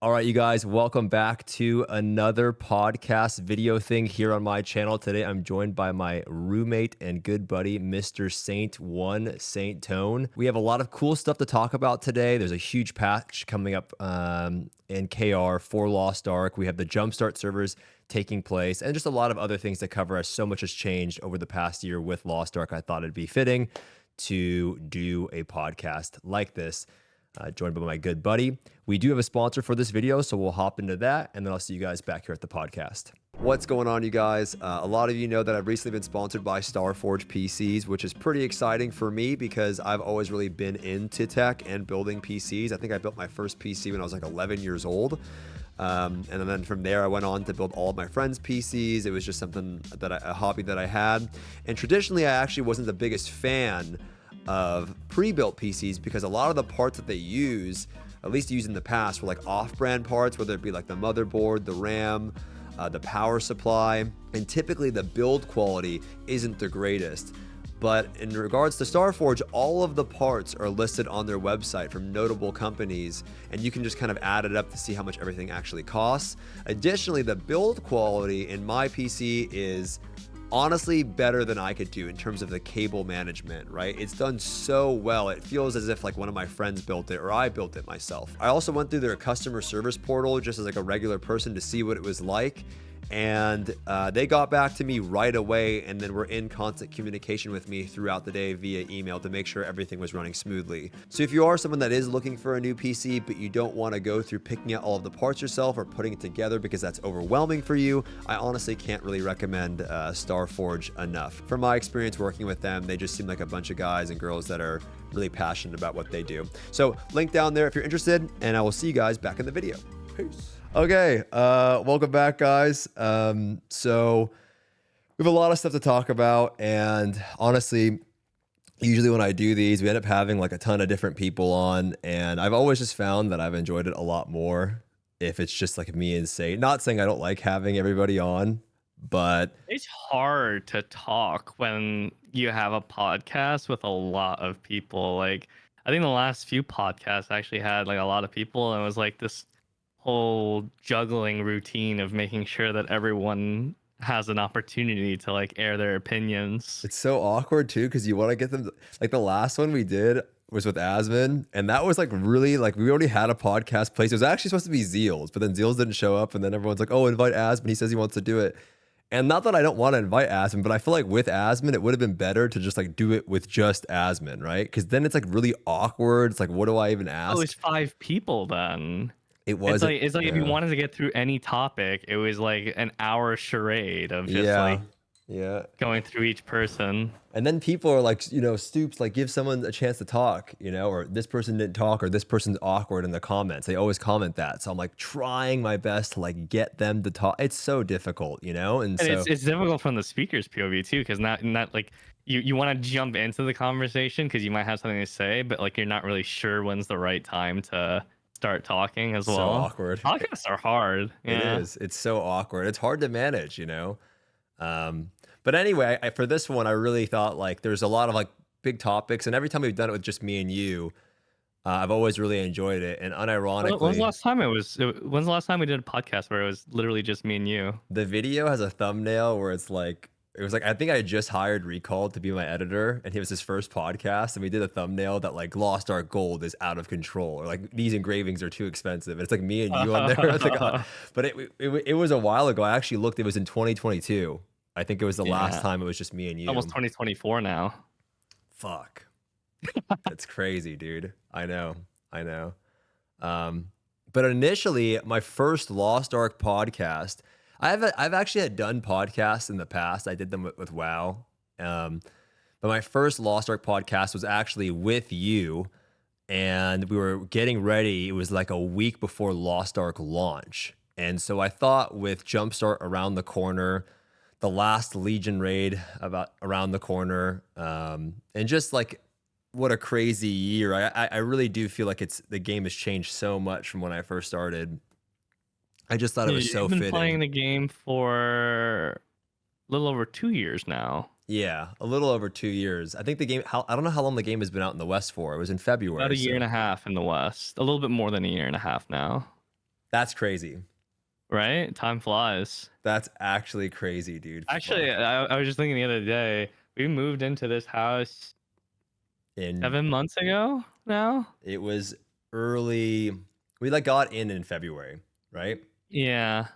All right, you guys, welcome back to another podcast video thing here on my channel. Today, I'm joined by my roommate and good buddy, Mr. Saintone. We have a lot of cool stuff to talk about today. There's a huge patch coming up in KR for Lost Ark. We have the Jumpstart servers taking place and just a lot of other things to cover as so much has changed over the past year with Lost Ark. I thought it'd be fitting to do a podcast like this. Joined by my good buddy. We do have a sponsor for this video, so we'll hop into that, and then I'll see you guys back here at the podcast. What's going on, you guys? A lot of you know that I've recently been sponsored by Starforge PCs, which is pretty exciting for me because I've always really been into tech and building PCs. I think I built my first PC when I was like 11 years old. And then from there, I went on to build all of my friends' PCs. It was just something that a hobby that I had. And traditionally, I actually wasn't the biggest fan of pre-built PCs because a lot of the parts that they use, at least used in the past, were like off-brand parts, whether it be like the motherboard, the RAM, the power supply, and typically the build quality isn't the greatest. But in regards to Starforge, all of the parts are listed on their website from notable companies, and you can just kind of add it up to see how much everything actually costs. Additionally, the build quality in my PC is honestly better than I could do in terms of the cable management, right? It's done so well. It feels as if like one of my friends built it or I built it myself. I also went through their customer service portal just as like a regular person to see what it was like. And they got back to me right away and then were in constant communication with me throughout the day via email to make sure everything was running smoothly. So if you are someone that is looking for a new PC, but you don't want to go through picking out all of the parts yourself or putting it together because that's overwhelming for you, I honestly can't really recommend Starforge enough. From my experience working with them, they just seem like a bunch of guys and girls that are really passionate about what they do. So link down there if you're interested, and I will see you guys back in the video. Peace. Okay, welcome back, guys. So we have a lot of stuff to talk about, and honestly, usually when I do these, we end up having like a ton of different people on, and I've always just found that I've enjoyed it a lot more if it's just like me and Say. Not saying I don't like having everybody on, but It's hard to talk when you have a podcast with a lot of people. Like, I think the last few podcasts actually had like a lot of people, and it was like this whole juggling routine of making sure that everyone has an opportunity to like air their opinions. it's so awkward too because you want to get them. Like the last one we did was with Asmon, and that was like really like we already had a podcast place. It was actually supposed to be Zeals, but then Zeals didn't show up, and then everyone's like, "Oh, invite Asmon. He says he wants to do it." And not that I don't want to invite Asmon, but I feel like with Asmon, it would have been better to just like do it with just Asmon, right? Because then it's like really awkward. It's like, what do I even Oh, ask? it's 5 people then. It It's wasn't. like it's like if you Yeah. wanted to get through any topic, it was like an hour charade of just Yeah. like Yeah. going through each person. And then people are like, Stoopzz, like give someone a chance to talk, or this person didn't talk, or this person's awkward in the comments. They always comment that. So I'm like trying my best to like get them to talk. It's so difficult, And And so it's difficult from the speaker's POV too, because not like you want to jump into the conversation because you might have something to say, but like you're not really sure when's the right time to start talking as so well. awkward. Podcasts are hard. It Yeah. is. It's so awkward. It's hard to manage. But anyway, for this one, I really thought like there's a lot of like big topics, and every time we've done it with just me and you, I've always really enjoyed it. And When's the unironically, last time when's the last time we did a podcast where it was literally just me and you? the video has a thumbnail where it was like I think I just hired Recall to be my editor, and it was his first podcast, and we did a thumbnail that like Lost Ark Gold is out of control, or like these engravings are too expensive. And it's like me and you on there. It's like, but it was a while ago. I actually looked. It was in 2022. I think it was the last time it was just me and you. Almost 2024 now. Fuck. That's crazy, dude. I know. But initially, my first Lost Ark podcast, I've actually had done podcasts in the past. I did them with WoW. But my first Lost Ark podcast was actually with you, and we were getting ready. It was like a week before Lost Ark launch. And so I thought with Jumpstart around the corner, the last Legion raid around the corner, and just like what a crazy year. I really do feel like the game has changed so much from when I first started. I just thought it was so You've been fitting. playing the game for a little over 2 years now. Yeah, a little over 2 years. I think the game, I don't know how long the game has been out in the West for. It was in February. About a year and a half in the West. A little bit more than a year and a half now. That's crazy. right? Time flies. That's actually crazy, dude. Actually, Fuck. I was just thinking the other day, we moved into this house And 7 months ago now. it was early. We like got in February, right? Yeah,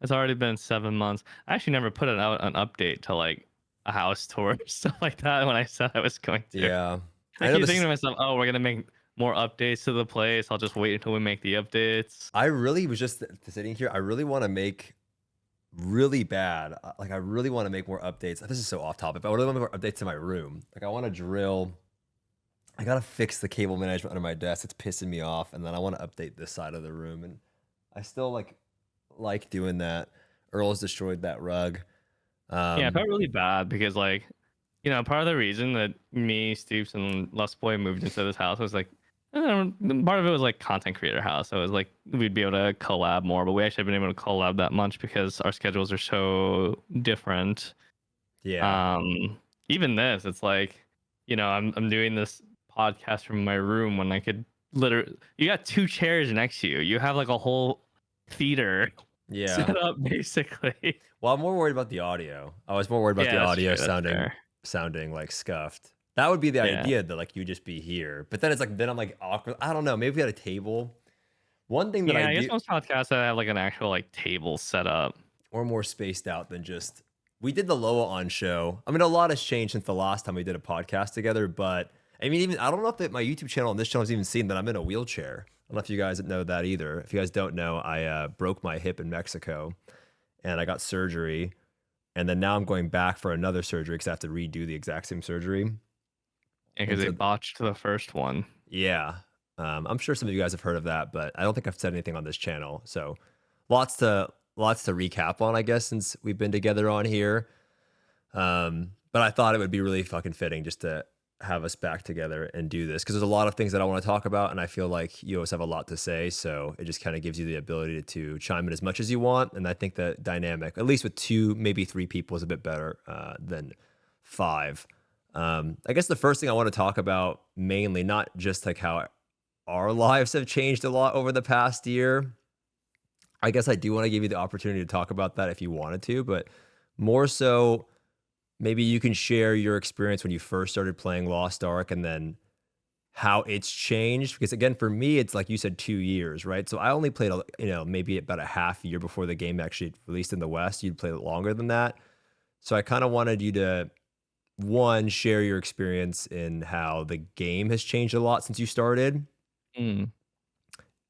it's already been 7 months. I actually never put it out an update to like a house tour stuff like that when I said I was going to. Yeah. I I know keep thinking this. to myself, oh, we're gonna make more updates to the place. I'll just wait until we make the updates. I really was just sitting here. I really want to make really bad. Like I really want to make more updates. This is so off topic, but I really want to make more updates to my room. Like I want to drill. I gotta fix the cable management under my desk. It's pissing me off, and then I want to update this side of the room. And I still like doing that. Earl's destroyed that rug. Yeah, I Um, felt really bad because like, part of the reason that me, Stoopzz, and Lust Boy moved into this house was like, part of it was like content creator house. So it was like we'd be able to collab more, but we actually haven't been able to collab that much because our schedules are so different. yeah, Um, Even this, it's like, I'm doing this podcast from my room when I could literally, you got two chairs next to you. You have like a whole theater yeah. set up basically. Well, I'm more worried about the audio. I was more worried about Yeah, the that's audio true. That's sounding fair. sounding like scuffed. That would be the Yeah. idea that like you just be here. But then it's like then I'm like awkward. I don't know. Maybe we had a table. One thing that I Yeah, I guess do, most podcasts that have like an actual like table set up. or more spaced out than just we did the Loa on show. I mean, a lot has changed since the last time we did a podcast together. But I mean, even I don't know if my YouTube channel and this channel has even seen that I'm in a wheelchair. I don't know if you guys know that either. If you guys don't know, I broke my hip in Mexico, and I got surgery, and then now I'm going back for another surgery because I have to redo the exact same surgery. Because And they so, botched the first one. yeah, I'm sure some of you guys have heard of that, but I don't think I've said anything on this channel. So, lots to recap on, I guess, since we've been together on here. But I thought it would be really fucking fitting just to have us back together and do this because there's a lot of things that I want to talk about, and I feel like you always have a lot to say. So it just kind of gives you the ability to chime in as much as you want. And I think the dynamic, at least with two, maybe three people, is a bit better than five. I guess the first thing I want to talk about mainly, not just like how our lives have changed a lot over the past year. I guess I do want to give you the opportunity to talk about that if you wanted to, but more so, maybe you can share your experience when you first started playing Lost Ark and then how it's changed. Because again, for me, it's like you said, 2 years, right? So I only played, maybe about a half year before the game actually released in the West. You'd played it longer than that. So I kind of wanted you to, one, share your experience in how the game has changed a lot since you started, Mm.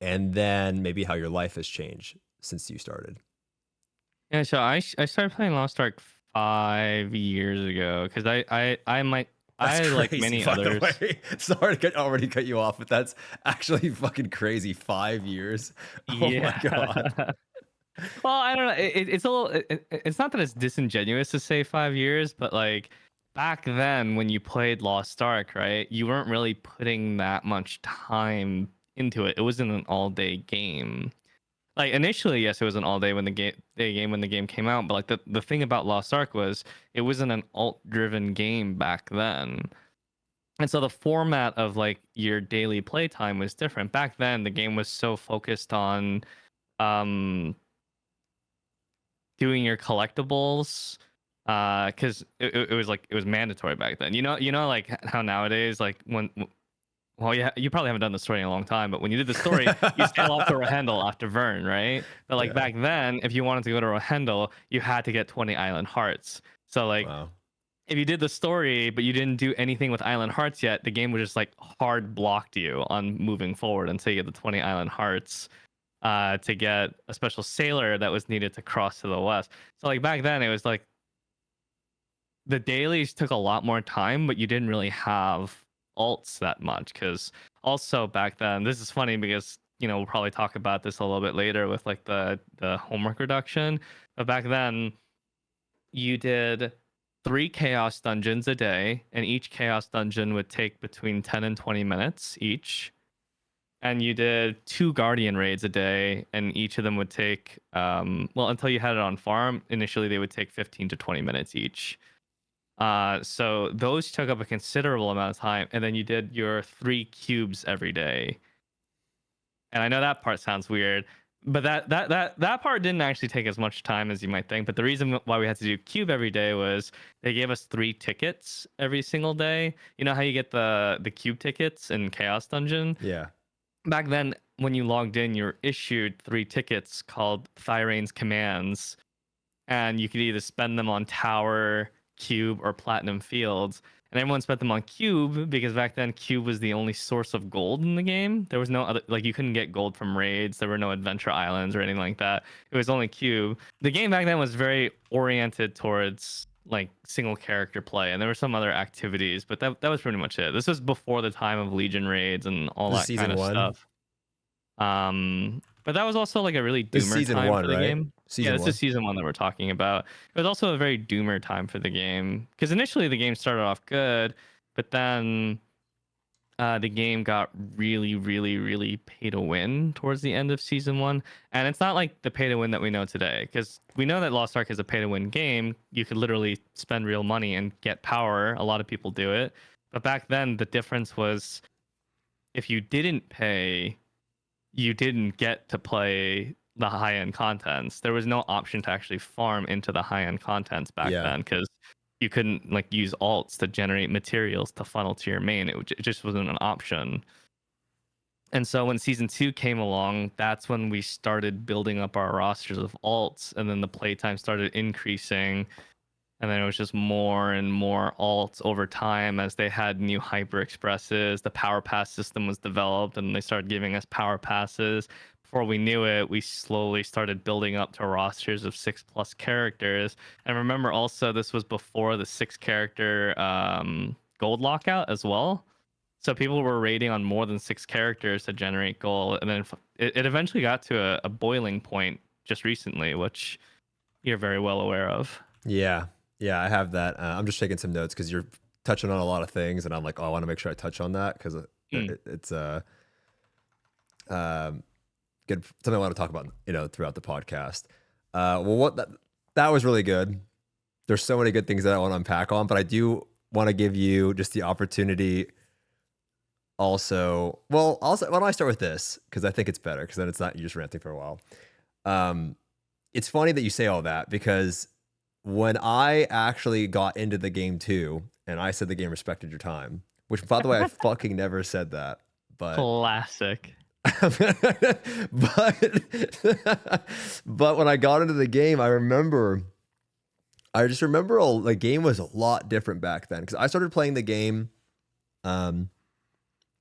and then maybe how your life has changed since you started. Yeah, so I started playing Lost Ark 5 years ago because That's I like crazy, many by the others. way. Sorry to already cut you off, but that's actually fucking crazy. 5 years. Oh my Yeah. God. Well, I don't know. It's a little. It's not that it's disingenuous to say 5 years, but like back then when you played Lost Ark, right? You weren't really putting that much time into it. It wasn't an all-day game. Like initially, yes, it was an all-day when the game came out. But like the thing about Lost Ark was it wasn't an alt-driven game back then. And so the format of like your daily playtime was different. Back then, the game was so focused on um doing your collectibles because it was like it was mandatory back then, like how nowadays like when well yeah, you probably haven't done the story in a long time, but when you did the story you sail off to Rohendel after Vern, right? But like Yeah. back then if you wanted to go to Rohendel you had to get 20 island hearts. So like Wow. if you did the story but you didn't do anything with island hearts yet, the game would just like hard blocked you on moving forward until you get the 20 island hearts to get a special sailor that was needed to cross to the west. So like back then, it was like the dailies took a lot more time, but you didn't really have alts that much. Because also back then, this is funny because we'll probably talk about this a little bit later with like the homework reduction. But back then, you did 3 chaos dungeons a day, and each chaos dungeon would take between 10 and 20 minutes each, and you did 2 guardian raids a day, and each of them would take until you had it on farm initially they would take 15 to 20 minutes each. So those took up a considerable amount of time, and then you did your 3 cubes every day. And I know that part sounds weird. but that part didn't actually take as much time as you might think. But the reason why we had to do cube every day was they gave us 3 tickets every single day. You know how you get the cube tickets in Chaos Dungeon? Yeah. Back then, when you logged in, you were issued 3 tickets called Thyrane's Commands, and you could either spend them on Tower, Cube, or Platinum Fields. And everyone spent them on Cube because back then Cube was the only source of gold in the game. There was no other, like, you couldn't get gold from raids. There were no adventure islands or anything like that. It was only Cube. The game back then was very oriented towards like single character play, and there were some other activities, but that was pretty much it. This was before the time of Legion raids and all This is that kind season of 1. stuff. But that was also like a really This is doomer season time 1, for the right? game. Season Yeah, this 1. is season 1 that we're talking about. It was also a very doomer time for the game because initially the game started off good, but then the game got really, really, really pay to win towards the end of season 1. And it's not like the pay to win that we know today, because we know that Lost Ark is a pay to win game. You could literally spend real money and get power. A lot of people do it. But back then, the difference was if you didn't pay, you didn't get to play the high-end contents. There was no option to actually farm into the high-end contents back Yeah. then, because you couldn't like use alts to generate materials to funnel to your main. It just wasn't an option. And so when season 2 came along, that's when we started building up our rosters of alts, and then the playtime started increasing. And then it was just more and more alts over time as they had new hyper expresses. The power pass system was developed, and they started giving us power passes. Before we knew it, we slowly started building up to rosters of 6+ characters. And remember, also, this was before the 6-character gold lockout as well. So people were raiding on more than 6 characters to generate gold. And then it eventually got to a boiling point just recently, which you're very well aware of. Yeah. Yeah, I have that. I'm just taking some notes because you're touching on a lot of things, and I'm like, oh, I want to make sure I touch on that because it's good, something I want to talk about, throughout the podcast. Well, that was really good. There's so many good things that I want to unpack on, but I do want to give you just the opportunity. Also, why don't I start with this, because I think it's better, because then it's not you just ranting for a while. It's funny that you say all that, because when I actually got into the game too, and I said the game respected your time, which, by the way, I fucking never said that, but classic. but when I got into the game, I just remember the game was a lot different back then, because I started playing the game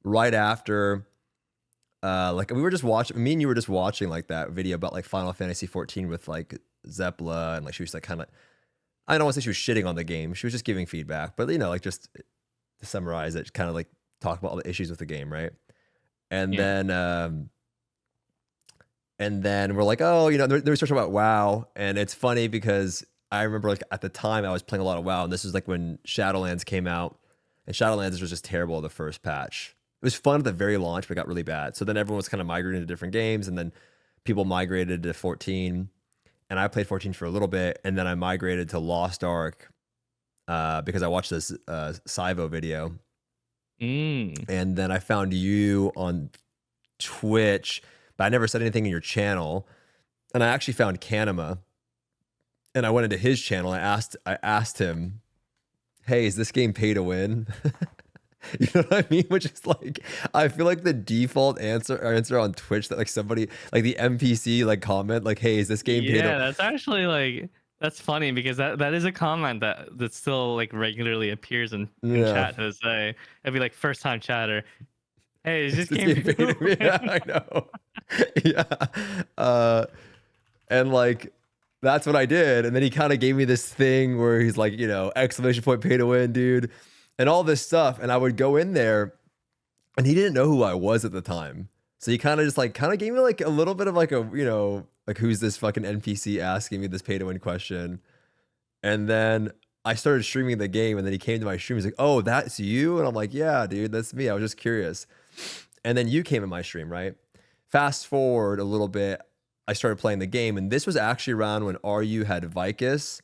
right after like we were just watching, me and you were just watching like that video about like Final Fantasy 14 with like Zepla, and like she was like kind of, I don't want to say she was shitting on the game, she was just giving feedback, but like just to summarize it, kind of like talk about all the issues with the game, right? And then we're like, oh, there was talking about WoW, and it's funny because I remember like at the time I was playing a lot of WoW, and this was like when Shadowlands came out, and Shadowlands was just terrible the first patch. It was fun at the very launch, but it got really bad. So then everyone was kind of migrating to different games, and then people migrated to 14, and I played 14 for a little bit, and then I migrated to Lost Ark because I watched this Syvo video. And then I found you on Twitch, but I never said anything in your channel. And I actually found Kanema, and I went into his channel. I asked him, hey, is this game pay to win? You know what I mean? Which is like, I feel like the default answer on Twitch that like somebody like the NPC like comment like, hey, is this game pay to win? Yeah, that's actually like, that's funny, because that is a comment that still like regularly appears in chat to this day. It'd be like, first time chatter, hey, is this game pay to win? Yeah, I know. Yeah. And like, that's what I did. And then he kind of gave me this thing where he's like, exclamation point pay to win, dude, and all this stuff. And I would go in there, and he didn't know who I was at the time. So he kind of gave me like a little bit of like a, like, who's this fucking NPC asking me this pay to win question? And then I started streaming the game, and then he came to my stream. He's like, oh, that's you? And I'm like, yeah, dude, that's me. I was just curious. And then you came in my stream, right? Fast forward a little bit, I started playing the game, and this was actually around when RU had Vicus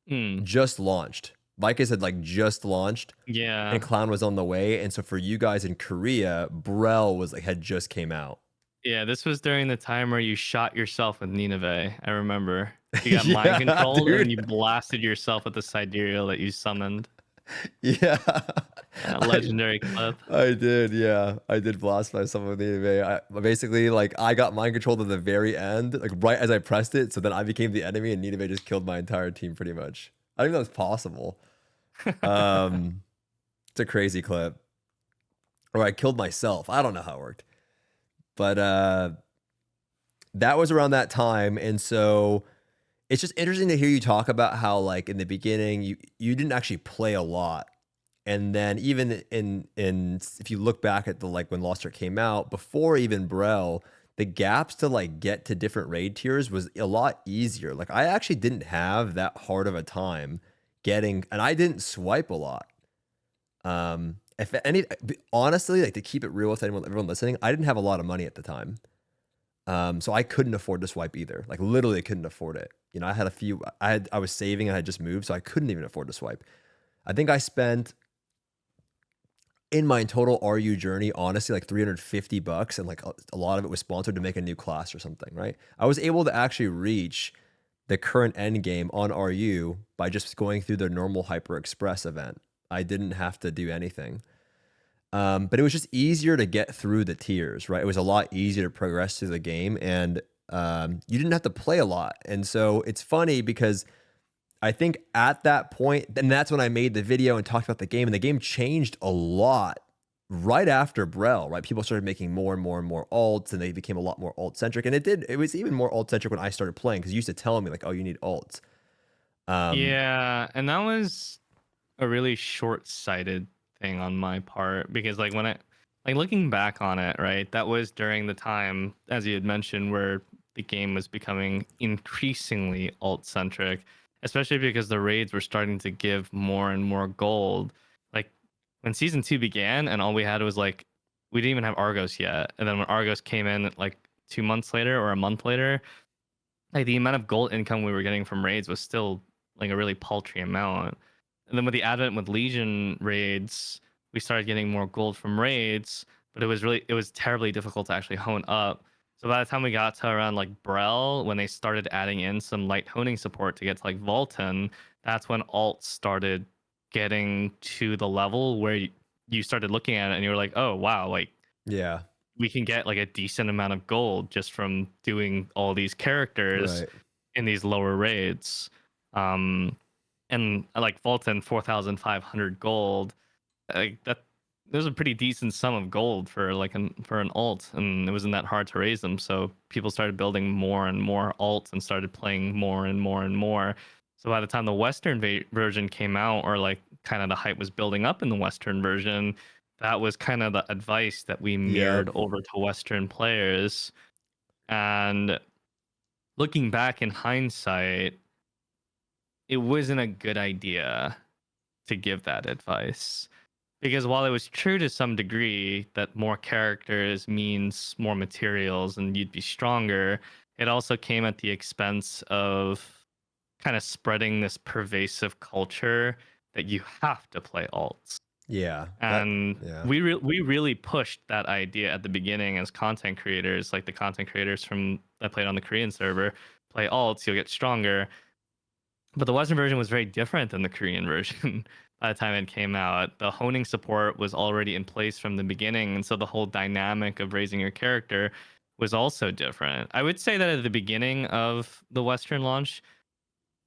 just launched. Vicus had like just launched, yeah, and Clown was on the way. And so for you guys in Korea, Brel was like had just came out. Yeah, this was during the time where you shot yourself with Nineveh. I remember. You got mind Yeah, controlled and then dude. you blasted yourself with the sidereal that you summoned. Yeah. A I legendary clip. I did, yeah. I did blast myself with the anime. I basically like I got mind controlled at the very end, like right as I pressed it, so then I became the enemy and Nineveh just killed my entire team pretty much. I think that was possible. Um it's a crazy clip. Or I killed myself. I don't know how it worked. But that was around that time. And so it's just interesting to hear you talk about how like in the beginning you didn't actually play a lot. And then even in if you look back at the like when Lost Ark came out, before even Brel, the gaps to like get to different raid tiers was a lot easier. Like I actually didn't have that hard of a time getting, and I didn't swipe a lot. If any, honestly, like to keep it real with everyone listening, I didn't have a lot of money at the time. So I couldn't afford to swipe either. Like literally couldn't afford it. You know, I had a few, I was saving and I just moved, so I couldn't even afford to swipe. I think I spent in my total RU journey, honestly, like 350 bucks, and like a lot of it was sponsored to make a new class or something, right? I was able to actually reach the current end game on RU by just going through the normal Hyper Express event. I didn't have to do anything. But it was just easier to get through the tiers, right? It was a lot easier to progress through the game, and you didn't have to play a lot. And so it's funny because I think at that point, and that's when I made the video and talked about the game, and the game changed a lot right after Brel, right? People started making more and more and more alts, and they became a lot more alt centric. And it was even more alt centric when I started playing because you used to tell me like, oh, you need alts. Um, Yeah, and that was a really short-sighted thing on my part because like when I like looking back on it, right? That was during the time, as you had mentioned, where the game was becoming increasingly alt-centric, especially because the raids were starting to give more and more gold. Like when season 2 began and all we had was like we didn't even have Argos yet. And then when Argos came in like 2 months later or a month later, like the amount of gold income we were getting from raids was still like a really paltry amount. And then with the advent with Legion raids, we started getting more gold from raids, but it was terribly difficult to actually hone up. So by the time we got to around like Brel, when they started adding in some light honing support to get to like Vulcan, that's when alts started getting to the level where you started looking at it and you were like, oh wow, like yeah, we can get like a decent amount of gold just from doing all these characters right. in these lower raids. Um, and like Fulton 4,500 gold, like that there's a pretty decent sum of gold for like for an alt, and it wasn't that hard to raise them. So people started building more and more alts and started playing more and more and more. So by the time the Western version came out, or like kind of the hype was building up in the Western version, that was kind of the advice that we Yep. mirrored over to Western players. And looking back in hindsight, it wasn't a good idea to give that advice. Because while it was true to some degree that more characters means more materials and you'd be stronger, it also came at the expense of kind of spreading this pervasive culture that you have to play alts. Yeah. That. And Yeah. we really pushed that idea at the beginning as content creators, like the content creators from that played on the Korean server, play alts, you'll get stronger. But the Western version was very different than the Korean version. By the time it came out, the honing support was already in place from the beginning, and so the whole dynamic of raising your character was also different. I would say that at the beginning of the Western launch,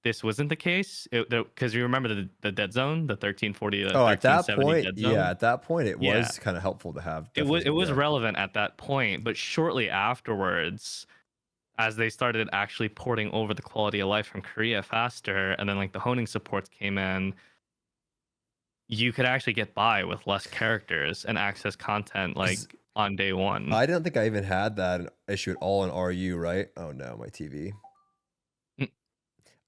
this wasn't the case because you remember the dead zone, the 1340 to Oh, at that 1370 point, dead yeah, zone. at that point, it Yeah, was kind of helpful to have. it Definitely, was yeah. relevant at that point, but shortly afterwards, as they started actually porting over the quality of life from Korea faster, and then like the honing supports came in, you could actually get by with less characters and access content Because like on day one. I didn't think I even had that issue at all in RU, right? Oh no, my TV. Mm.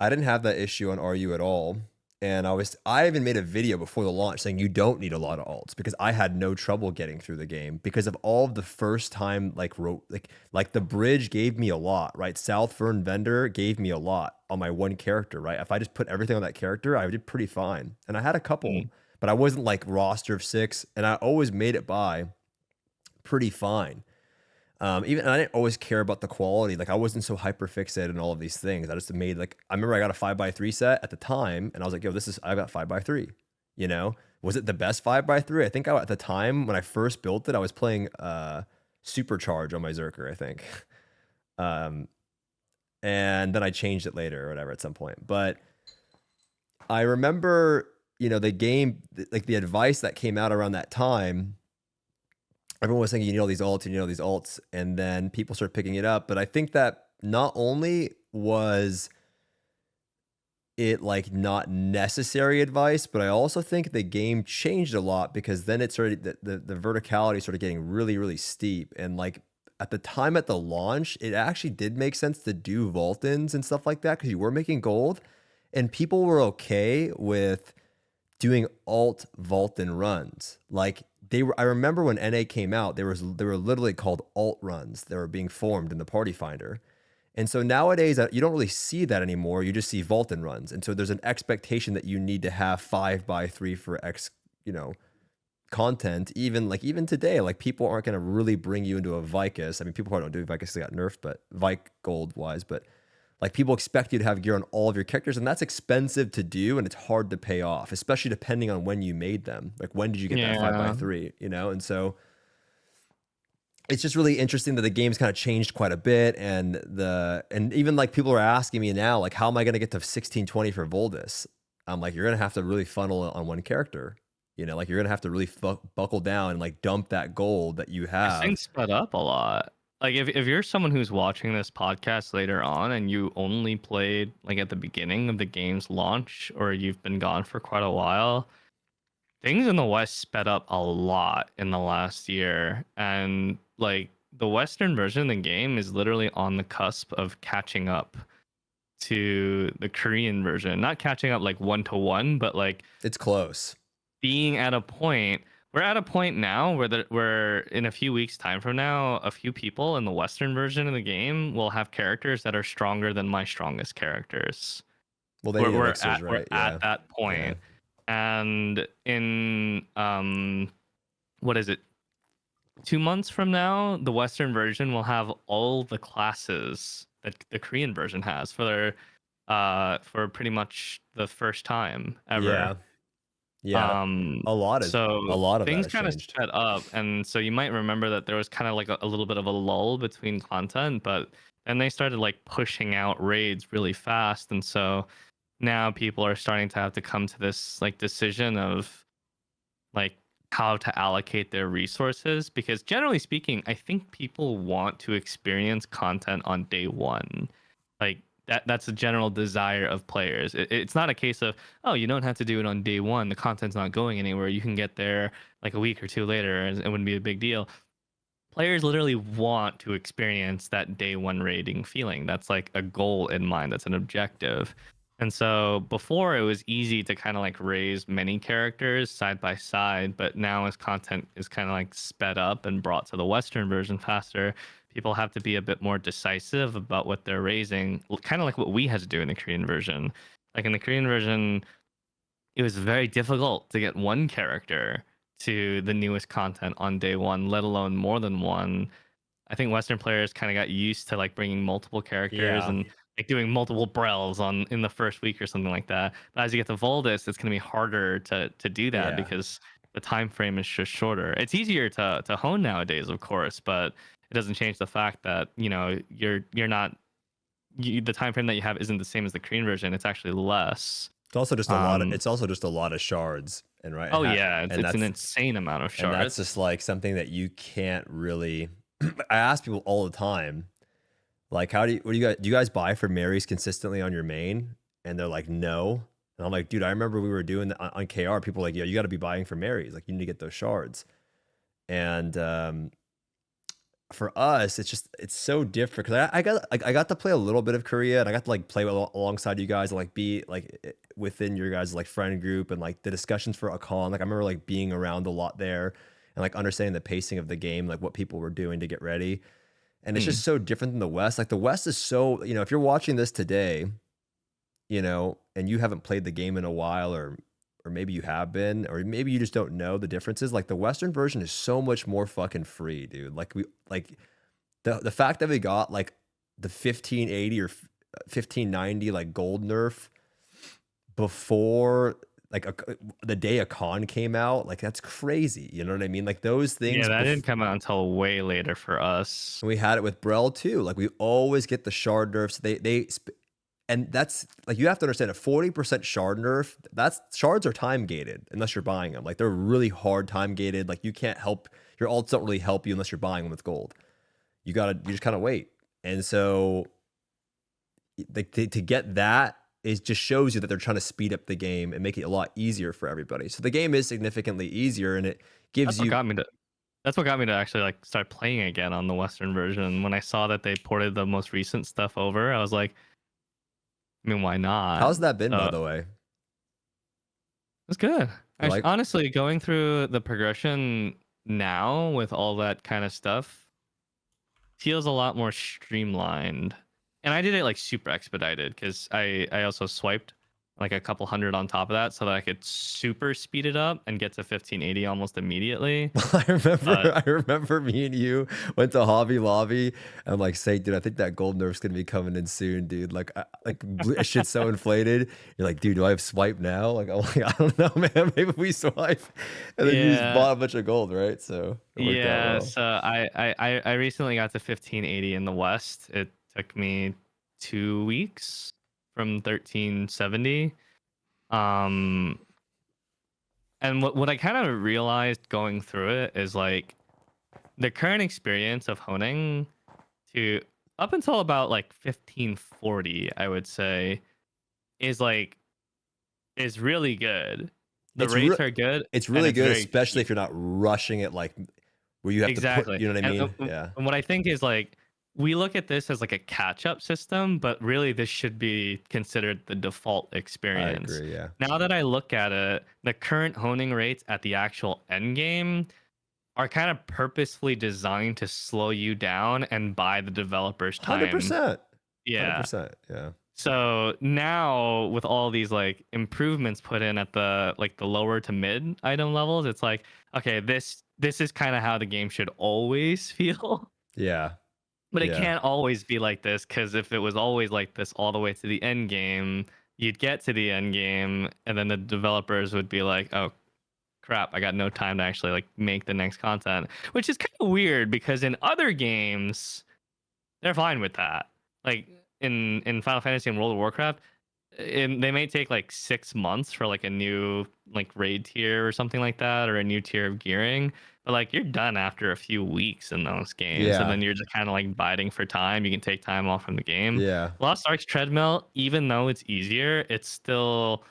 I didn't have that issue on RU at all. And I even made a video before the launch saying you don't need a lot of alts because I had no trouble getting through the game because of all of the first time like the bridge gave me a lot, right? South Fern Vendor gave me a lot on my one character, right? If I just put everything on that character, I did pretty fine. And I had a couple, Mm. but I wasn't like roster of 6, and I always made it by pretty fine. Even and I didn't always care about the quality. Like I wasn't so hyper fixated on all of these things. I just made like I remember I got a 5x3 set at the time, and I was like, "Yo, I got 5x3." You know, was it the best 5x3? I think at the time when I first built it, I was playing Supercharge on my Zerker, I think, um, and then I changed it later or whatever at some point. But I remember, the game, like the advice that came out around that time. Everyone was saying you need all these alts, and then people started picking it up. But I think that not only was it like not necessary advice, but I also think the game changed a lot because then it started the verticality started getting really, really steep. And like at the time at the launch, it actually did make sense to do vault-ins and stuff like that because you were making gold, and people were okay with doing alt vault-in runs. Like I remember when NA came out, they were literally called alt runs. They were being formed in the party finder. And so nowadays you don't really see that anymore. You just see vault-in runs. And so there's an expectation that you need to have 5x3 for X, content. Even today, like people aren't going to really bring you into a Vicus. I mean, people probably don't do Vicus, they got nerfed, but Vic gold wise, but like people expect you to have gear on all of your characters, and that's expensive to do, and it's hard to pay off, especially depending on when you made them. Like when did you get that 5x3? And so it's just really interesting that the game's kind of changed quite a bit, and even like people are asking me now, like how am I going to get to 1620 for Voldus? I'm like, you're going to have to really funnel it on one character. Like you're going to have to really buckle down and like dump that gold that you have. Things sped up a lot. Like if you're someone who's watching this podcast later on and you only played like at the beginning of the game's launch, or you've been gone for quite a while, things in the West sped up a lot in the last year. And like the Western version of the game is literally on the cusp of catching up to the Korean version. Not catching up like 1-to-1, but like it's close. Being at a point. We're at a point now where in a few weeks' time from now, a few people in the Western version of the game will have characters that are stronger than my strongest characters. Well, we're at that point. Yeah. And in what is it? 2 months from now, the Western version will have all the classes that the Korean version has for pretty much the first time ever. Yeah. Yeah, a lot of things kind of sped up, and so you might remember that there was kind of like a little bit of a lull between content, but then they started like pushing out raids really fast, and so now people are starting to have to come to this like decision of like how to allocate their resources, because generally speaking, I think people want to experience content on day one. Like that's a general desire of players. It's not a case of, oh, you don't have to do it on day one, the content's not going anywhere, you can get there like a week or two later and it wouldn't be a big deal. Players literally want to experience that day one raiding feeling. That's like a goal in mind, that's an objective. And so before it was easy to kind of like raise many characters side by side, but now as content is kind of like sped up and brought to the Western version faster, people have to be a bit more decisive about what they're raising, kind of like what we had to do in the Korean version. Like in the Korean version, it was very difficult to get one character to the newest content on day one, let alone more than one. I think Western players kind of got used to like bringing multiple characters and like doing multiple Brels in the first week or something like that. But as you get to Voldus, it's going to be harder to do that because the time frame is just shorter. It's easier to hone nowadays, of course, but it doesn't change the fact that you're not the time frame that you have isn't the same as the Korean version. It's actually less. It's also just a lot of. It's also just a lot of shards, and right. Oh yeah, it's an insane amount of shards. And that's just like something that you can't really. I ask people all the time, like, what do you guys buy for Marys consistently on your main? And they're like, no. And I'm like, dude, I remember we were doing that on KR. People were like, yeah, you got to be buying for Marys. Like, you need to get those shards. And for us, it's so different because I got to play a little bit of Korea, and I got to like play alongside you guys, and like be like within your guys' like friend group, and like the discussions for a con. Like I remember like being around a lot there and like understanding the pacing of the game, like what people were doing to get ready. And it's just so different than the West. Like the West is so, if you're watching this today, and you haven't played the game in a while, or maybe you have been, or maybe you just don't know the differences. Like the Western version is so much more fucking free, dude. Like The fact that we got like the 1580 or 1590 like gold nerf before like the day a con came out, like that's crazy. You know what I mean? Like those Yeah, things. that didn't come out until way later for us. And we had it with Brel too. Like we always get the shard nerfs. And that's like you have to understand a 40% shard nerf. That's shards are time gated unless you're buying them. Like they're really hard time gated. Like you can't help your ults don't really help you unless you're buying them with gold. You just kind of wait. And so like to get that is just shows you that they're trying to speed up the game and make it a lot easier for everybody. So the game is significantly easier, and it gives That's what you. got me to. That's what got me to actually like start playing again on the Western version. When I saw that they ported the most recent stuff over, I was like, I mean, why not? How's that been, by the way? It's good. Like, honestly, going through the progression now with all that kind of stuff feels a lot more streamlined. And I did it like super expedited because I also swiped like a couple hundred on top of that so that I could super speed it up and get to 1580 almost immediately. I remember me and you went to Hobby Lobby and I'm like, say, dude, I think that gold nerf's gonna be coming in soon, dude. Like, shit's so inflated. You're like, dude, do I have swipe now? Like, I'm like, I don't know, man. Maybe we swipe, and then you just bought a bunch of gold, right? So it worked out well. So I recently got to 1580 in the West. It took me 2 weeks from 1370. And what I kind of realized going through it is like the current experience of honing to up until about like 1540, I would say, is really good. The rates are good. It's really good, especially if you're not rushing it like where you have to put, you know what I mean? Yeah. And what I think is like we look at this as like a catch-up system, but really this should be considered the default experience. I agree, yeah. Now that I look at it, the current honing rates at the actual end game are kind of purposefully designed to slow you down and buy the developers time. 100%. Yeah. 100%. Yeah. So now with all these like improvements put in at the like the lower to mid item levels, it's like, okay, this is kind of how the game should always feel. Yeah. But it can't always be like this, because if it was always like this all the way to the end game, you'd get to the end game and then the developers would be like, oh crap, I got no time to actually like make the next content, which is kind of weird because in other games they're fine with that. Like in Final Fantasy and World of Warcraft, they may take like 6 months for like a new like raid tier or something like that, or a new tier of gearing, but like you're done after a few weeks in those games, and then you're just kind of like biding for time. You can take time off from the game. Lost Ark's treadmill, even though it's easier, it's still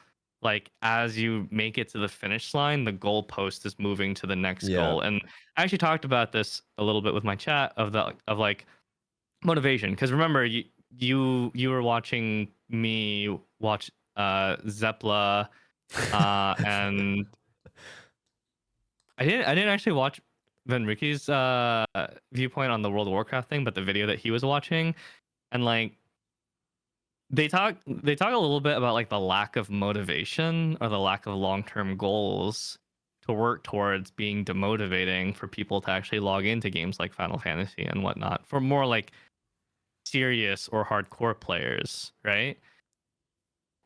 like as you make it to the finish line, the goalpost is moving to the next goal. And I actually talked about this a little bit with my chat of like motivation, because remember you were watching me watch Zepla, and I didn't actually watch Venricky's viewpoint on the World of Warcraft thing, but the video that he was watching, and like they talk a little bit about like the lack of motivation or the lack of long-term goals to work towards being demotivating for people to actually log into games like Final Fantasy and whatnot, for more like serious or hardcore players, right?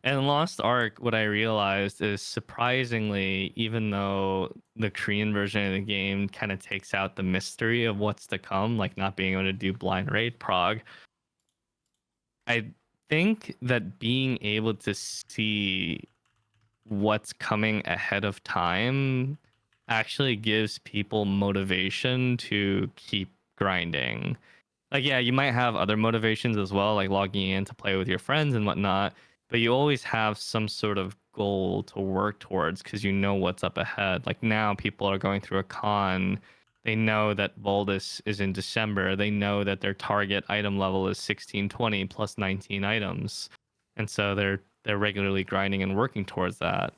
And Lost Ark, what I realized is, surprisingly, even though the Korean version of the game kind of takes out the mystery of what's to come, like not being able to do blind raid Prog, I think that being able to see what's coming ahead of time actually gives people motivation to keep grinding. Like, yeah, you might have other motivations as well, like logging in to play with your friends and whatnot, but you always have some sort of goal to work towards because you know what's up ahead. Like now people are going through a con. They know that Baldus is in December. They know that their target item level is 1620 plus 19 items. And so they're regularly grinding and working towards that.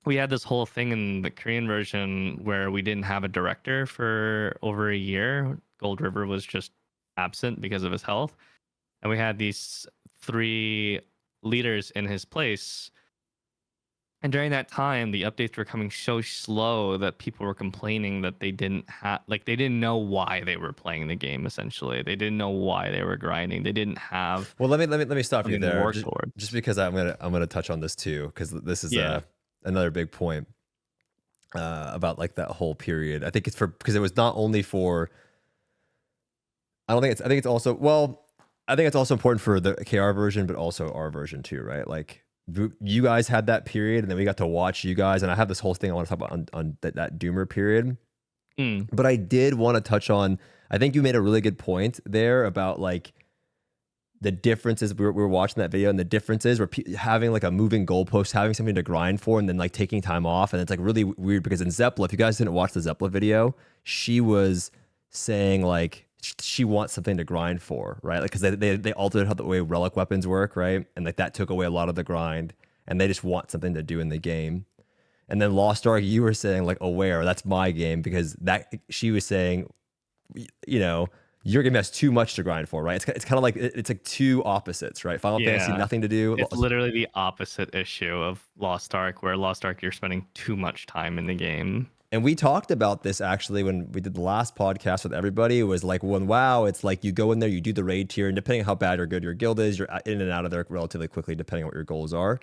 We had this whole thing in the Korean version where we didn't have a director for over a year. Gold River was just absent because of his health. And we had these 3 leaders in his place. And during that time, the updates were coming so slow that people were complaining that they didn't have, like, they didn't know why they were playing the game. Essentially, they didn't know why they were grinding. They didn't have Well, let me stop you something to there, work just towards. because I'm gonna touch on this too, because this is Yeah. another big point about like that whole period. I think it's for because it was not only for. I think it's also I think it's also important for the KR version, but also our version too, right? Like you guys had that period, and then we got to watch you guys, and I have this whole thing I want to talk about on that Doomer period. Mm. But I did want to touch on. I think you made a really good point there about like the differences. We were watching that video, and the differences were having like a moving goalpost, having something to grind for, and then like taking time off, and it's like really weird because in Zeppela, if you guys didn't watch the Zeppela video, she was saying like she wants something to grind for, right? Like because they altered how the way relic weapons work, right? And like that took away a lot of the grind, and they just want something to do in the game. And then Lost Ark, you were saying like aware, that's my game because that she was saying, you know, your game has too much to grind for, right? It's kind of like it's like two opposites, right? Final Fantasy, Yeah. nothing to do. It's literally the opposite issue of Lost Ark, where Lost Ark you're spending too much time in the game. And we talked about this actually when we did the last podcast with everybody. It was like, when WoW, it's like you go in there, you do the raid tier, and depending on how bad or good your guild is, you're in and out of there relatively quickly, depending on what your goals are.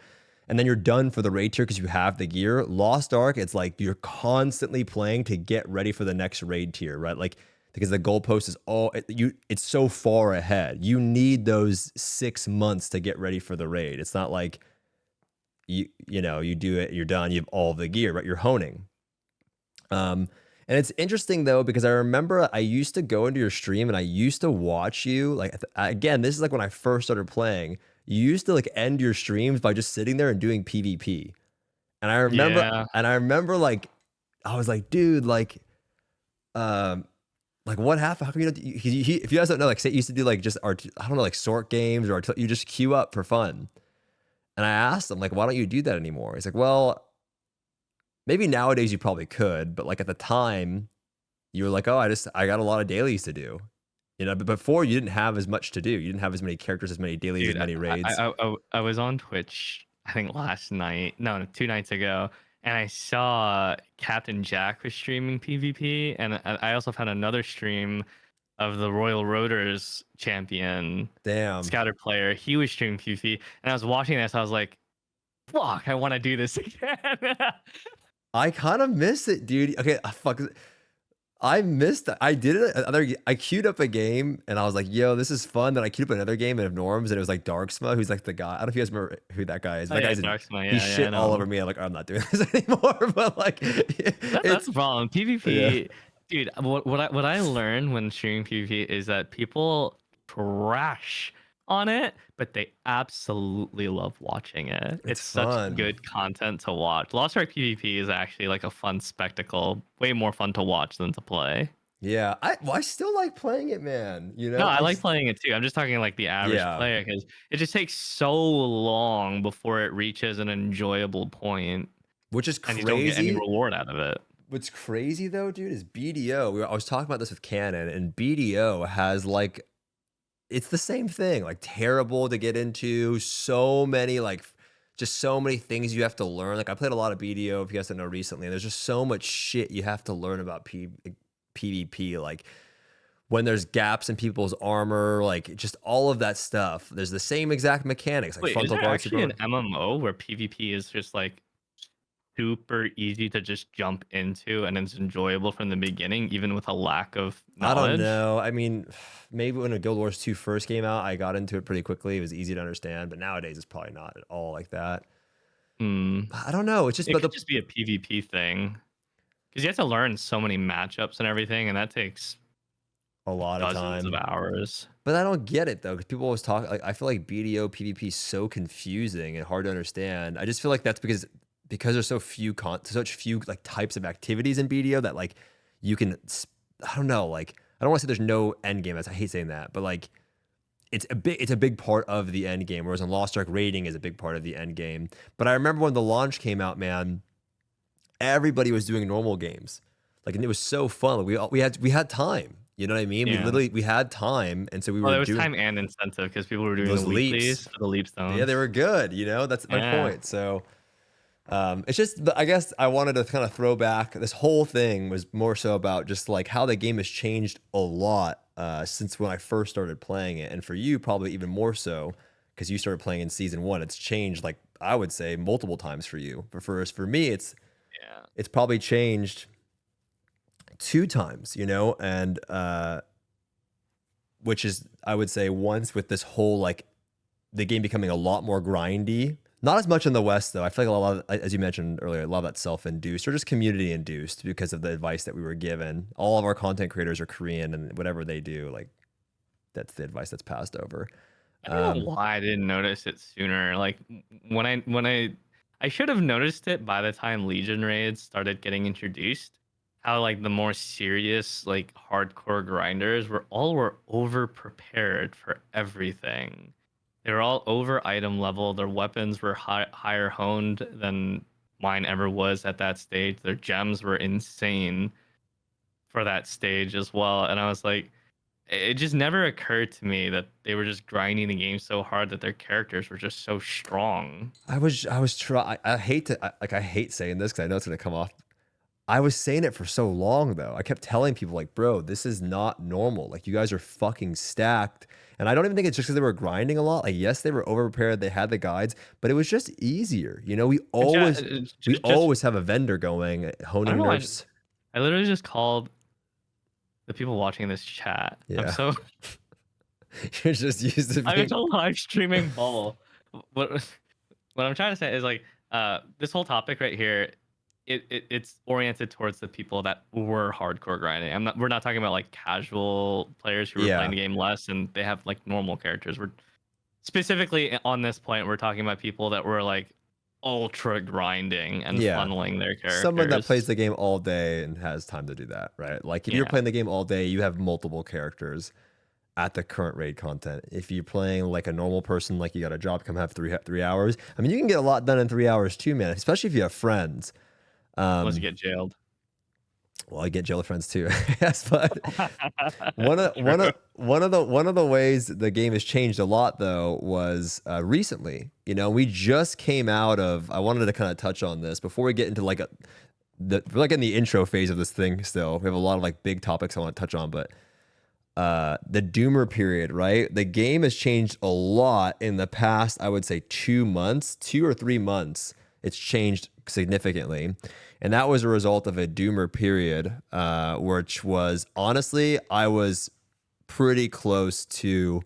And then you're done for the raid tier because you have the gear. Lost Ark, it's like you're constantly playing to get ready for the next raid tier, right? Like because the goalpost is it's so far ahead. You need those 6 months to get ready for the raid. It's not like you do it, you're done, you have all the gear, right? You're honing. And it's interesting though, because I remember I used to go into your stream and I used to watch you. Like again, this is like when I first started playing. You used to like end your streams by just sitting there and doing PvP. And Yeah. I remember like I was like, dude, like what happened? How come you don't? If you guys don't know, like say you used to do like just I don't know, like sort games or you just queue up for fun. And I asked him like, why don't you do that anymore? He's like, well, maybe nowadays you probably could, but like at the time, you were like, oh, I got a lot of dailies to do, But before you didn't have as much to do. You didn't have as many characters, as many dailies, Dude, as many raids. I was on Twitch, I think last night, no, 2 nights ago, and I saw Captain Jack was streaming PvP, and I also found another stream of the Royal Roaders champion, Damn. Scouter player. He was streaming PvP, and I was watching this. I was like, fuck, I want to do this again. I kind of miss it, dude. Okay, fuck. I missed it. I did it. I queued up a game and I was like, yo, this is fun. Then I queued up another game of Norms and it was like Darksma, who's like the guy. I don't know if you guys remember who that guy is. Oh, That yeah, guy's Darksma, he shit all over me. I'm like, I'm not doing this anymore. But like, that's the problem. PvP, yeah. dude. What I learned when streaming PvP is that people trash on it, but they absolutely love watching it. It's such fun. good content to watch. Lost Ark PvP is actually like a fun spectacle, way more fun to watch than to play. Yeah, I still like playing it, man. No, I like playing it too. I'm just talking like the average player, because it just takes so long before it reaches an enjoyable point, which is crazy. And you don't get any reward out of it. What's crazy though, dude, is BDO. I was talking about this with Canon, and BDO has like, it's the same thing. Like terrible to get into. So many just so many things you have to learn. Like I played a lot of BDO, if you guys don't know, recently, and there's just so much shit you have to learn about PvP. Like when there's gaps in people's armor, like just all of that stuff. There's the same exact mechanics. Like Wait, frontal is there guard, actually an MMO where PvP is just like super easy to just jump into and it's enjoyable from the beginning, even with a lack of knowledge? I don't know. I mean, maybe when Guild Wars 2 first came out, I got into it pretty quickly. It was easy to understand, but nowadays it's probably not at all like that. I don't know. It's just it could just be a PvP thing, because you have to learn so many matchups and everything, and that takes a lot of time, dozens of hours. But I don't get it though, because people always talk like, I feel like BDO PvP is so confusing and hard to understand. I just feel like that's because there's such few like types of activities in BDO that like you can, I don't know, like I don't want to say there's no end game. I hate saying that, but like it's a big part of the end game. Whereas in Lost Ark, raiding is a big part of the end game. But I remember when the launch came out, man, everybody was doing normal games, like, and it was so fun. Like, we had time. You know what I mean? Yeah. We had time, and so we were. There was time and incentive because people were doing those the weeklies for the leap stones. Yeah, they were good. That's my point. So It's just, I guess I wanted to kind of throw back. This whole thing was more so about just like how the game has changed a lot since when I first started playing it. And for you, probably even more so because you started playing in season one. It's changed, like I would say, multiple times for you. But for me, Yeah. it's probably changed 2 times, you know, and which is, I would say, once with this whole like the game becoming a lot more grindy. Not as much in the West, though. I feel like a lot of, as you mentioned earlier, a lot of that self-induced or just community-induced because of the advice that we were given. All of our content creators are Korean, and whatever they do, like that's the advice that's passed over. I don't know why I didn't notice it sooner. Like when I should have noticed it by the time Legion raids started getting introduced. How like the more serious, like hardcore grinders were over prepared for everything. They were all over item level. Their weapons were higher honed than mine ever was at that stage. Their gems were insane for that stage as well. And I was like, it just never occurred to me that they were just grinding the game so hard that their characters were just so strong. I was try. I hate to like I hate saying this because I know it's gonna come off. I was saying it for so long though. I kept telling people like, bro, this is not normal. Like you guys are fucking stacked. And I don't even think it's just because they were grinding a lot. Like, yes, they were over prepared, they had the guides, but it was just easier. You know, we Yeah, always we just always have a vendor going, I don't honing know. nerfs. I literally just called the people watching this chat. I'm Yeah. so You're just used to I'm being in a live streaming bubble. What what I'm trying to say is like this whole topic right here, it's oriented towards the people that were hardcore grinding. We're not talking about like casual players who were playing yeah. the game less and they have like normal characters. We're specifically on this point, we're talking about people that were like ultra grinding and Yeah. funneling their Someone that plays characters. the game all day and has time to do that, right? Like if you're Yeah. playing the game all day, you have multiple characters at the current raid content. If you're playing like a normal person, like you got a job, come have three hours. I mean, you can get a lot done in 3 hours too, man. Especially if you have friends. Unless you Um, get jailed. well, I get jailer friends too. Yes, but one of the ways the game has changed a lot though was recently. You know, we just came out of. I wanted to kind of touch on this before we get into like we're like in the intro phase of this thing. Still, we have a lot of like big topics I want to touch on, but the doomer period, right? The game has changed a lot in the past, I would say 2 months, 2 or 3 months. It's changed significantly. And that was a result of a doomer period, which was honestly, I was pretty close to.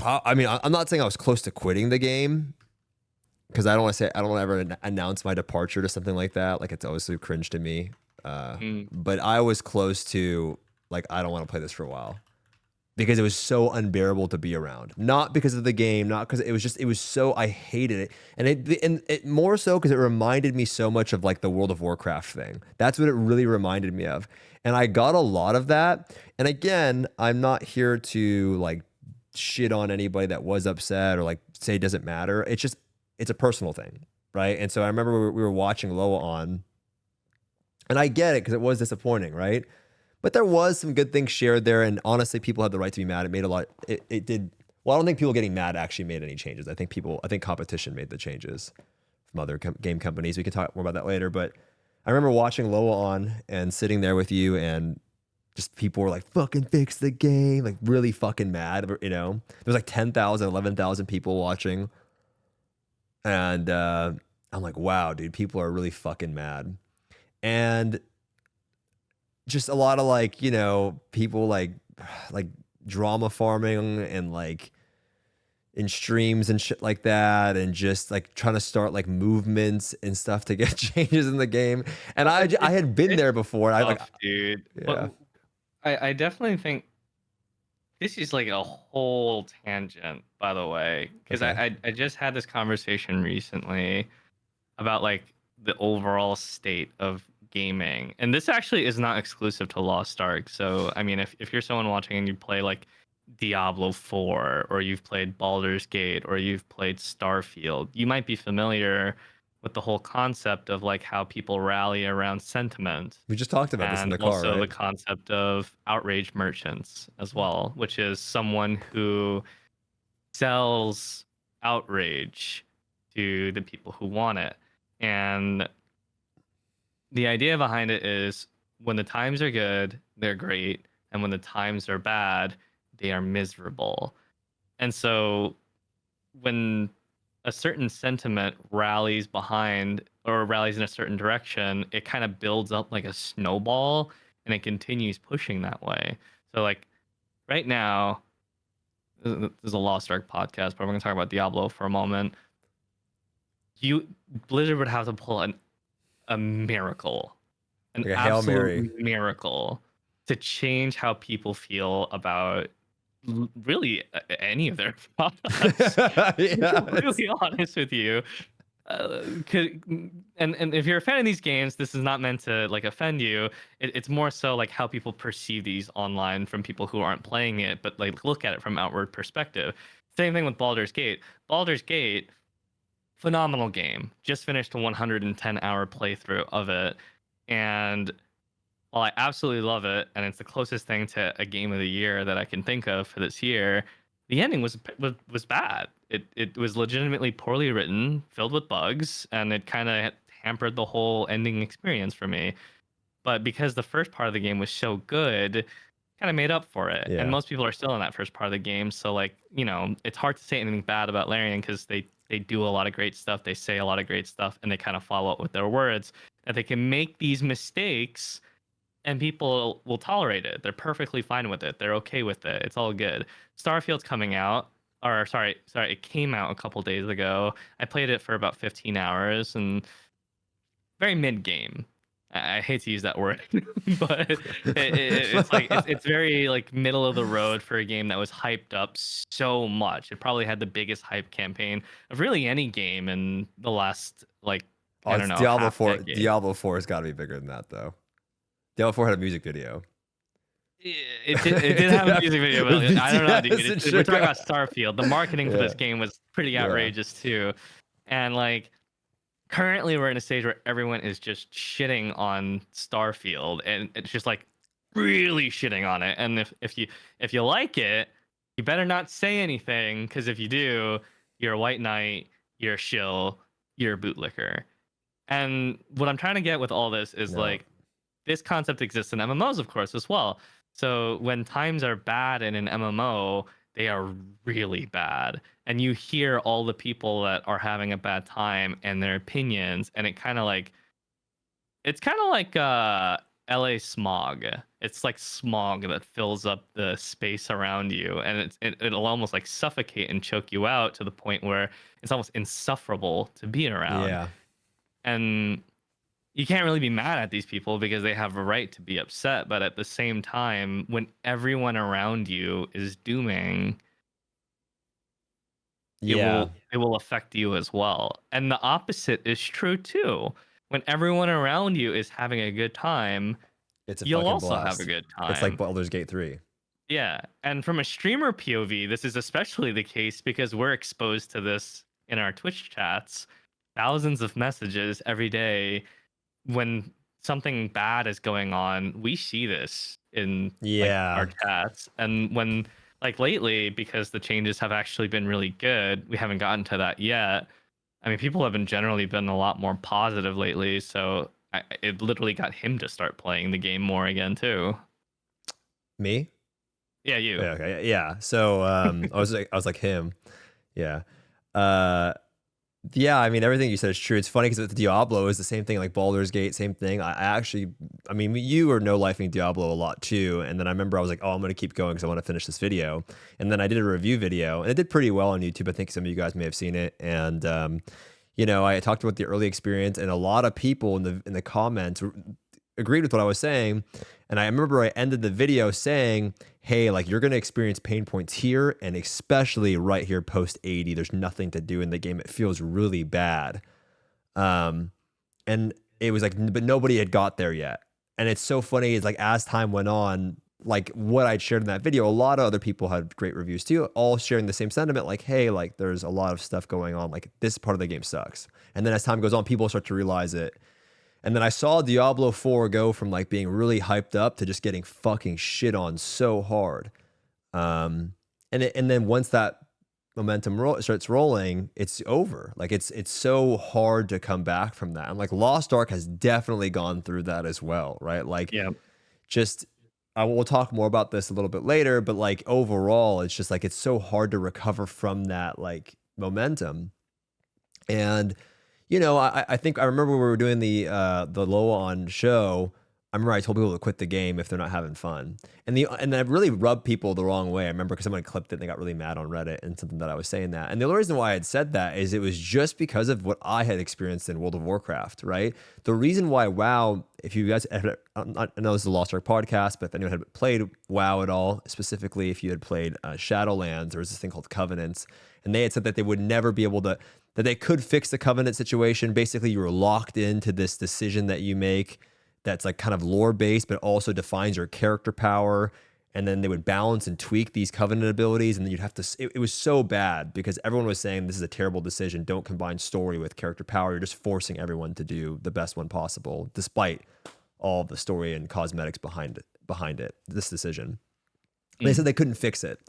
I mean, I'm not saying I was close to quitting the game because I don't want to say, I don't want to ever announce my departure to something like that. Like, it's always so cringe to me. Mm. But I was close to, like, I don't want to play this for a while because it was so unbearable to be around. Not because of the game, not because it was so, I hated it. And it more so because it reminded me so much of like the World of Warcraft thing. That's what it really reminded me of. And I got a lot of that. And again, I'm not here to like shit on anybody that was upset or like say it doesn't matter. It's just, it's a personal thing. Right. And so I remember we were watching Loa on, and I get it because it was disappointing. Right. But there was some good things shared there, and honestly, people had the right to be mad. It made a lot. It did. Well, I don't think people getting mad actually made any changes. I think competition made the changes from other game companies. We can talk more about that later. But I remember watching Loa on and sitting there with you, and just people were like, "Fucking fix the game!" Like really fucking mad. You know, there's like 10,000, 11,000 people watching, and I'm like, "Wow, dude, people are really fucking mad." And just a lot of like, you know, people like drama farming and like in streams and shit like that, and just like trying to start like movements and stuff to get changes in the game. And I had been It's there before. And I like, tough, dude. yeah, But I definitely think this is like a whole tangent, by the way, because okay, I just had this conversation recently about like the overall state of gaming. And this actually is not exclusive to Lost Ark. So, I mean, if you're someone watching and you play like Diablo 4 or you've played Baldur's Gate or you've played Starfield, you might be familiar with the whole concept of like how people rally around sentiment we just talked about this in and the car, also the right? concept of outrage merchants as well, which is someone who sells outrage to the people who want it. And the idea behind it is when the times are good, they're great, and when the times are bad, they are miserable. And so when a certain sentiment rallies behind or rallies in a certain direction, it kind of builds up like a snowball and it continues pushing that way. So like right now, this is a Lost Ark podcast, but we're going to talk about Diablo for a moment. Blizzard would have to pull a miracle, an Like a Hail Mary. absolute miracle to change how people feel about really any of their products. Yeah, I'm really honest with you. And if you're a fan of these games, this is not meant to like offend you. It's more so like how people perceive these online from people who aren't playing it, but like look at it from outward perspective. Same thing with Baldur's Gate. Baldur's Gate, phenomenal game. Just finished a 110-hour playthrough of it, and while I absolutely love it, and it's the closest thing to a game of the year that I can think of for this year, the ending was bad. It was legitimately poorly written, filled with bugs, and it kind of hampered the whole ending experience for me. But because the first part of the game was so good, kind of made up for it. Yeah. And most people are still in that first part of the game, so like, you know, it's hard to say anything bad about Larian because they do a lot of great stuff, they say a lot of great stuff, and they kind of follow up with their words. That they can make these mistakes and people will tolerate it. They're perfectly fine with it. They're okay with it. It's all good. Starfield's coming out, or sorry, it came out a couple days ago. I played it for about 15 hours and very mid game. I hate to use that word, but it's very like middle of the road for a game that was hyped up so much. It probably had the biggest hype campaign of really any game in the last like I don't know. Diablo half 4. decade. Diablo 4 has got to be bigger than that though. Diablo 4 had a music video. It did have a music video, but I don't know, dude. We're talking about Starfield. The marketing for this game was pretty outrageous too, and like currently we're in a stage where everyone is just shitting on Starfield, and it's just like really shitting on it. And if you like it, you better not say anything, because if you do, you're a white knight, you're a shill, you're a bootlicker. And what I'm trying to get with all this is like, this concept exists in MMOs, of course, as well. So when times are bad in an MMO, they are really bad. And you hear all the people that are having a bad time and their opinions, and it's kind of like LA smog. It's like smog that fills up the space around you, and it'll almost like suffocate and choke you out to the point where it's almost insufferable to be around. Yeah. And you can't really be mad at these people because they have a right to be upset. But at the same time, when everyone around you is dooming, it will affect you as well. And the opposite is true too. When everyone around you is having a good time, you'll also blast. have a good time. It's like Baldur's Gate 3. Yeah. And from a streamer POV, this is especially the case because we're exposed to this in our Twitch chats. Thousands of messages every day. When something bad is going on, we see this in like, our chats. And when like lately, because the changes have actually been really good, we haven't gotten to that yet. I mean, people have generally been a lot more positive lately, so it literally got him to start playing the game more again too. Me? Yeah, you. Yeah, okay. Yeah. So I was like him. Yeah. Yeah, I mean, everything you said is true. It's funny because with Diablo is the same thing, like Baldur's Gate, same thing. I mean, you were no-lifing Diablo a lot too. And then I remember I was like, oh, I'm going to keep going because I want to finish this video. And then I did a review video, and it did pretty well on YouTube. I think some of you guys may have seen it. And, you know, I talked about the early experience, and a lot of people in the comments agreed with what I was saying. And I remember I ended the video saying, hey, like you're going to experience pain points here, and especially right here post 80. There's nothing to do in the game. It feels really bad. And it was like, but nobody had got there yet. And it's so funny. It's like as time went on, like what I'd shared in that video, a lot of other people had great reviews too, all sharing the same sentiment. Like, hey, like there's a lot of stuff going on. Like this part of the game sucks. And then as time goes on, people start to realize it. And then I saw Diablo 4 go from like being really hyped up to just getting fucking shit on so hard. And then once that momentum starts rolling, it's over. Like it's so hard to come back from that. And like Lost Ark has definitely gone through that as well, right? Like Yeah. just I will talk more about this a little bit later, but like overall, it's just like it's so hard to recover from that like momentum. And you know, I think I remember when we were doing the Loa on show. I remember I told people to quit the game if they're not having fun, and that really rubbed people the wrong way. I remember because someone clipped it and they got really mad on Reddit and something that I was saying that. And the only reason why I had said that is it was just because of what I had experienced in World of Warcraft, right? The reason why WoW, if you guys, I know this is a Lost Ark podcast, but if anyone had played WoW at all, specifically if you had played Shadowlands, there was this thing called Covenants, and they had said that they would never be able to, that they could fix the Covenant situation. Basically, you were locked into this decision that you make that's like kind of lore based, but also defines your character power. And then they would balance and tweak these Covenant abilities. And then you'd have to, it was so bad because everyone was saying this is a terrible decision. Don't combine story with character power. You're just forcing everyone to do the best one possible, despite all the story and cosmetics behind it, this decision. They said they couldn't fix it.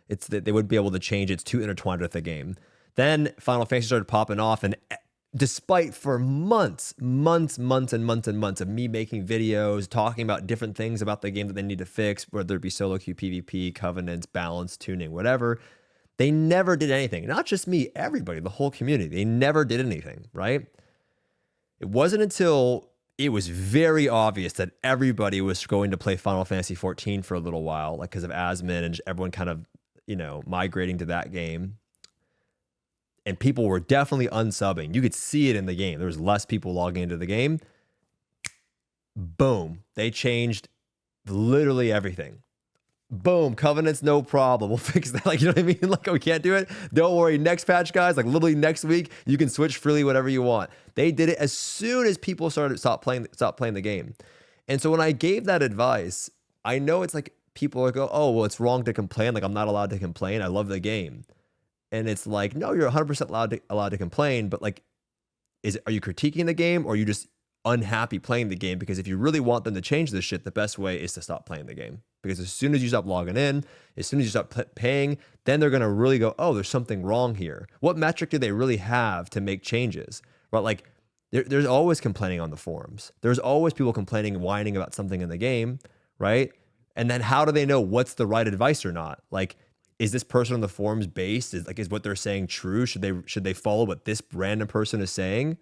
It's that they would be able to change. It's too intertwined with the game. Then Final Fantasy started popping off, and despite for months of me making videos, talking about different things about the game that they need to fix, whether it be solo queue, PvP, covenants, balance, tuning, whatever, they never did anything. Not just me, everybody, the whole community. They never did anything, right? It wasn't until it was very obvious that everybody was going to play Final Fantasy 14 for a little while, like because of Asmon and everyone kind of, you know, migrating to that game. And people were definitely unsubbing. You could see it in the game. There was less people logging into the game. Boom. They changed literally everything. Boom. Covenants, no problem. We'll fix that. Like, you know what I mean? Like, oh, we can't do it. Don't worry. Next patch, guys. Like, literally next week, you can switch freely, whatever you want. They did it as soon as people stopped playing the game. And so when I gave that advice, I know it's like people are go, oh, well, it's wrong to complain. Like, I'm not allowed to complain. I love the game. And it's like, no, you're 100% allowed to complain, but like, are you critiquing the game or are you just unhappy playing the game? Because if you really want them to change this shit, the best way is to stop playing the game. Because as soon as you stop logging in, as soon as you stop paying, then they're gonna really go, oh, there's something wrong here. What metric do they really have to make changes? Right? Like, there's always complaining on the forums. There's always people complaining and whining about something in the game, right? And then how do they know what's the right advice or not? Like, is this person on the forums based? Is what they're saying true? Should they follow what this random person is saying?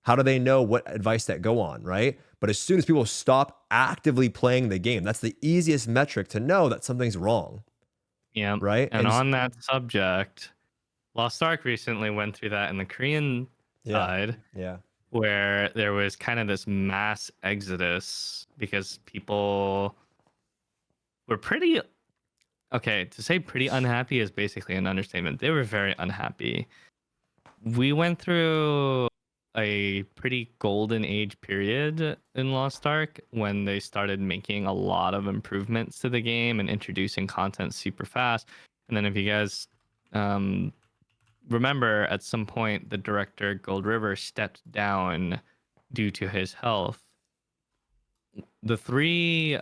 How do they know what advice that go on, right? But as soon as people stop actively playing the game, that's the easiest metric to know that something's wrong. Yeah. Right? And on that subject, Lost Ark recently went through that in the Korean side. Yeah. Where there was kind of this mass exodus because people were pretty... Okay, to say pretty unhappy is basically an understatement. They were very unhappy. We went through a pretty golden age period in Lost Ark when they started making a lot of improvements to the game and introducing content super fast. And then if you guys remember, at some point, the director, Gold River, stepped down due to his health. The three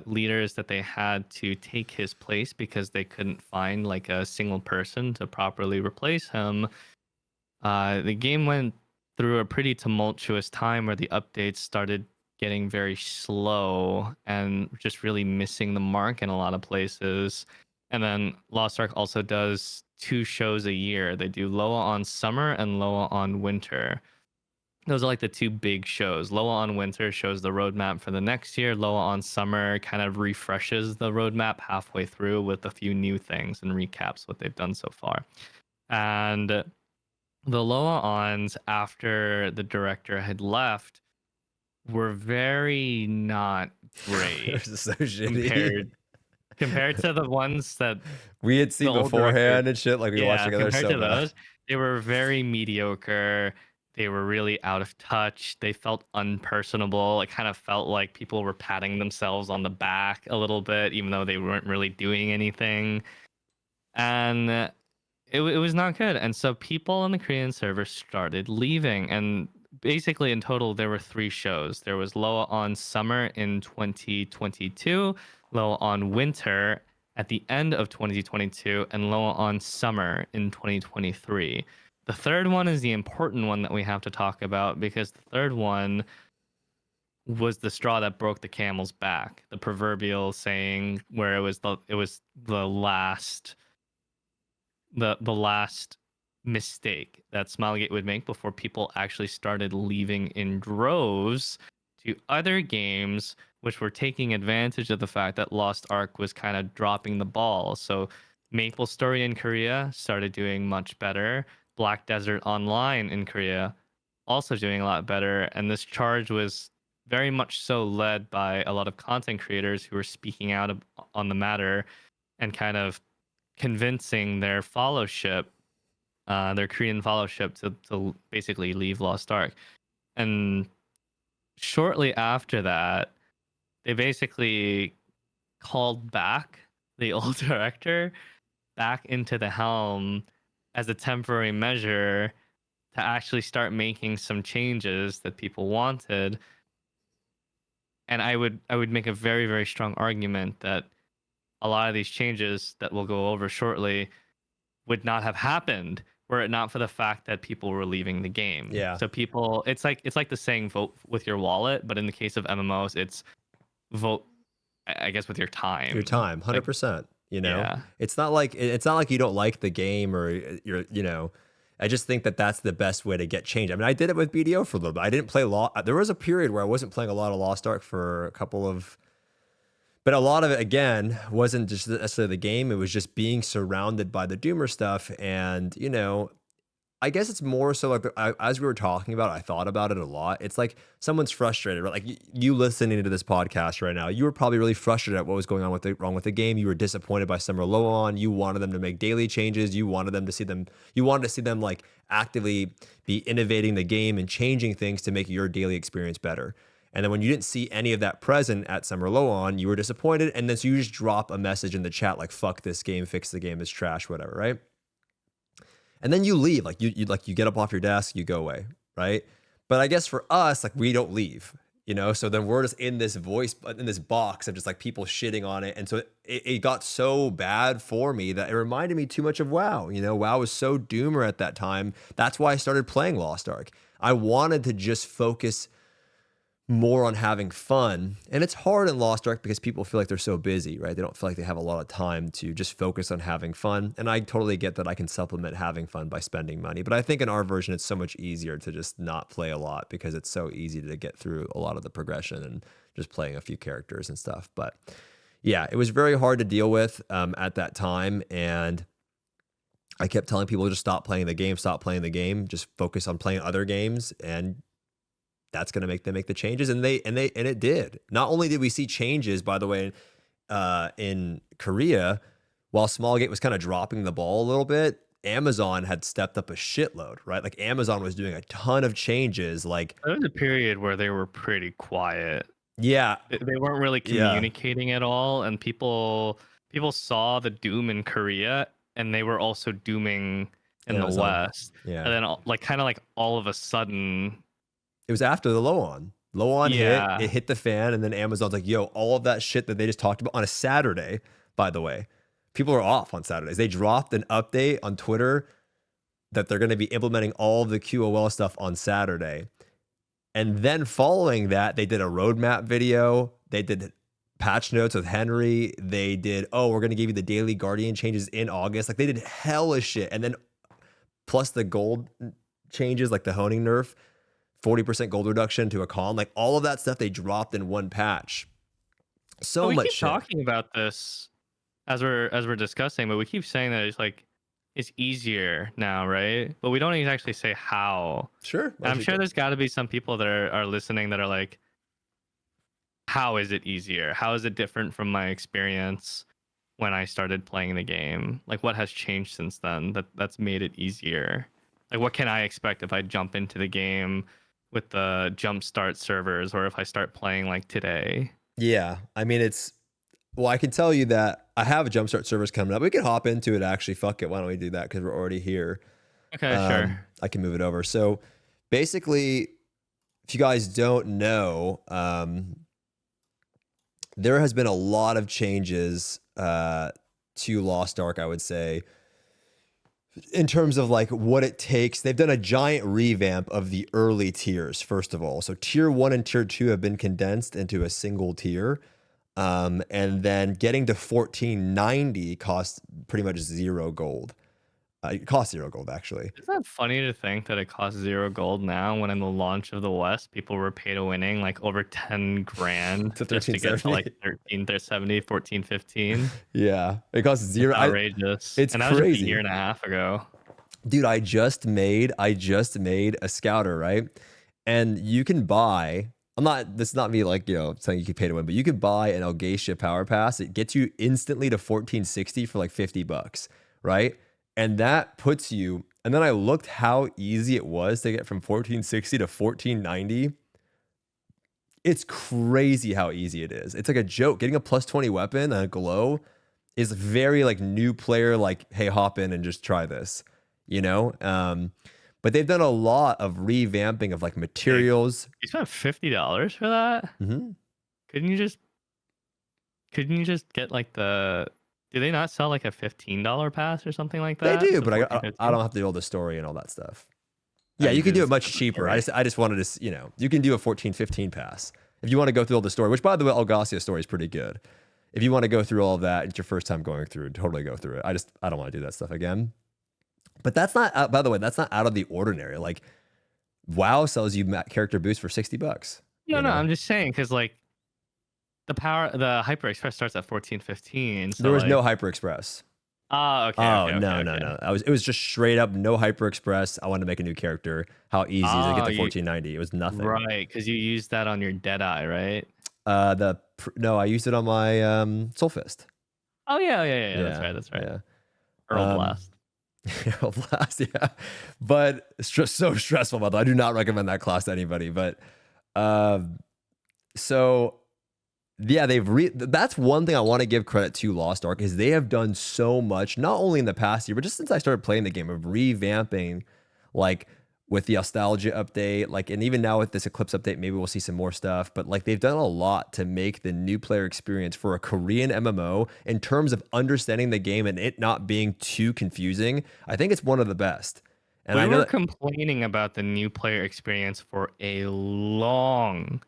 leaders that they had to take his place because they couldn't find like a single person to properly replace him. The game went through a pretty tumultuous time where the updates started getting very slow and just really missing the mark in a lot of places. And then Lost Ark also does 2 shows a year. They do Loa on Summer and Loa on Winter. Those are like the 2 big shows. Loa on Winter shows the roadmap for the next year. Loa on Summer kind of refreshes the roadmap halfway through with a few new things and recaps what they've done so far. And the Loa ons, after the director had left, were very not great. So shitty. Compared to the ones that we had seen beforehand and shit, like we watched together. Compared to those, they were very mediocre. They were really out of touch. They felt unpersonable. It kind of felt like people were patting themselves on the back a little bit, even though they weren't really doing anything. And it was not good. And so people on the Korean server started leaving. And basically, in total, there were 3 shows. There was Loa on Summer in 2022, Loa on Winter, at the end of 2022 and LOA on summer in 2023. The third one is the important one that we have to talk about, because the third one was the straw that broke the camel's back. The proverbial saying where it was the last mistake that Smilegate would make before people actually started leaving in droves to other games, which were taking advantage of the fact that Lost Ark was kind of dropping the ball. So MapleStory in Korea started doing much better. Black Desert Online in Korea also doing a lot better. And this charge was very much so led by a lot of content creators who were speaking out on the matter and kind of convincing their followship, their Korean followship, to basically leave Lost Ark. And shortly after that, they basically called back the old director back into the helm as a temporary measure to actually start making some changes that people wanted. And I would make a very, very strong argument that a lot of these changes that we'll go over shortly would not have happened were it not for the fact that people were leaving the game. Yeah. So people, it's like the saying, vote with your wallet, but in the case of MMOs, it's vote, I guess, with your time. Your time, 100%. You know, yeah. it's not like you don't like the game or you're, you know. I just think that that's the best way to get change. I mean, I did it with BDO for a little bit. I didn't play there was a period where I wasn't playing a lot of Lost Ark for a couple of, but a lot of it, again, wasn't just necessarily the game. It was just being surrounded by the Doomer stuff. And, you know, I guess it's more so like as we were talking about it, I thought about it a lot. It's like someone's frustrated, right? Like you listening to this podcast right now, you were probably really frustrated at what was going on wrong with the game. You were disappointed by Summer LOA On. You wanted them to make daily changes. You wanted to see them like actively be innovating the game and changing things to make your daily experience better. And then when you didn't see any of that present at Summer LOA On, you were disappointed. And then so you just drop a message in the chat like, fuck this game, fix the game, it's trash, whatever, right? And then you leave, like you get up off your desk, you go away, right? But I guess for us, like we don't leave, you know? So then we're just in this box of just like people shitting on it. And so it got so bad for me that it reminded me too much of WoW. You know, WoW was so doomer at that time. That's why I started playing Lost Ark. I wanted to just focus more on having fun. And it's hard in Lost Ark because people feel like they're so busy, right? They don't feel like they have a lot of time to just focus on having fun. And I totally get that I can supplement having fun by spending money. But I think in our version, it's so much easier to just not play a lot because it's so easy to get through a lot of the progression and just playing a few characters and stuff. But yeah, it was very hard to deal with at that time. And I kept telling people to just stop playing the game, just focus on playing other games, and that's going to make them make the changes. And it did. Not only did we see changes, by the way, in Korea, while Smilegate was kind of dropping the ball a little bit, Amazon had stepped up a shitload, right? Like Amazon was doing a ton of changes. Like There was a period where they were pretty quiet. Yeah. They weren't really communicating at all. And people saw the doom in Korea, and they were also dooming in the West. Yeah. And then like kind of like all of a sudden, it was after the LOA On hit, it hit the fan, and then Amazon's like, yo, all of that shit that they just talked about on a Saturday, by the way, people are off on Saturdays. They dropped an update on Twitter that they're going to be implementing all the QOL stuff on Saturday. And then following that, they did a roadmap video. They did patch notes with Henry. They did, we're going to give you the daily Guardian changes in August. Like they did hella shit. And then plus the gold changes, like the honing nerf, 40% gold reduction to a con, like all of that stuff they dropped in one patch. So much shit. We keep talking about this as we're discussing, but we keep saying that it's easier now, right? But we don't actually say how. Sure. And I'm sure there's got to be some people that are listening that are like, how is it easier? How is it different from my experience when I started playing the game? Like what has changed since then that's made it easier? Like what can I expect if I jump into the game with the jumpstart servers, or if I start playing like today? Yeah, I mean, I can tell you that I have a jumpstart servers coming up. We can hop into it actually. Fuck it. Why don't we do that? Because we're already here. Okay, sure. I can move it over. So basically, if you guys don't know, there has been a lot of changes to Lost Ark, I would say, in terms of like what it takes. They've done a giant revamp of the early tiers, first of all. So tier 1 and tier 2 have been condensed into a single tier. And then getting to 1490 costs pretty much 0 gold. It costs 0 gold, actually. Isn't that funny to think that it costs 0 gold now, when in the launch of the West, people were pay to winning like over 10 grand To just to get to like 1370, 14, 15? Yeah, it costs 0. Outrageous. It's and that was just crazy. a year and a half ago. Dude, I just made a scouter, right? And you can buy, this is not me like, saying you can pay to win, but you can buy an Algacia Power Pass. It gets you instantly to 1460 for like $50, right? And that puts you, and then I looked how easy it was to get from 1460 to 1490. It's crazy how easy it is. It's like a joke. Getting a plus 20 weapon and a glow is very like new player, like, hey, hop in and just try this, But they've done a lot of revamping of like materials. You spent $50 for that? Mm-hmm. Couldn't you just get like do they not sell like a $15 pass or something like that? They do, but I don't have to do all the story and all that stuff. Yeah, you can do it much cheaper. Right. I just wanted to, you can do a 14-15 pass if you want to go through all the story, which by the way, Algacia's story is pretty good. If you want to go through all of that, it's your first time going through, totally go through it. I don't want to do that stuff again. But that's not, by the way, that's not out of the ordinary. Like WoW sells you character boost for $60. No, I'm just saying, because like the Hyper Express starts at 14-15. So there was no Hyper Express. Oh, okay. No. It was just straight up no Hyper Express. I wanted to make a new character. How easy is it to get to 1490? It was nothing. Right, because you used that on your Deadeye, right? No, I used it on my Soulfist. Oh yeah. That's right. Yeah. Earl Blast. Earl Blast, yeah. But it's just so stressful about that. I do not recommend that class to anybody. But so yeah, that's one thing I want to give credit to Lost Ark, is they have done so much, not only in the past year, but just since I started playing the game, of revamping, like with the nostalgia update, like, and even now with this Eclipse update, maybe we'll see some more stuff, but like they've done a lot to make the new player experience for a Korean MMO in terms of understanding the game and it not being too confusing. I think it's one of the best. And we were complaining about the new player experience for a long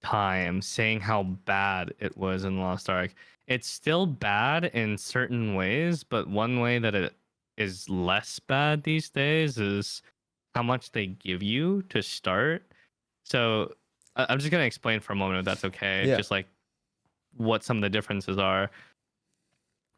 time, saying how bad it was in Lost Ark. It's still bad in certain ways, but one way that it is less bad these days is how much they give you to start. So I'm just gonna explain for a moment, if that's okay. Yeah. Just like what some of the differences are.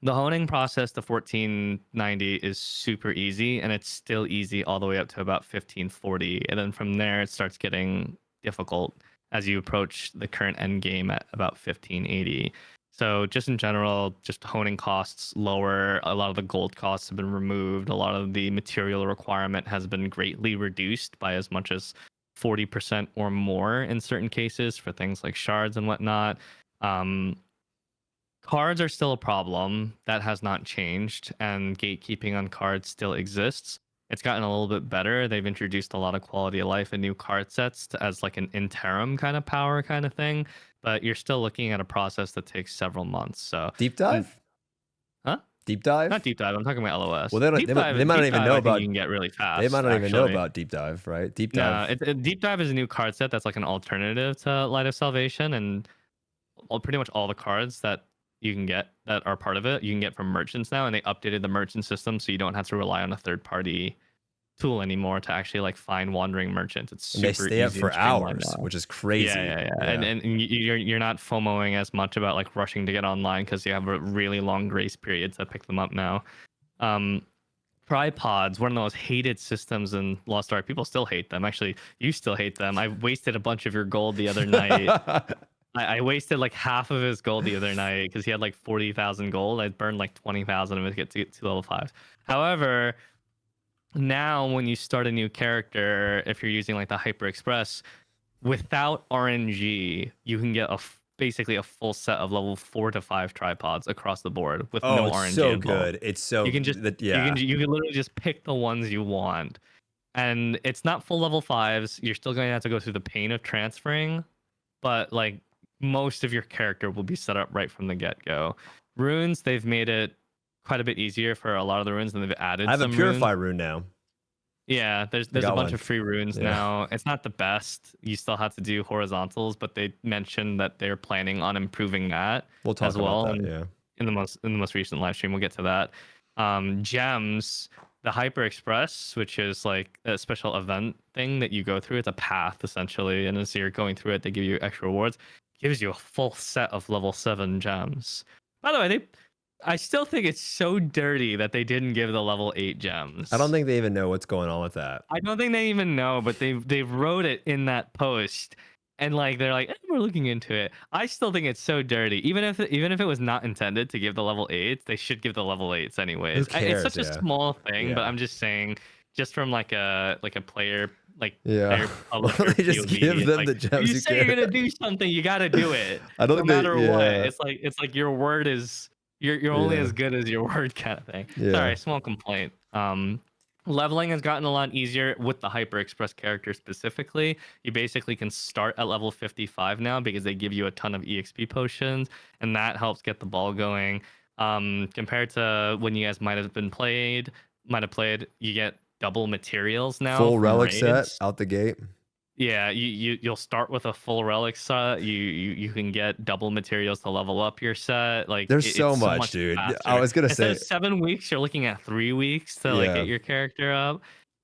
The honing process to 1490 is super easy, and it's still easy all the way up to about 1540, and then from there it starts getting difficult as you approach the current end game at about 1580. So just in general, just honing costs lower. A lot of the gold costs have been removed. A lot of the material requirement has been greatly reduced by as much as 40% or more in certain cases for things like shards and whatnot. Cards are still a problem. That has not changed, and gatekeeping on cards still exists. It's gotten a little bit better. They've introduced a lot of quality of life and new card sets as like an interim kind of power kind of thing, but you're still looking at a process that takes several months. So deep dive? Huh? Deep dive? Not deep dive. I'm talking about LOS. Well, they might not even know about. You can get really fast. They might not even know about deep dive, right? Deep dive. No, deep dive is a new card set that's like an alternative to Light of Salvation, and pretty much all the cards that you can get that are part of it, you can get from merchants now, and they updated the merchant system so you don't have to rely on a third-party tool anymore to actually like find wandering merchants. It's super easy. They stay up for hours, which is crazy. Yeah. And you're not FOMOing as much about like rushing to get online because you have a really long grace period to pick them up now. Tripods, one of the most hated systems in Lost Ark. People still hate them. Actually, you still hate them. I wasted a bunch of your gold the other night. I wasted like half of his gold the other night because he had like 40,000 gold. I burned like 20,000 of it to get to level 5. However, now when you start a new character, if you're using like the Hyper Express, without RNG, you can get basically a full set of level 4 to 5 tripods across the board with no RNG. It's so involved. good. It's so you can just you can literally just pick the ones you want, and it's not full level 5s. You're still going to have to go through the pain of transferring, but like most of your character will be set up right from the get-go. Runes, they've made it quite a bit easier for a lot of the runes, and they've added I have a some runes. Purify rune now. Yeah, I there's a got bunch one. of free runes Yeah. now. It's not the best. You still have to do horizontals, but they mentioned that they're planning on improving that We'll as talk about well. that. And Yeah. in the most recent live stream, we'll get to that. Gems, the Hyper Express, which is like a special event thing that you go through. It's a path essentially, and as you're going through it, they give you extra rewards. Gives you a full set of level 7 gems. By the way, I still think it's so dirty that they didn't give the level 8 gems. I don't think they even know what's going on with that. I don't think they even know, but they wrote it in that post, and like they're like, we're looking into it. I still think it's so dirty. Even if it was not intended to give the level 8s, they should give the level 8s anyways. Who cares? It's such a small thing, but Yeah. I'm just saying, just from like a player Yeah. player publisher They just POV, give it's them like, the if gems. you say you're gonna do something, you gotta do it. I don't no think they- matter what. yeah. It's like your word is you're only Yeah. as good as your word kind of thing. Yeah. Sorry, small complaint. Leveling has gotten a lot easier with the Hyper Express character specifically. You basically can start at level 55 now because they give you a ton of EXP potions, and that helps get the ball going. Compared to when you guys might have played, you get double materials now. Full from relic raids. set out the gate. Yeah, you'll start with a full relic set. You can get double materials to level up your set. Like There's it's so much, dude. faster. I was gonna Instead say of 7 weeks, you're looking at 3 weeks to like Yeah. get your character up.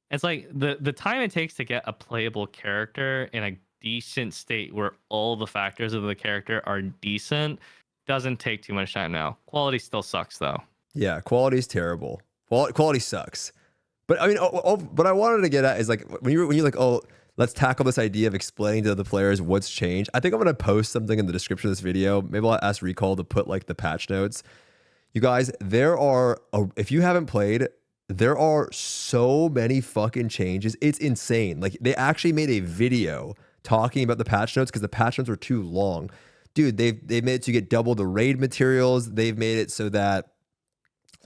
It's like the time it takes to get a playable character in a decent state where all the factors of the character are decent doesn't take too much time now. Quality still sucks though. Yeah, quality's terrible. Quality sucks. But I mean, what I wanted to get at is like when you're like, oh, let's tackle this idea of explaining to the players what's changed. I think I'm gonna post something in the description of this video. Maybe I'll ask Recall to put like the patch notes. You guys, if you haven't played, there are so many fucking changes. It's insane. Like they actually made a video talking about the patch notes because the patch notes were too long. Dude, they've made it so you get double the raid materials. They've made it so that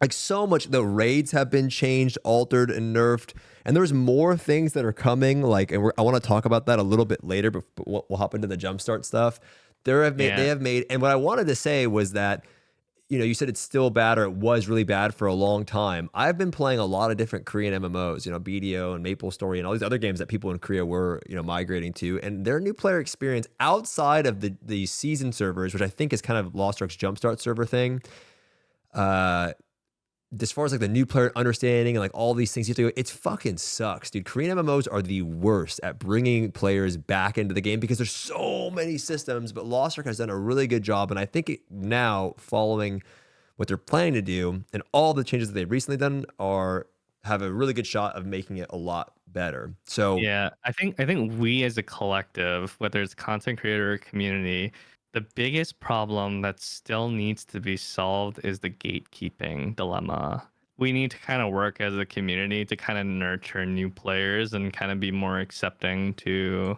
like so much, the raids have been changed, altered, and nerfed. And there's more things that are coming. Like, and I want to talk about that a little bit later, but we'll hop into the jumpstart stuff. They have made, and what I wanted to say was that, you know, you said it's still bad or it was really bad for a long time. I've been playing a lot of different Korean MMOs, you know, BDO and MapleStory and all these other games that people in Korea were, you know, migrating to. And their new player experience outside of the season servers, which I think is kind of Lost Ark's Jumpstart server thing, as far as like the new player understanding and like all these things you have to go, it's fucking sucks, dude. Korean MMOs are the worst at bringing players back into the game because there's so many systems, but Lost Ark has done a really good job. And I think now following what they're planning to do and all the changes that they've recently done have a really good shot of making it a lot better. So yeah, I think we as a collective, whether it's content creator or community, the biggest problem that still needs to be solved is the gatekeeping dilemma. We need to kind of work as a community to kind of nurture new players and kind of be more accepting to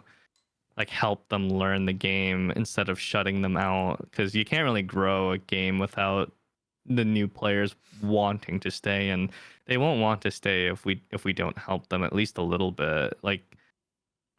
like help them learn the game instead of shutting them out, because you can't really grow a game without the new players wanting to stay, and they won't want to stay if we don't help them at least a little bit. Like,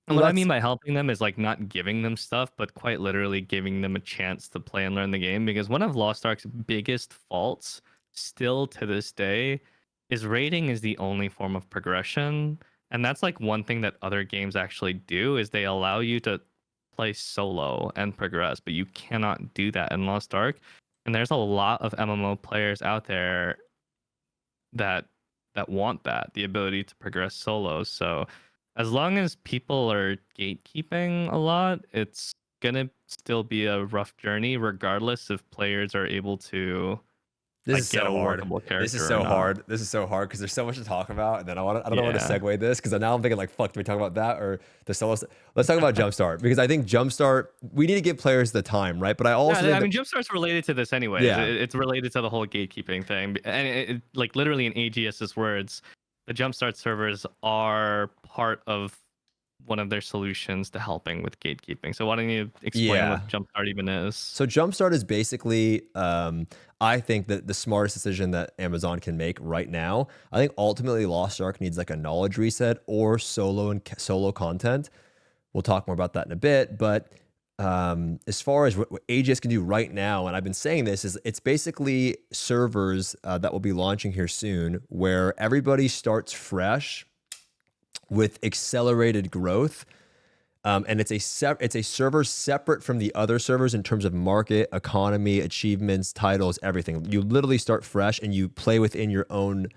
and what I mean by helping them is like not giving them stuff, but quite literally giving them a chance to play and learn the game. Because one of Lost Ark's biggest faults, still to this day, is raiding is the only form of progression. And that's like one thing that other games actually do, is they allow you to play solo and progress, but you cannot do that in Lost Ark. And there's a lot of MMO players out there that want that, the ability to progress solo. So as long as people are gatekeeping a lot, it's gonna still be a rough journey, regardless if players are able to This is get so a hard. workable character. This is so hard. This is so hard because there's so much to talk about, and then I don't know how to segue this because now I'm thinking like, fuck, do we talk about that or the solo? Let's talk about Jumpstart because I think Jumpstart, we need to give players the time, right? But I also I mean, Jumpstart's related to this anyway. Yeah. It's related to the whole gatekeeping thing, and it, like literally in AGS's words, the Jumpstart servers are part of one of their solutions to helping with gatekeeping. So why don't you explain what Jumpstart even is? So Jumpstart is basically, I think that the smartest decision that Amazon can make right now. I think ultimately Lost Ark needs like a knowledge reset or solo content. We'll talk more about that in a bit, but as far as what AGS can do right now, and I've been saying this, is it's basically servers that will be launching here soon where everybody starts fresh with accelerated growth. And it's a server separate from the other servers in terms of market, economy, achievements, titles, everything. You literally start fresh and you play within your own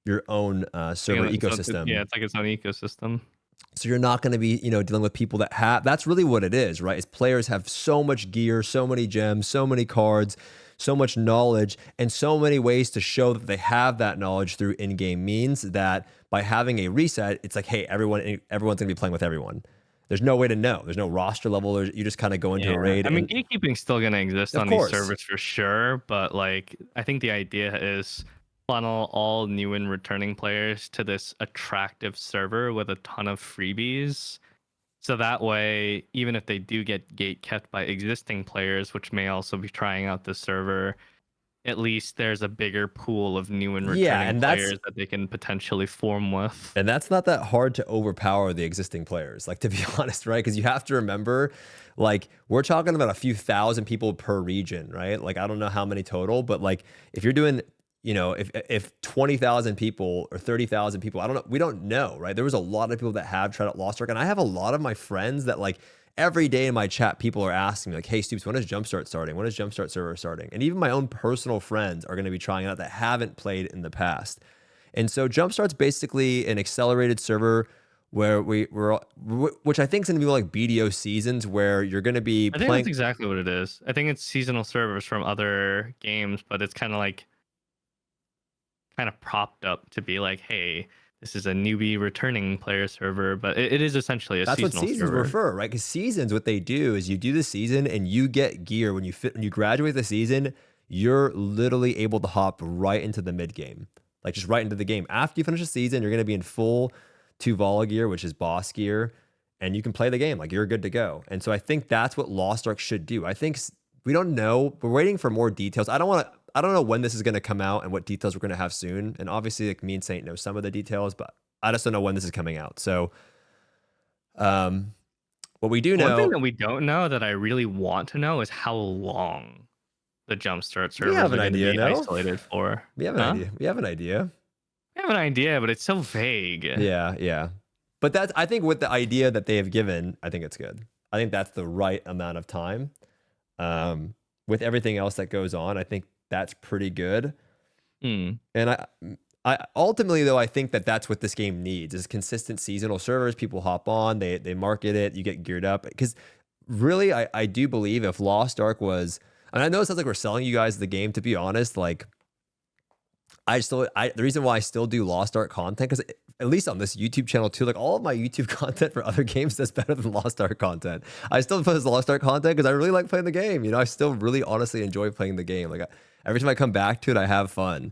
server ecosystem. Yeah, it's like its own ecosystem. So you're not going to be, dealing with people that have, that's really what it is, right? Is players have so much gear, so many gems, so many cards, so much knowledge, and so many ways to show that they have that knowledge through in-game means that by having a reset, it's like, hey, everyone's going to be playing with everyone. There's no way to know. There's no roster level. You just kind of go into a raid. I mean, gatekeeping's still going to exist on course. these servers for sure, but like, I think the idea is funnel all new and returning players to this attractive server with a ton of freebies. So that way, even if they do get gate kept by existing players, which may also be trying out this server, at least there's a bigger pool of new and returning players that they can potentially form with. And that's not that hard to overpower the existing players, like, to be honest, right? Because you have to remember, like, we're talking about a few thousand people per region, right? Like, I don't know how many total, but like, if you're doing, if 20,000 people or 30,000 people, I don't know, we don't know, right? There was a lot of people that have tried out Lost Ark, and I have a lot of my friends that, like, every day in my chat, people are asking me, like, hey, Stoopzz, when is Jumpstart starting? When is Jumpstart server starting? And even my own personal friends are going to be trying out that haven't played in the past. And so Jumpstart's basically an accelerated server where which I think is going to be like BDO seasons, where you're going to be playing. I think that's exactly what it is. I think it's seasonal servers from other games, but it's kind of propped up to be like, hey, this is a newbie returning player server, but it is essentially a seasonal server. That's what seasons refer, right? Because seasons, what they do is you do the season and you get gear. When you graduate the season, you're literally able to hop right into the mid game, like just right into the game. After you finish the season, you're going to be in full Tuvala gear, which is boss gear, and you can play the game. Like, you're good to go. And so I think that's what Lost Ark should do. I think we don't know. We're waiting for more details. I don't know when this is going to come out and what details we're going to have soon. And obviously, like, me and Saint know some of the details, but I just don't know when this is coming out. So, what we do know, one thing that we don't know that I really want to know is how long the Jumpstart servers are going to be isolated for. We have an idea. We have an idea. We have an idea, but it's so vague. Yeah. But I think with the idea that they have given, I think it's good. I think that's the right amount of time. With everything else that goes on, I think that's pretty good. And I ultimately, though, I think that that's what this game needs is consistent seasonal servers. People hop on, they market it, you get geared up. Because really, I do believe if Lost Ark was, and I know it sounds like we're selling you guys the game, to be honest, like, the reason why I still do Lost Ark content, because at least on this YouTube channel too, like, all of my YouTube content for other games does better than Lost Ark content. I still post Lost Ark content because I really like playing the game. I still really honestly enjoy playing the game. Like, every time I come back to it, I have fun.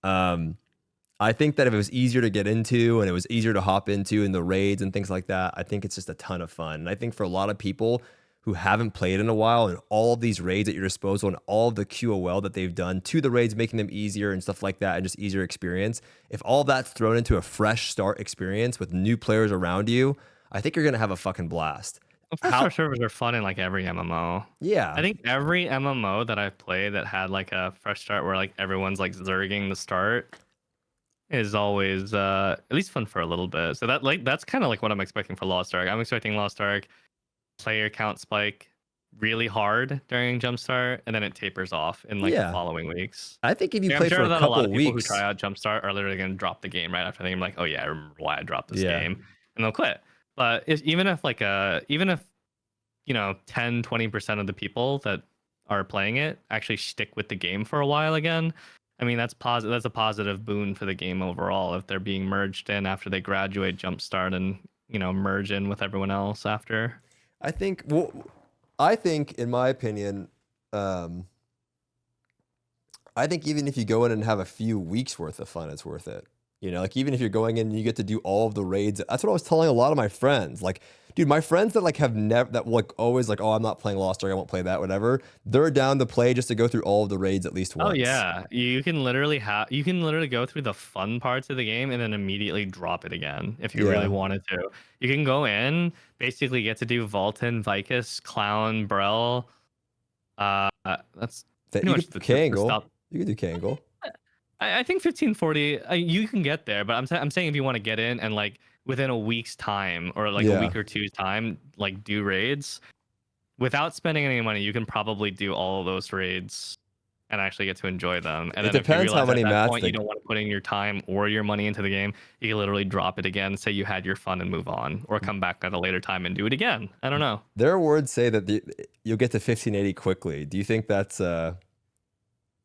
I think that if it was easier to get into and it was easier to hop into in the raids and things like that, I think it's just a ton of fun. And I think for a lot of people who haven't played in a while, and all of these raids at your disposal and all of the QOL that they've done to the raids, making them easier and stuff like that, and just easier experience, if all that's thrown into a fresh start experience with new players around you, I think you're going to have a fucking blast. Well, fresh start servers are fun in like every MMO. Yeah. I think every MMO that I've played that had like a fresh start where like everyone's like zerging the start is always at least fun for a little bit. So that's kind of like what I'm expecting for Lost Ark. I'm expecting Lost Ark player count spike really hard during Jumpstart, and then it tapers off in like the following weeks. I think if you play for a couple lot of people weeks, who try out Jumpstart are literally going to drop the game right after. They're like, oh yeah, I remember why I dropped this game, and they'll quit. But even if 10-20% of the people that are playing it actually stick with the game for a while again, I mean, that's a positive boon for the game overall if they're being merged in after they graduate Jumpstart and merge in with everyone else after. I think in my opinion, I think even if you go in and have a few weeks worth of fun, it's worth it. Like, even if you're going in and you get to do all of the raids, that's what I was telling a lot of my friends. Like, Dude, my friends that like have never that like always like, oh, I'm not playing Lost Ark, I won't play that, whatever. They're down to play just to go through all of the raids at least Oh once. yeah, you can literally go through the fun parts of the game and then immediately drop it again if you really Yeah. wanted to. You can go in, basically get to do Vulcan, Vicus, Clown, Brel. That's That pretty you much could the Kangle. stuff. You could do Kangle. I think 1540, you can get there, but I'm saying if you want to get in and like within a week's time or like a Yeah. week or two's time, like do raids without spending any money, you can probably do all of those raids and actually get to enjoy them. And It then if you depends how realize at many that mats point you don't want to put in your time or your money into the game, you can literally drop it again, say you had your fun and move on, or come back at a later time and do it again. I don't know. their words say that you'll get to 1580 quickly. Do you think that's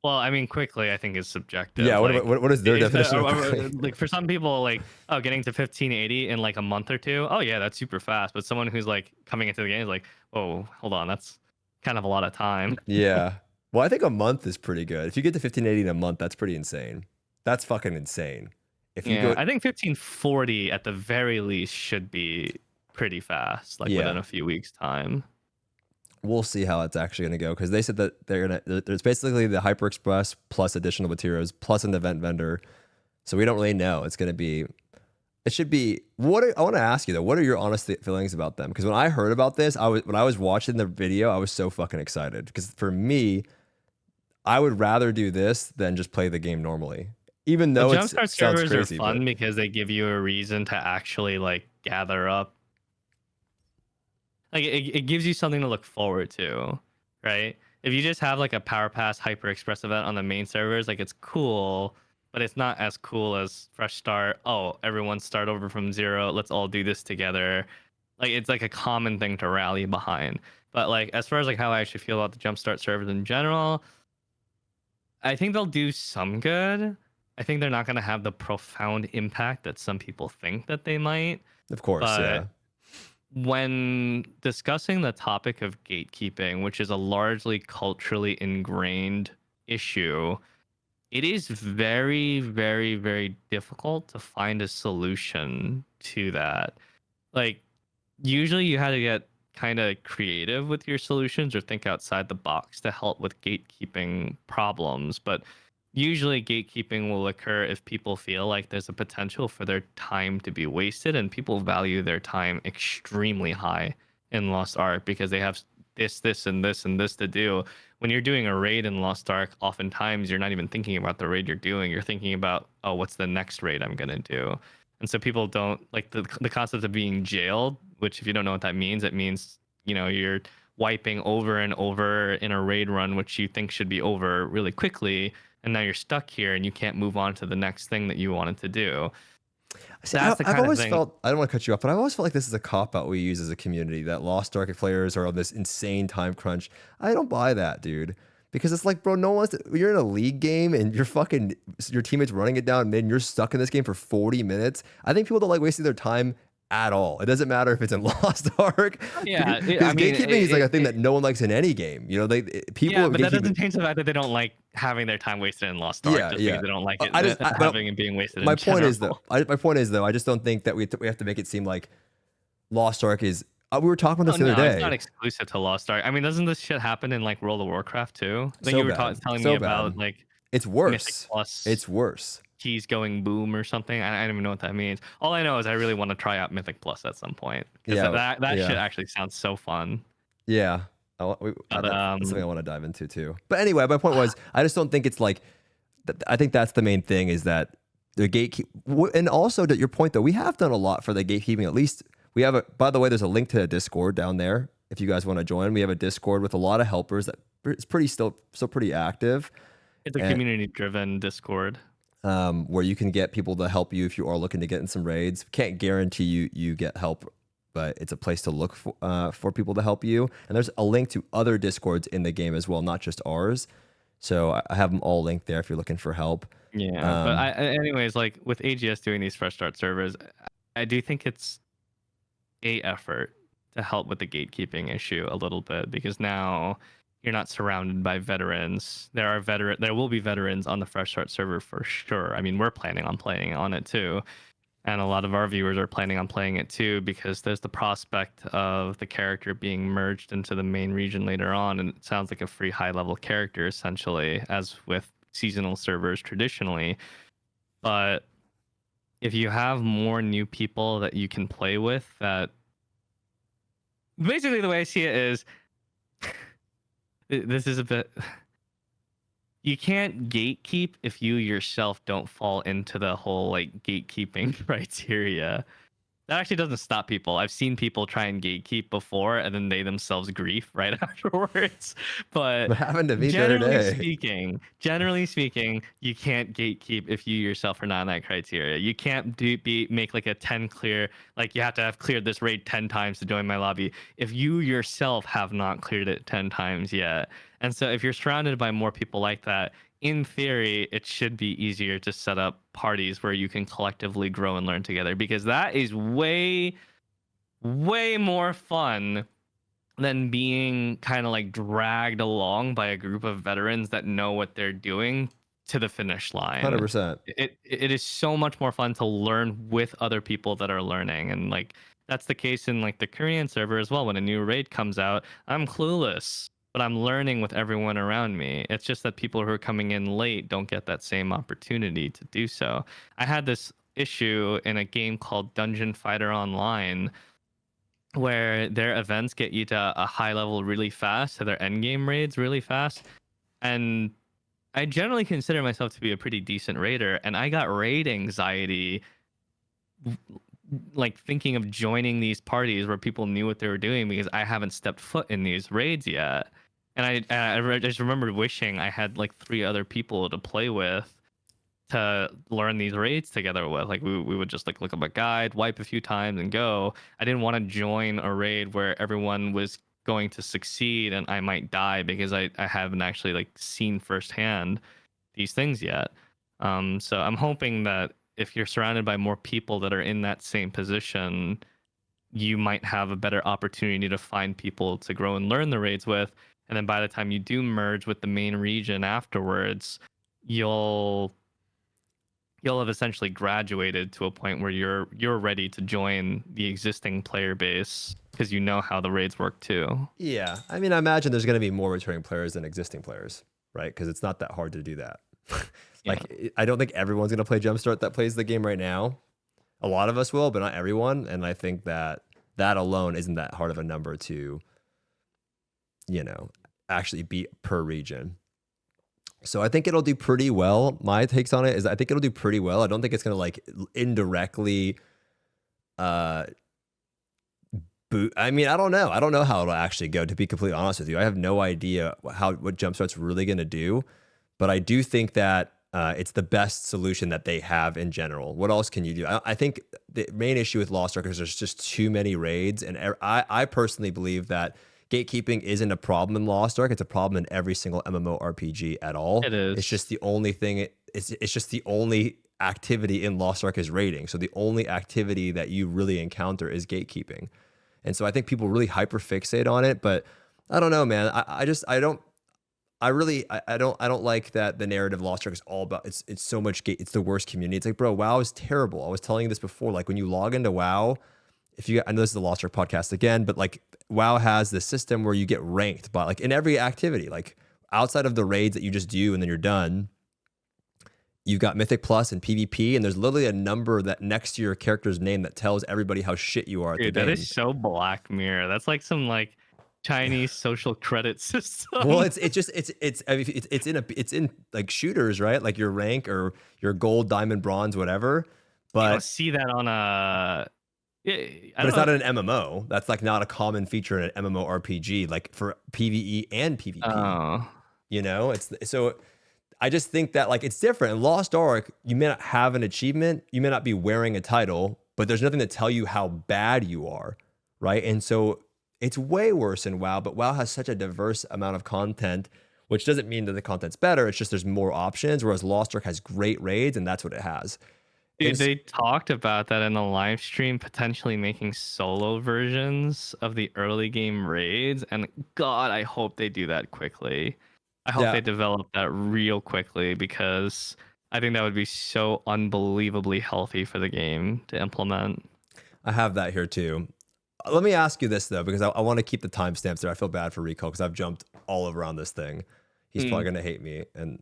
Well, I mean, quickly, I think is subjective. yeah, Like, what is their definition of quickly? like for some people, like, oh, getting to 1580 in like a month or two, oh yeah, that's super fast. But someone who's like coming into the game is like, oh, hold on, that's kind of a lot of time. Yeah. Well, I think a month is pretty good. If you get to 1580 in a month, that's pretty insane. That's fucking insane. If you Yeah, go I think 1540 at the very least should be pretty fast, like Yeah. within a few weeks' time. we'll see how it's actually going to go because they said that there's basically the Hyper Express plus additional materials plus an event vendor. So we don't really know. It should be I want to ask you though, what are your honest feelings about them? Because when I heard about this, when I was watching the video, I was so fucking excited because for me, I would rather do this than just play the game normally. Even though The it jumpstart sounds servers crazy, are fun but because they give you a reason to actually like gather up. Like it gives you something to look forward to, right? If you just have like a Power Pass Hyper Express event on the main servers, like it's cool, but it's not as cool as fresh start. Oh, everyone start over from zero. Let's all do this together. Like it's like a common thing to rally behind. But like as far as like how I actually feel about the jumpstart servers in general, I think they'll do some good. I think they're not going to have the profound impact that some people think that they might. of course, But yeah. when discussing the topic of gatekeeping, which is a largely culturally ingrained issue, it is very, very, very difficult to find a solution to that. Like, usually you had to get kind of creative with your solutions or think outside the box to help with gatekeeping problems. But usually gatekeeping will occur if people feel like there's a potential for their time to be wasted, and people value their time extremely high in Lost Ark because they have this, and this, and this to do. When you're doing a raid in Lost Ark, oftentimes you're not even thinking about the raid you're doing. You're thinking about, oh, what's the next raid I'm going to do? And so people don't like the concept of being jailed, which if you don't know what that means, it means, you're wiping over and over in a raid run, which you think should be over really quickly. And now you're stuck here and you can't move on to the next thing that you wanted to do. See, That's the I've kind of always thing. felt, I don't want to cut you off, but I've always felt like this is a cop out we use as a community that Lost Ark players are on this insane time crunch. I don't buy that, dude. Because it's like, bro, no one wants to, you're in a league game and your teammates running it down mid and you're stuck in this game for 40 minutes. I think people don't like wasting their time at all. It doesn't matter if it's in Lost Ark. Yeah, Because gatekeeping is like a thing that no one likes in any game. People. Yeah, but that doesn't change the fact that they don't like having their time wasted in Lost Ark. Just because they don't like it having and being wasted. My point is though, I just don't think that we have to make it seem like Lost Ark is. We were talking about this the other day. It's not exclusive to Lost Ark. I mean, doesn't this shit happen in like World of Warcraft too? Like So you were bad. telling So me bad. about like It's Mythic worse. Plus It's worse. keys going boom or something. I don't even know what that means. All I know is I really want to try out Mythic Plus at some point. Because that shit actually sounds so fun. Yeah. That's something I want to dive into too. But anyway, my point was, I just don't think it's like, I think that's the main thing is that the gatekeep, and also to your point though, we have done a lot for the gatekeeping. At least we have by the way, there's a link to a Discord down there. If you guys want to join, we have a Discord with a lot of helpers that it's still pretty active. It's a community-driven Discord. Where you can get people to help you if you are looking to get in some raids. Can't guarantee you get help, but it's a place to look for people to help you. And there's a link to other Discords in the game as well, not just ours. So I have them all linked there if you're looking for help. Yeah, but anyways, like with AGS doing these fresh start servers, I do think it's a effort to help with the gatekeeping issue a little bit because now you're not surrounded by veterans. There will be veterans on the fresh start server for sure. I mean, we're planning on playing on it too. and a lot of our viewers are planning on playing it too, because there's the prospect of the character being merged into the main region later on, and it sounds like a free high level character essentially, as with seasonal servers traditionally. But if you have more new people that you can play with, that basically the way I see it is, this is a bit, you can't gatekeep if you yourself don't fall into the whole like gatekeeping criteria. That actually doesn't stop people. I've seen people try and gatekeep before and then they themselves grief right afterwards. But What happened to me the other day? generally speaking, you can't gatekeep if you yourself are not in that criteria. You can't make like a 10 clear, like you have to have cleared this raid 10 times to join my lobby if you yourself have not cleared it 10 times yet. And so if you're surrounded by more people like that, in theory, it should be easier to set up parties where you can collectively grow and learn together, because that is way, way more fun than being kind of like dragged along by a group of veterans that know what they're doing to the finish line. 100%. It is so much more fun to learn with other people that are learning, and like that's the case in like the Korean server as well. When a new raid comes out, I'm clueless, but I'm learning with everyone around me. It's just that people who are coming in late don't get that same opportunity to do so. I had this issue in a game called Dungeon Fighter Online, where their events get you to a high level really fast, to their end game raids really fast. And I generally consider myself to be a pretty decent raider, and I got raid anxiety like thinking of joining these parties where people knew what they were doing, because I haven't stepped foot in these raids yet. And I just remember wishing I had like 3 other people to play with to learn these raids together with. Like we would just like look up a guide, wipe a few times and go. I didn't want to join a raid where everyone was going to succeed and I might die because I haven't actually like seen firsthand these things yet. So I'm hoping that if you're surrounded by more people that are in that same position, you might have a better opportunity to find people to grow and learn the raids with. And then by the time you do merge with the main region afterwards, you'll have essentially graduated to a point where you're ready to join the existing player base, because you know how the raids work too. Yeah, I mean, I imagine there's going to be more returning players than existing players, right? Because it's not that hard to do that. Like, I don't think everyone's going to play Jumpstart that plays the game right now. A lot of us will, but not everyone. And I think that alone isn't that hard of a number to, actually beat per region. So I think it'll do pretty well. My takes on it is I think it'll do pretty well. I don't think it's going to like indirectly boot. I mean, I don't know. I don't know how it'll actually go, to be completely honest with you. I have no idea what Jumpstart's really going to do, but I do think that it's the best solution that they have in general. What else can you do? I think the main issue with Lost Ark is there's just too many raids, and I personally believe that gatekeeping isn't a problem in Lost Ark. It's a problem in every single MMORPG at all. It is. It's just the only thing. It's just the only activity in Lost Ark is raiding. So the only activity that you really encounter is gatekeeping. And so I think people really hyper fixate on it, but I don't know, man. I don't like that the narrative of Lost Ark is all about it's so much it's the worst community. It's like, bro, WoW is terrible. I was telling you this before. Like when you log into WoW, I know this is the Lost Ark podcast again, but like WoW has this system where you get ranked by like in every activity, like outside of the raids that you just do and then you're done. You've got Mythic Plus and PvP, and there's literally a number that next to your character's name that tells everybody how shit you are at the game. That is so Black Mirror. That's like some like Chinese social credit system. Well, it's in like shooters, right? Like your rank or your gold, diamond, bronze, whatever. But you don't see that on a. But it's not an MMO. That's like not a common feature in an MMORPG, like for PvE and PvP. Oh. It's so. I just think that like it's different. In Lost Ark, you may not have an achievement, you may not be wearing a title, but there's nothing to tell you how bad you are, right? And so it's way worse in WoW, but WoW has such a diverse amount of content, which doesn't mean that the content's better. It's just there's more options, whereas Lost Ark has great raids, and that's what it has. Dude, they talked about that in the live stream, potentially making solo versions of the early game raids, and God, I hope they do that quickly. I hope they develop that real quickly, because I think that would be so unbelievably healthy for the game to implement. I have that here too. Let me ask you this though, because I want to keep the timestamps there. I feel bad for Rico because I've jumped all over on this thing. He's probably Mm. going to hate me. And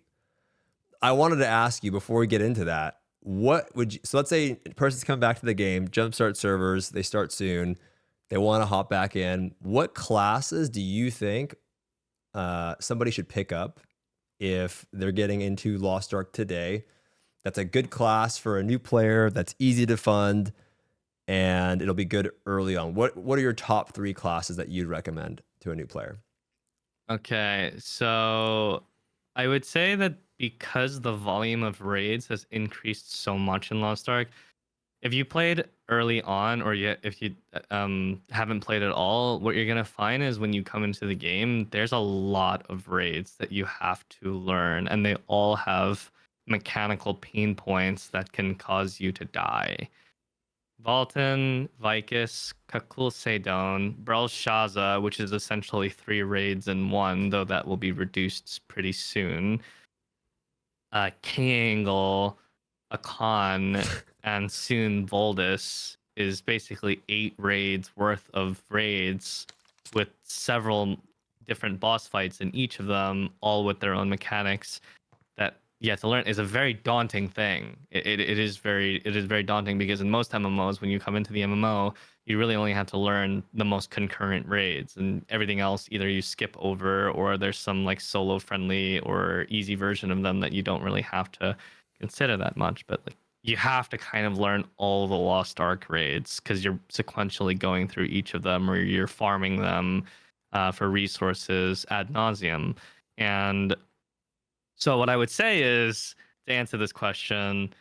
I wanted to ask you before we get into that, what would you, so let's say a person's coming back to the game, jumpstart servers, they start soon, they want to hop back in. What classes do you think somebody should pick up if they're getting into Lost Ark today? That's a good class for a new player, that's easy to fund, and it'll be good early on. What are your top 3 classes that you'd recommend to a new player? Okay, so I would say that because the volume of raids has increased so much in Lost Ark, if you played early on or if you haven't played at all, what you're gonna find is when you come into the game, there's a lot of raids that you have to learn, and they all have mechanical pain points that can cause you to die. Valten, Vicus, Kakul Seidon, Shaza, which is essentially 3 raids in one, though that will be reduced pretty soon. Kangle, Akan, and soon Voldus is basically 8 raids worth of raids with several different boss fights in each of them, all with their own mechanics that you have to learn is a very daunting thing. It is very daunting because in most MMOs, when you come into the MMO, you really only have to learn the most concurrent raids, and everything else either you skip over or there's some like solo friendly or easy version of them that you don't really have to consider that much. But like you have to kind of learn all the Lost Ark raids because you're sequentially going through each of them or you're farming them for resources ad nauseum. And so what I would say is to answer this question,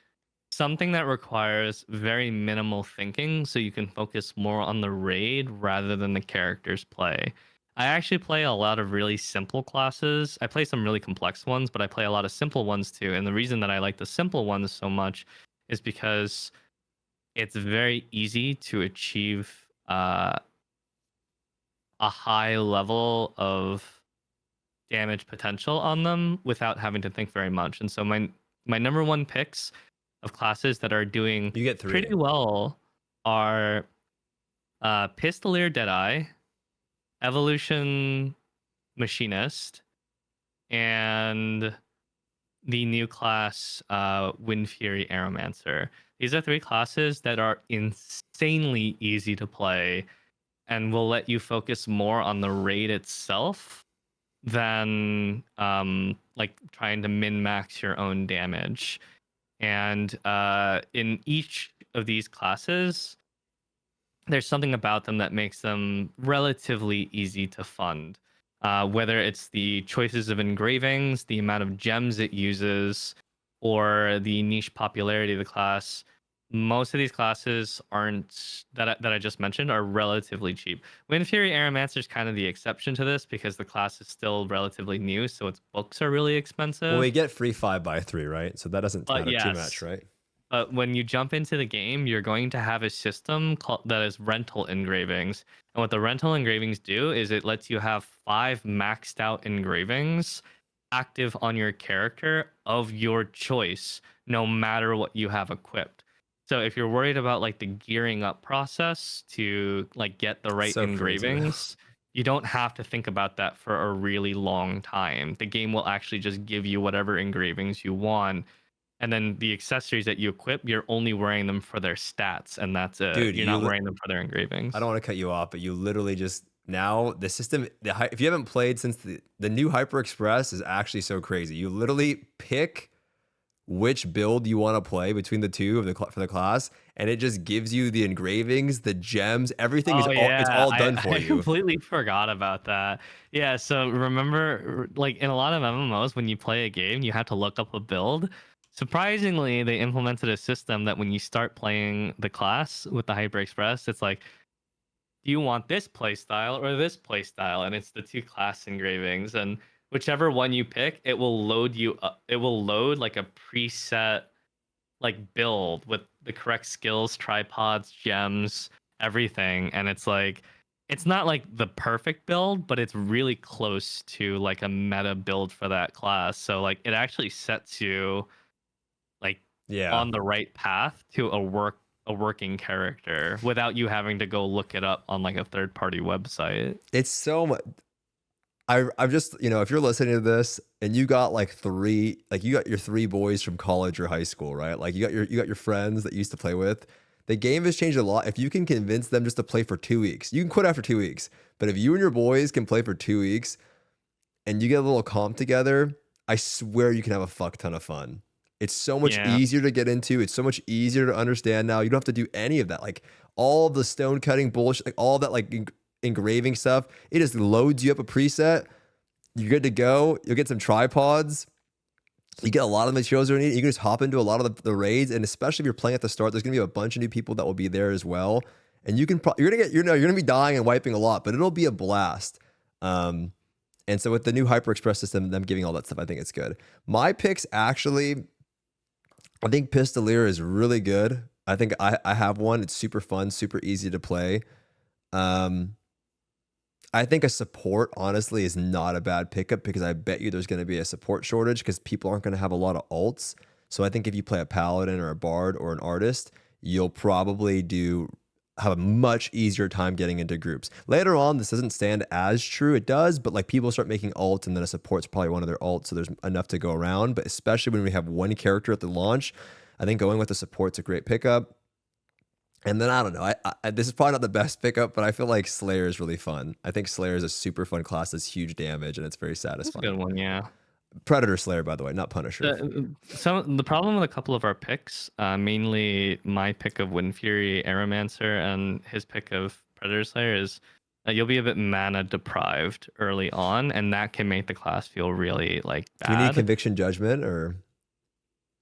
something that requires very minimal thinking so you can focus more on the raid rather than the character's play. I actually play a lot of really simple classes. I play some really complex ones, but I play a lot of simple ones too. And the reason that I like the simple ones so much is because it's very easy to achieve a high level of damage potential on them without having to think very much. And so my number one picks of classes that are doing You get 3. pretty well are Pistolier Deadeye, Evolution Machinist, and the new class Wind Fury Aeromancer. These are 3 classes that are insanely easy to play and will let you focus more on the raid itself than like trying to min max your own damage. And in each of these classes, there's something about them that makes them relatively easy to fund. Whether it's the choices of engravings, the amount of gems it uses, or the niche popularity of the class, most of these classes aren't that I just mentioned are relatively cheap. Wind Fury Aeromancer is kind of the exception to this because the class is still relatively new, so its books are really Well, we expensive. get free 5x3, right? So that doesn't But matter too much, yes, right? but when you jump into the game, you're going to have a system that is rental engravings. And what the rental engravings do is it lets you have 5 maxed out engravings active on your character of your choice, no matter what you have equipped. So if you're worried about like the gearing up process to like get the right So crazy, man. engravings, you don't have to think about that for a really long time. The game will actually just give you whatever engravings you want, and then the accessories that you equip, you're only wearing them for their stats, and that's it. Dude, You're not wearing them for their I engravings. don't want to cut you off, but you literally just now the system. If you haven't played since the new Hyper Express is actually so crazy. You literally pick which build you want to play between the two of for the class, and it just gives you the engravings, the gems, everything is Oh all it's yeah, all I, done for I you. completely forgot about that. Yeah, so remember, like in a lot of MMOs, when you play a game, you have to look up a build. Surprisingly, they implemented a system that when you start playing the class with the Hyper Express, it's like, do you want this playstyle or this playstyle? And it's the 2 class engravings, and whichever one you pick, it will load you up. It will load like a preset like build with the correct skills, tripods, gems, everything. And it's like it's not like the perfect build, but it's really close to like a meta build for that class. So like it actually sets you Yeah. on the right path to a working character without you having to go look it up on like a third party website. It's so much. I've just, if you're listening to this and you got like you got your three boys from college or high school, right? Like you got your friends that you used to play with. The game has changed a lot. If you can convince them just to play for 2 weeks, you can quit after 2 weeks. But if you and your boys can play for 2 weeks and you get a little comp together, I swear you can have a fuck ton of fun. It's so much Yeah. easier to get into. It's so much easier to understand now. You don't have to do any of that. Like all the stone cutting bullshit, like all that like engraving stuff. It just loads you up a preset. You're good to go. You'll get some tripods. You get a lot of the materials you need. You can just hop into a lot of the raids, and especially if you're playing at the start, there's gonna be a bunch of new people that will be there as well. And you're gonna be dying and wiping a lot, but it'll be a blast. And so with the new Hyper Express system, them giving all that stuff, I think it's good. My picks actually, I think Pistolier is really good. I think I have one. It's super fun, super easy to play. I think a support, honestly, is not a bad pickup because I bet you there's going to be a support shortage because people aren't going to have a lot of alts. So I think if you play a paladin or a bard or an artist, you'll probably have a much easier time getting into groups. Later on, this doesn't stand as true. It does, but like people start making alts and then a support's probably one of their alts. So there's enough to go around. But especially when we have one character at the launch, I think going with the support's a great pickup. And then I don't know. This is probably not the best pickup, but I feel like Slayer is really fun. I think Slayer is a super fun class. That's huge damage, and it's very That's a satisfying. good one, yeah. Predator Slayer, by the way, not Punisher. The problem with a couple of our picks, mainly my pick of Wind Fury Aeromancer and his pick of Predator Slayer, is you'll be a bit mana deprived early on, and that can make the class feel really like bad. Do you need Conviction Judgment, or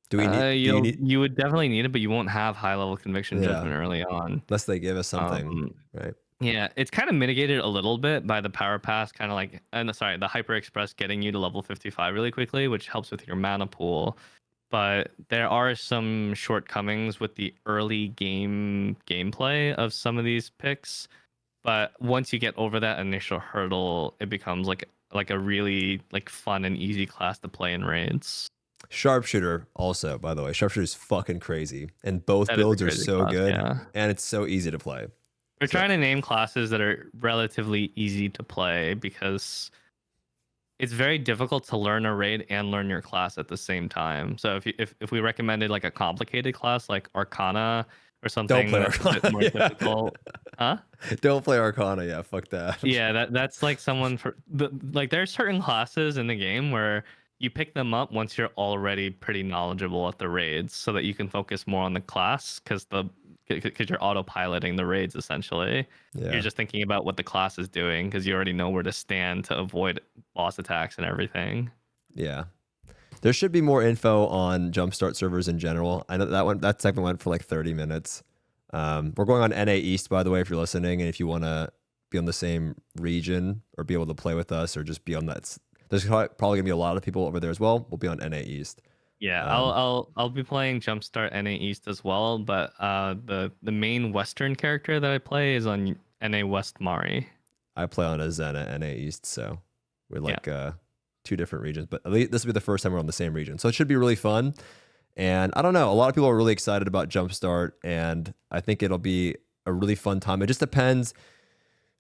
do we need? You would definitely need it, but you won't have high level Conviction Judgment early on, unless they give us something, right? Yeah, it's kind of mitigated a little bit by the Power Pass, kind of like, the Hyper Express getting you to level 55 really quickly, which helps with your mana pool. But there are some shortcomings with the early gameplay of some of these picks. But once you get over that initial hurdle, it becomes like a really like fun and easy class to play in raids. Sharpshooter also, by the way, Sharpshooter is fucking crazy, and both builds are so good, and it's so easy to play. We're trying to name classes that are relatively easy to play because it's very difficult to learn a raid and learn your class at the same time. So if we recommended like a complicated class like Arcana or something that's a bit more difficult, huh? Don't play Arcana, yeah, fuck that. Yeah, that's like someone like there's certain classes in the game where you pick them up once you're already pretty knowledgeable at the raids, so that you can focus more on the class because you're autopiloting the raids essentially. Yeah. You're just thinking about what the class is doing because you already know where to stand to avoid boss attacks and everything. Yeah. There should be more info on Jumpstart servers in general. I know that segment went for like 30 minutes. We're going on NA East, by the way, if you're listening, and if you want to be on the same region or be able to play with us or just be on that, there's probably gonna be a lot of people over there as well. We'll be on NA East. Yeah, I'll be playing Jumpstart NA East as well, but the main Western character that I play is on NA West Mari. I play on Azena NA East, so we're like two different regions, but at least this will be the first time we're on the same region, so it should be really fun. And I don't know, a lot of people are really excited about Jumpstart, and I think it'll be a really fun time. It just depends.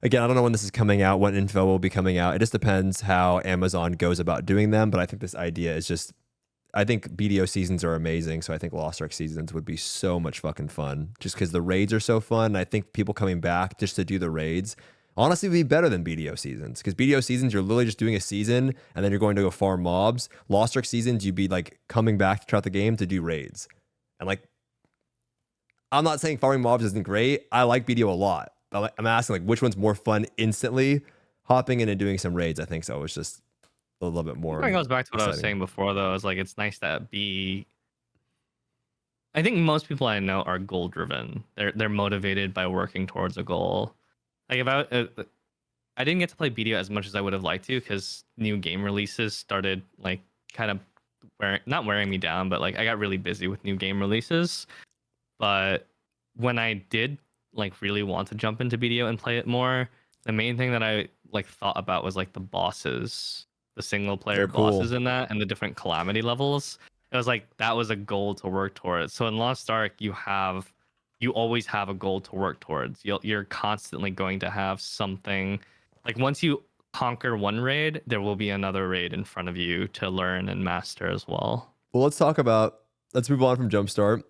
Again, I don't know when this is coming out, what info will be coming out. It just depends how Amazon goes about doing them, but I think this idea is just, I think BDO seasons are amazing, so I think Lost Ark seasons would be so much fucking fun just because the raids are so fun. And I think people coming back just to do the raids honestly would be better than BDO seasons, because BDO seasons, you're literally just doing a season and then you're going to go farm mobs. Lost Ark seasons, you'd be like coming back throughout the game to do raids. And like, I'm not saying farming mobs isn't great. I like BDO a lot. But I'm asking like which one's more fun instantly? Hopping in and doing some raids, I think so. It's just a little bit more. It goes back to what I was saying before, though. Is like it's nice to be. I think most people I know are goal driven. They're motivated by working towards a goal. Like I didn't get to play BDO as much as I would have liked to because new game releases started like kind of not wearing me down, but like I got really busy with new game releases. But when I did like really want to jump into BDO and play it more, the main thing that I like thought about was like the bosses, the single player bosses in that, and the different calamity levels. it was like that was a goal to work towards. So in Lost Ark, you always have a goal to work towards. You're constantly going to have something. Like once you conquer one raid, there will be another raid in front of you to learn and master as well. Well, let's move on from Jumpstart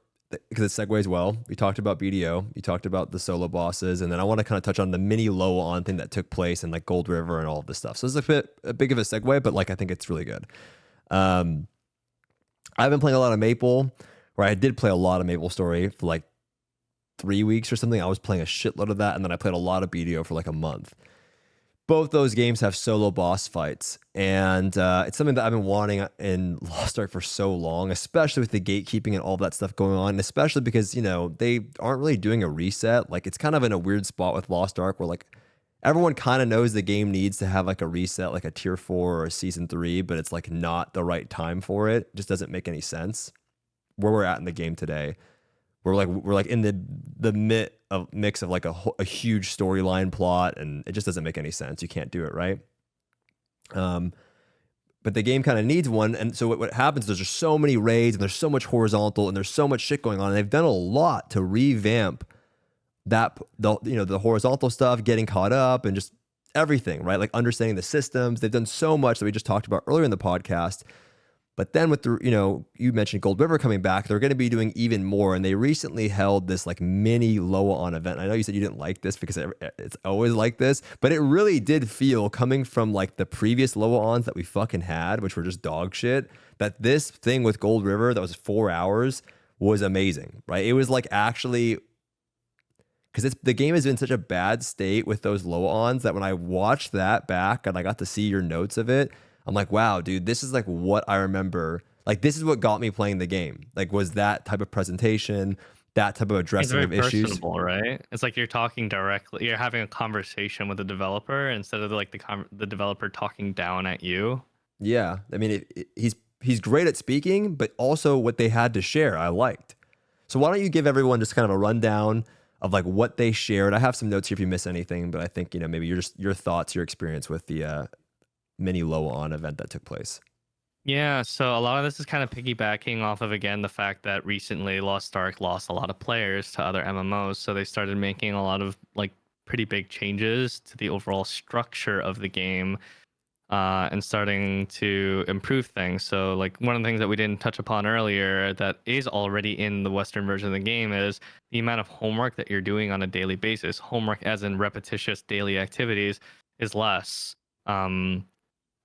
because it segues well. We talked about BDO, you talked about the solo bosses, and then I want to kind of touch on the Mini LOA on thing that took place in like Gold River and all of this stuff. So it's a big of a segue, but like I think it's really good. I've been playing a lot of Maple, where I did play a lot of Maple Story for like 3 weeks or something. I was playing a shitload of that, and then I played a lot of BDO for like a month. Both those games have solo boss fights, and it's something that I've been wanting in Lost Ark for so long, especially with the gatekeeping and all that stuff going on, and especially because, you know, they aren't really doing a reset. Like, it's kind of in a weird spot with Lost Ark where, like, everyone kind of knows the game needs to have, like, a reset, like a tier 4 or a season 3, but it's, like, not the right time for it. It just doesn't make any sense where we're at in the game today. We're like in the mix of like a huge storyline plot, and it just doesn't make any sense. You can't do it right. But the game kind of needs one, and so what happens? There's just so many raids, and there's so much horizontal, and there's so much shit going on. And they've done a lot to revamp the horizontal stuff, getting caught up, and just everything, right? Like understanding the systems. They've done so much that we just talked about earlier in the podcast. But then with the, you mentioned Gold River coming back, they're going to be doing even more. And they recently held this like Mini LOA on event. I know you said you didn't like this because it's always like this, but it really did feel, coming from like the previous LOA ons that we fucking had, which were just dog shit, that this thing with Gold River that was 4 hours was amazing, right? It was like actually, because the game is in such a bad state with those LOA ons that when I watched that back and I got to see your notes of it, I'm like, wow, dude, this is like what I remember. Like, this is what got me playing the game. Like, was that type of presentation, that type of addressing of issues. It's very personable, right? It's like you're talking directly. You're having a conversation with the developer instead of like the developer talking down at you. Yeah, I mean, he's great at speaking, but also what they had to share, I liked. So why don't you give everyone just kind of a rundown of like what they shared? I have some notes here if you miss anything, but I think maybe your thoughts, your experience with the Mini LOA on event that took place. Yeah, so a lot of this is kind of piggybacking off of, again, the fact that recently Lost Ark lost a lot of players to other MMOs, so they started making a lot of like pretty big changes to the overall structure of the game, and starting to improve things. So like one of the things that we didn't touch upon earlier that is already in the Western version of the game is the amount of homework that you're doing on a daily basis. Homework as in repetitious daily activities is less.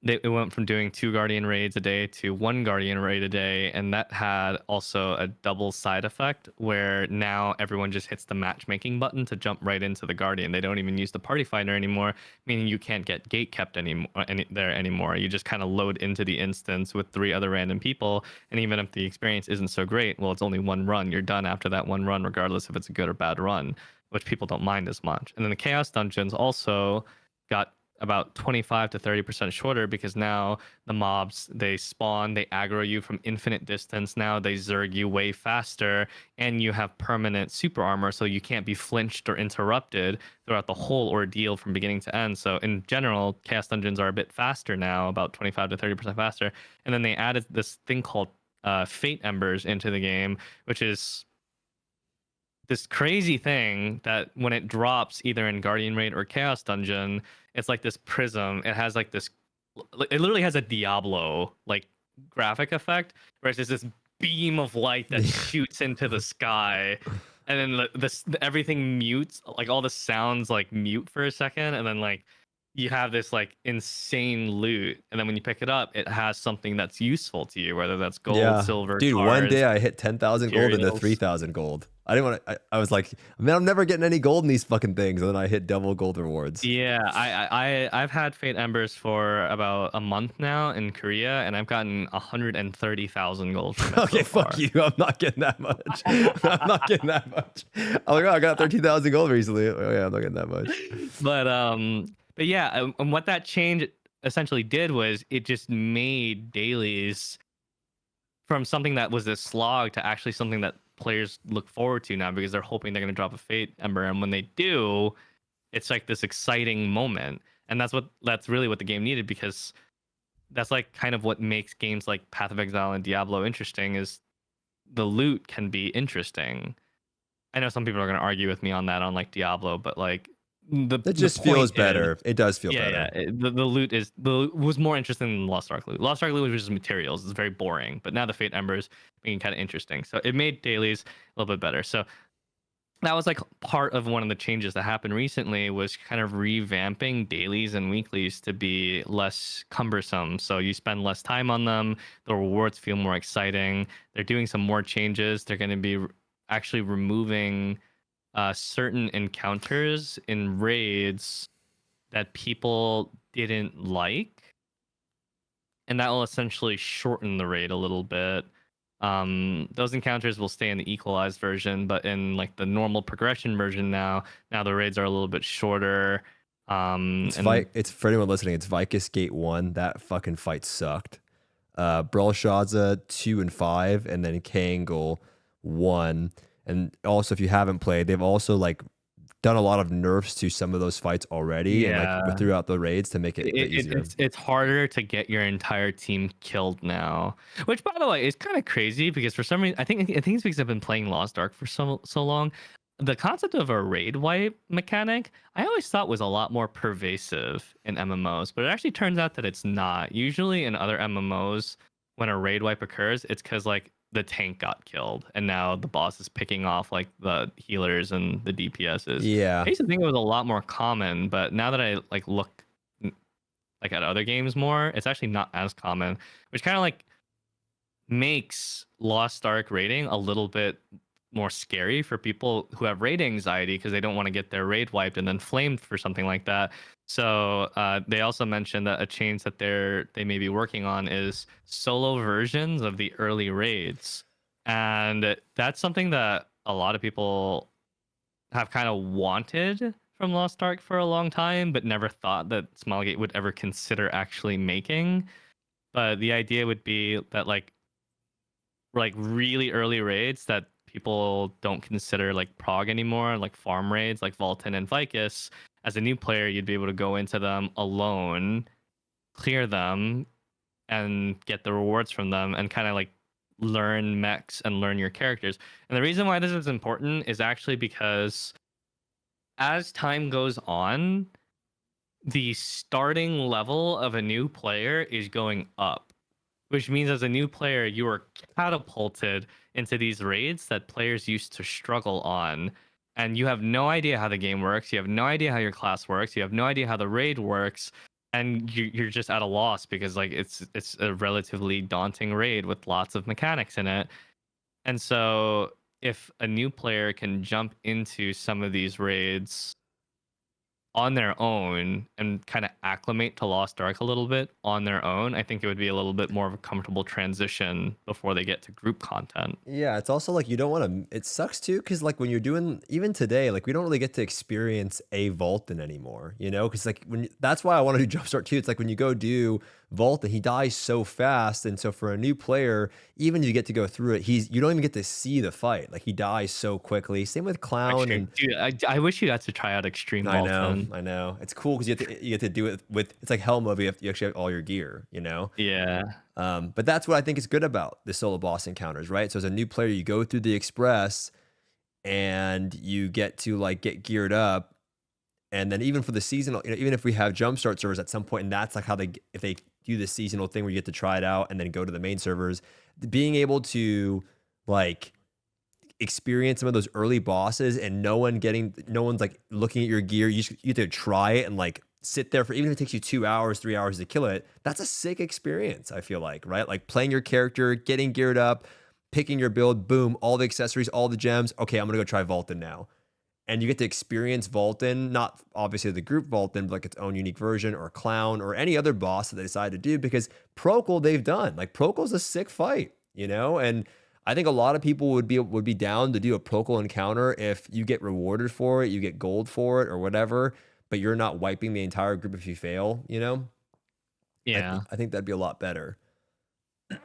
It went from doing 2 Guardian raids a day to 1 Guardian raid a day, and that had also a double side effect where now everyone just hits the matchmaking button to jump right into the Guardian. They don't even use the party finder anymore, meaning you can't get gate kept anymore. You just kind of load into the instance with 3 other random people, and even if the experience isn't so great, well, it's only 1 run. You're done after that 1 run, regardless if it's a good or bad run, which people don't mind as much. And then the Chaos Dungeons also got about 25 to 30% shorter because now the mobs, they spawn, they aggro you from infinite distance. Now they zerg you way faster, and you have permanent super armor, so you can't be flinched or interrupted throughout the whole ordeal from beginning to end. So in general, Chaos Dungeons are a bit faster now, about 25 to 30% faster. And then they added this thing called Fate Embers into the game, which is this crazy thing that when it drops either in Guardian Raid or Chaos Dungeon, it's like this prism. It has like this, it literally has a Diablo like graphic effect, where it's just this beam of light that shoots into the sky, and then everything mutes, like all the sounds like mute for a second, and then like you have this like insane loot, and then when you pick it up, it has something that's useful to you, whether that's gold, silver, dude. cards, one day I hit 10,000 gold into 3,000 gold. I didn't want to. I was like, man, I'm never getting any gold in these fucking things, and then I hit double gold rewards. Yeah, I've had Fate Embers for about a month now in Korea, and I've gotten 130,000 gold from it. Okay, so fuck far. you. I'm not getting that much. I'm not getting that much. I'm like, oh, I got 13,000 gold recently. Oh yeah, I'm not getting that much. But yeah, and what that change essentially did was it just made dailies from something that was a slog to actually something that players look forward to now, because they're hoping they're going to drop a Fate Ember, and when they do, it's like this exciting moment. And that's really what the game needed, because that's like kind of what makes games like Path of Exile and Diablo interesting, is the loot can be interesting. I know some people are going to argue with me on that on like Diablo, but like It the just point feels is, better. It does feel yeah, better. the loot is was more interesting than Lost Ark loot. Lost Ark loot was just materials. It's very boring, but now the Fate Embers being kind of interesting. So it made dailies a little bit better. So that was like part of one of the changes that happened recently, was kind of revamping dailies and weeklies to be less cumbersome. So you spend less time on them. The rewards feel more exciting. They're doing some more changes. They're going to be actually removing certain encounters in raids that people didn't like, and that will essentially shorten the raid a little bit. Those encounters will stay in the equalized version, but in like the normal progression version now the raids are a little bit shorter. And It's for anyone listening, it's Vicus Gate 1. That fucking fight sucked. Belshazzar 2 and 5, and then Kangol 1. And also, if you haven't played, they've also like done a lot of nerfs to some of those fights already, and like yeah, throughout the raids to make it a bit easier. it's harder to get your entire team killed now, which by the way is kind of crazy, because for some reason I think it's because I've been playing Lost Ark for so long. The concept of a raid wipe mechanic I always thought was a lot more pervasive in MMOs, but it actually turns out that it's not. Usually in other MMOs, when a raid wipe occurs, it's because like the tank got killed and now the boss is picking off like the healers and the DPSs. Yeah, I used to think it was a lot more common, but now that I like look like at other games more, it's actually not as common, which kind of like makes Lost Ark raiding a little bit more scary for people who have raid anxiety, because they don't want to get their raid wiped and then flamed for something like that. So they also mentioned that a change that they may be working on is solo versions of the early raids, and that's something that a lot of people have kind of wanted from Lost Ark for a long time, but never thought that Smilegate would ever consider actually making. But the idea would be that like really early raids that people don't consider like Prog anymore, like farm raids like Vulcan and Vicus, as a new player you'd be able to go into them alone, clear them, and get the rewards from them, and kind of like learn mechs and learn your characters. And the reason why this is important is actually because as time goes on, the starting level of a new player is going up, which means as a new player, you are catapulted into these raids that players used to struggle on. And you have no idea how the game works. You have no idea how your class works. You have no idea how the raid works. And you're just at a loss, because like it's a relatively daunting raid with lots of mechanics in it. And so if a new player can jump into some of these raids on their own and kind of acclimate to Lost Ark a little bit on their own, I think it would be a little bit more of a comfortable transition before they get to group content. yeah. It's also like you don't want to. It sucks too, because like when you're doing even today, like we don't really get to experience a Vulcan anymore. You know, because like that's why I want to do Jumpstart too. It's like when you go do Vulcan, he dies so fast, and so for a new player, even if you get to go through it, you don't even get to see the fight. Like he dies so quickly. Same with Clown Extreme. and Dude, I wish you got to try out Extreme Vulcan. I know. It's cool because you get to do it with it's like Hell Mode. You actually have all your gear, you know. Yeah. But that's what I think is good about the solo boss encounters, right? So as a new player, you go through the Express, and you get to like get geared up, and then even for the seasonal, you know, even if we have Jumpstart servers at some point, and that's like how if they do the seasonal thing where you get to try it out and then go to the main servers, being able to like experience some of those early bosses and no one's like looking at your gear. You get to try it and like sit there for, even if it takes you 2 hours, 3 hours to kill it. That's a sick experience, I feel like, right? Like playing your character, getting geared up, picking your build, boom, all the accessories, all the gems. Okay, I'm gonna go try Vulcan now. And you get to experience Vulcan, not obviously the group Vulcan, but like its own unique version, or Clown, or any other boss that they decide to do, because Procol they've done. Like Procol's a sick fight, you know? And I think a lot of people would be down to do a Procol encounter if you get rewarded for it, you get gold for it or whatever, but you're not wiping the entire group if you fail, you know? Yeah. I think that'd be a lot better.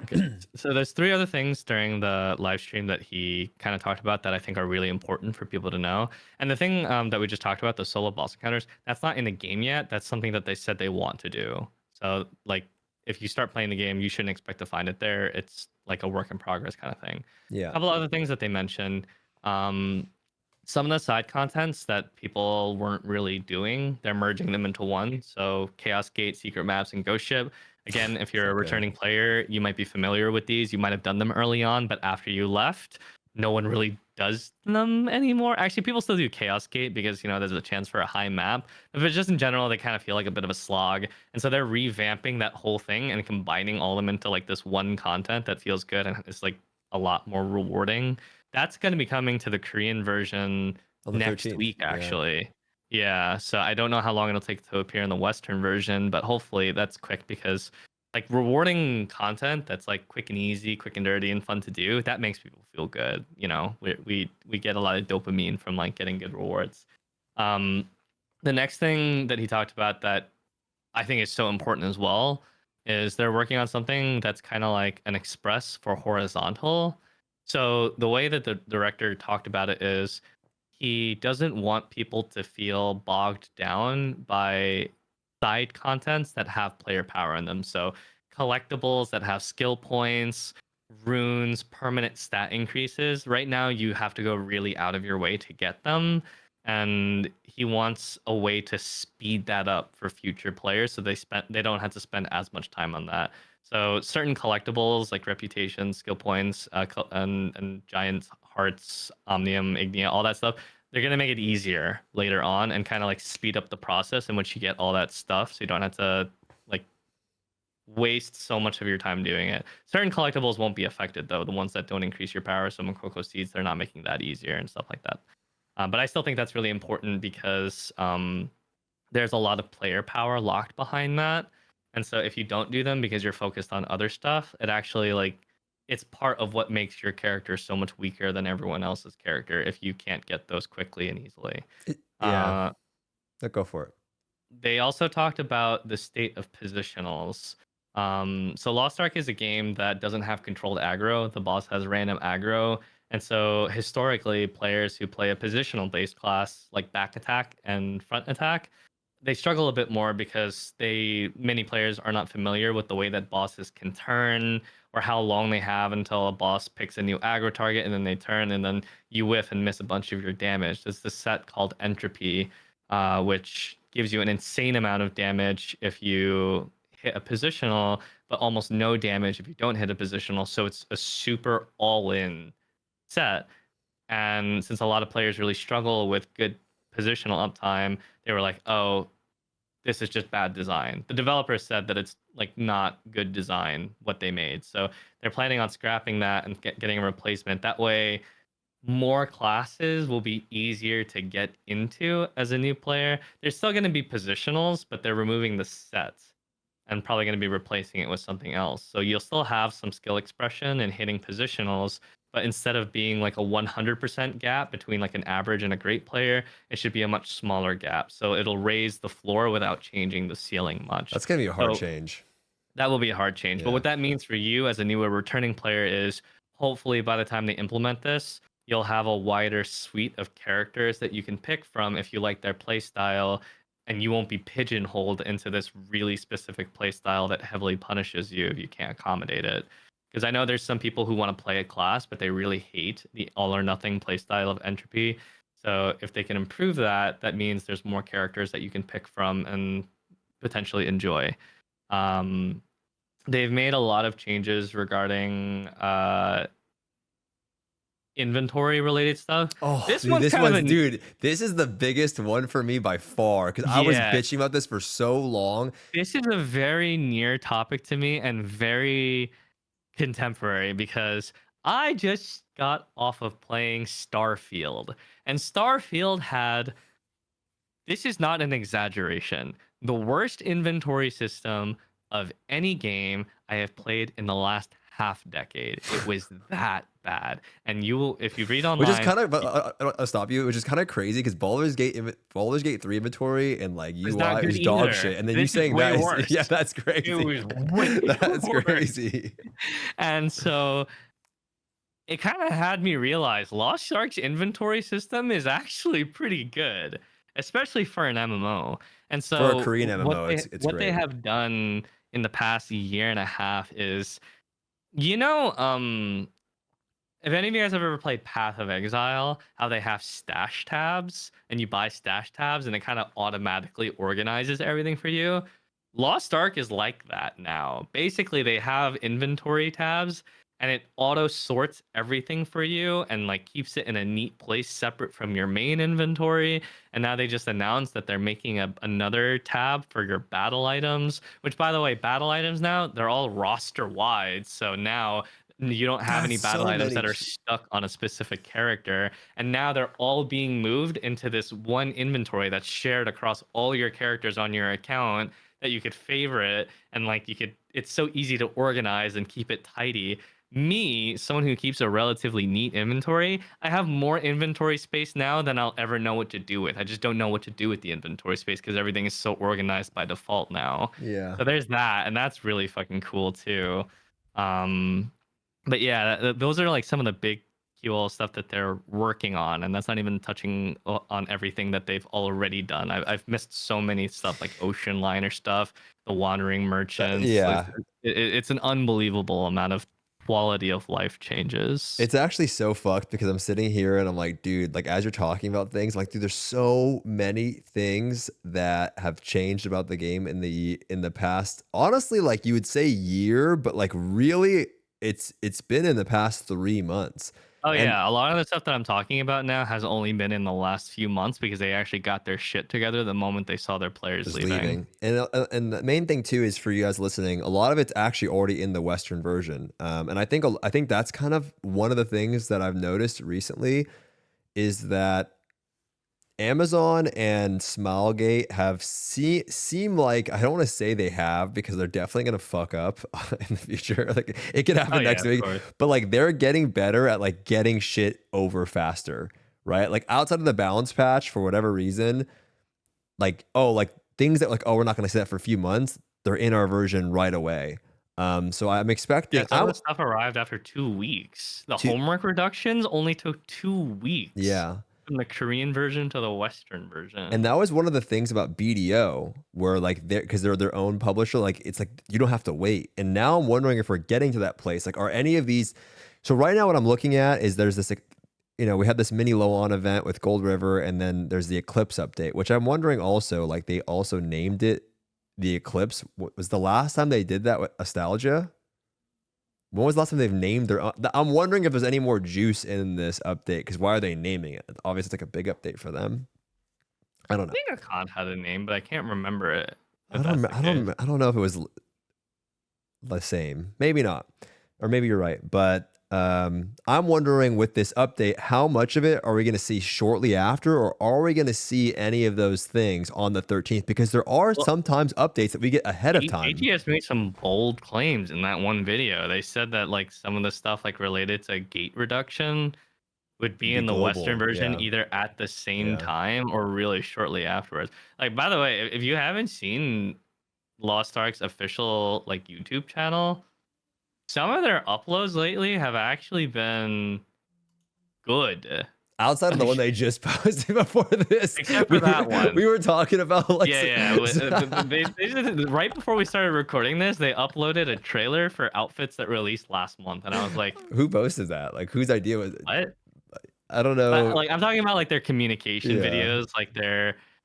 Okay. So there's three other things during the live stream that he kind of talked about that I think are really important for people to know. And the thing that we just talked about, the solo boss encounters, that's not in the game yet. That's something that they said they want to do. So like if you start playing the game, you shouldn't expect to find it there. It's like a work in progress kind of thing. A Yeah. couple other things that they mentioned. Um, some of the side contents that people weren't really doing, they're merging them into one. So Chaos Gate, Secret Maps, and Ghost Ship. Again, if you're So a good. returning player, you might be familiar with these. You might have done them early on, but after you left, no one really does them anymore. Actually, people still do Chaos Gate because there's a chance for a high map. But just in general, they kind of feel like a bit of a slog. And so they're revamping that whole thing and combining all of them into like this one content that feels good and is like a lot more rewarding. That's going to be coming to the Korean version On the next 13th. week, Yeah. actually. Yeah, so I don't know how long it'll take to appear in the Western version, but hopefully that's quick because like rewarding content that's like quick and easy, quick and dirty, and fun to do, that makes people feel good. We get a lot of dopamine from like getting good rewards. Um, the next thing that he talked about that I think is so important as well is they're working on something that's kind of like an express for horizontal. So the way that the director talked about it is he doesn't want people to feel bogged down by side contents that have player power in them. So collectibles that have skill points, runes, permanent stat increases. Right now you have to go really out of your way to get them, and he wants a way to speed that up for future players so they don't have to spend as much time on that. So certain collectibles like reputation, skill points, and giant hearts, omnium, ignia, all that stuff, they're gonna make it easier later on and kind of like speed up the process in which you get all that stuff, so you don't have to like waste so much of your time doing it. Certain collectibles won't be affected though. The ones that don't increase your power, some Cocoa Seeds, they're not making that easier and stuff like that. But I still think that's really important because there's a lot of player power locked behind that. And so if you don't do them because you're focused on other stuff, it actually like it's part of what makes your character so much weaker than everyone else's character if you can't get those quickly and easily. Yeah. Uh, Go for it. they also talked about the state of positionals. So Lost Ark is a game that doesn't have controlled aggro. The boss has random aggro. And so historically, players who play a positional based class like back attack and front attack, they struggle a bit more because many players are not familiar with the way that bosses can turn or how long they have until a boss picks a new aggro target and then they turn and then you whiff and miss a bunch of your damage. There's this set called Entropy, which gives you an insane amount of damage if you hit a positional, but almost no damage if you don't hit a positional. So it's a super all-in set. And since a lot of players really struggle with good positional uptime, they were like, oh, this is just bad design. The developers said that it's like not good design what they made. So they're planning on scrapping that and getting a replacement. That way more classes will be easier to get into as a new player. There's still going to be positionals, but they're removing the sets and probably going to be replacing it with something else. So you'll still have some skill expression and hitting positionals, but instead of being like a 100% gap between like an average and a great player, it should be a much smaller gap. So it'll raise the floor without changing the ceiling much. That's gonna be a hard So change. that will be a hard change. But Yeah. what that means for you as a newer returning player is hopefully by the time they implement this, you'll have a wider suite of characters that you can pick from if you like their play style, and you won't be pigeonholed into this really specific play style that heavily punishes you if you can't accommodate it. Because I know there's some people who want to play a class, but they really hate the all or nothing play style of Entropy. So if they can improve that, that means there's more characters that you can pick from and potentially enjoy. Um, they've made a lot of changes regarding inventory related stuff. Oh, This dude, one's this kind of one's, an dude, this is the biggest one for me by far because I was yeah. bitching about this for so long. This is a very near topic to me and very contemporary because I just got off of playing Starfield, and Starfield had, this is not an exaggeration, the worst inventory system of any game I have played in the last half decade. It was that bad. And you will, if you read Which is online, kind of, I'll stop you. Which is kind of crazy because Baldur's Gate 3 inventory and like it's not UI good is dog either. shit. And then you This is saying way that is, worse. yeah, that's It crazy. was way That's worse. crazy. And so it kind of had me realize Lost Ark's inventory system is actually pretty good, especially for an MMO. And For a so Korean MMO, it's what they great. have done in the past year and a half is, you know, if any of you guys have ever played Path of Exile, how they have stash tabs and you buy stash tabs and it kind of automatically organizes everything for you. Lost Ark is like that now. Basically, they have inventory tabs and it auto sorts everything for you and like keeps it in a neat place separate from your main inventory. And now they just announced that they're making another tab for your battle items, which by the way, battle items now, they're all roster wide. So now you don't have God, any battle so items many. that are stuck on a specific character, and now they're all being moved into this one inventory that's shared across all your characters on your account that you could favorite, and like you could, it's so easy to organize and keep it tidy. Me, someone who keeps a relatively neat inventory, I have more inventory space now than I'll ever know what to do with. I just don't know what to do with the inventory space because everything is so organized by default now. Yeah. So there's that, and that's really fucking cool too. um but yeah, those are like some of the big QL stuff that they're working on, and that's not even touching on everything that they've already done. I've missed so many stuff like ocean liner stuff, the wandering merchants. Like Yeah. it's an unbelievable amount of quality of life changes. It's actually so fucked because I'm sitting here and I'm like, dude, like as you're talking about things, I'm like, dude, there's so many things that have changed about the game in the past. Honestly, like you would say year, but like really it's been in the past 3 months. Oh And yeah, a lot of the stuff that I'm talking about now has only been in the last few months because they actually got their shit together the moment they saw their players just leaving. leaving. And the main thing too is for you guys listening, a lot of it's actually already in the Western version. And I think that's kind of one of the things that I've noticed recently is that Amazon and Smilegate have seem like, I don't want to say they have because they're definitely gonna fuck up in the future. Like it could Oh happen yeah, next of week, course. but like they're getting better at like getting shit over faster, right? Like outside of the balance patch for whatever reason, like like things that like, oh, we're not gonna say that for a few months, they're in our version right away. So I'm Yeah, expecting some of the stuff arrived after 2 weeks. The to homework reductions only took 2 weeks yeah. from the Korean version to the Western And version. that was one of the things about BDO, where like because they're their own publisher, like it's like you don't have to wait. And now I'm wondering if we're getting to that place. Like, are any of these? So right now, what I'm looking at is there's this, like, we had this Mini LOA on event with Gold River, and then there's the Eclipse update, which I'm wondering also, like they also named it the Eclipse. What was the last time they did that with Nostalgia? When was the last time they've named their? I'm wondering if there's any more juice in this update because why are they naming it? Obviously, it's like a big update for them. I don't I know. think Akon had a name, but I can't remember it. I If don't, that's rem- the I case. don't, I don't know if it was the same. Maybe not, or maybe you're right. But I'm wondering with this update, how much of it are we going to see shortly after, or are we going to see any of those things on the 13th? Because there are Well, sometimes updates that we get ahead of time. ATS made some bold claims in that one video. They said that like some of the stuff like related to gate reduction would be Be in the Western global, version yeah, either at the same yeah. time or really shortly afterwards. Like by the way, if you haven't seen Lost Ark's official like YouTube channel, some of their uploads lately have actually been good. Outside of the one they just posted before this, Except we, for that one. we were talking about like, Yeah, yeah. Right before we started recording this, they uploaded a trailer for outfits that released last month, and I was like, who posted that? Like, whose idea was it? "What?" I don't But know. like, I'm talking about like their communication Yeah. videos,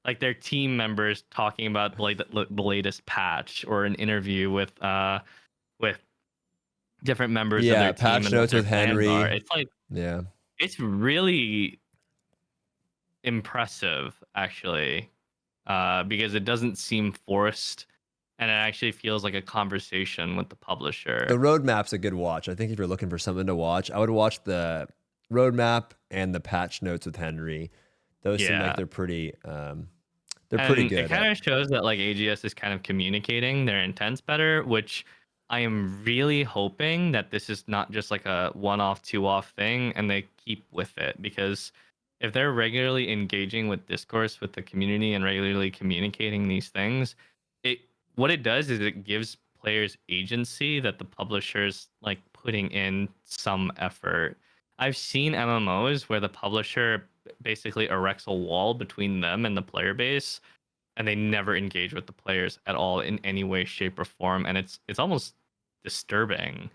like their team members talking about like the latest patch or an interview with different members of Yeah. their team Patch and what notes their with plans are. Henry. It's like Yeah. it's really impressive actually, because it doesn't seem forced and it actually feels like a conversation with the The publisher. roadmap's a good watch. I think if you're looking for something to watch, I would watch the roadmap and the patch notes with Henry. Those seem like Yeah. they're pretty And it good kind at. of shows that like AGS is kind of communicating their intents better, which I am really hoping that this is not just like a one-off, two-off thing and they keep with it, because if they're regularly engaging with discourse with the community and regularly communicating these things, it what it does is it gives players agency that the publisher's like putting in some effort. I've seen MMOs where the publisher basically erects a wall between them and the player base, and they never engage with the players at all in any way, shape, or form, and it's almost disturbing.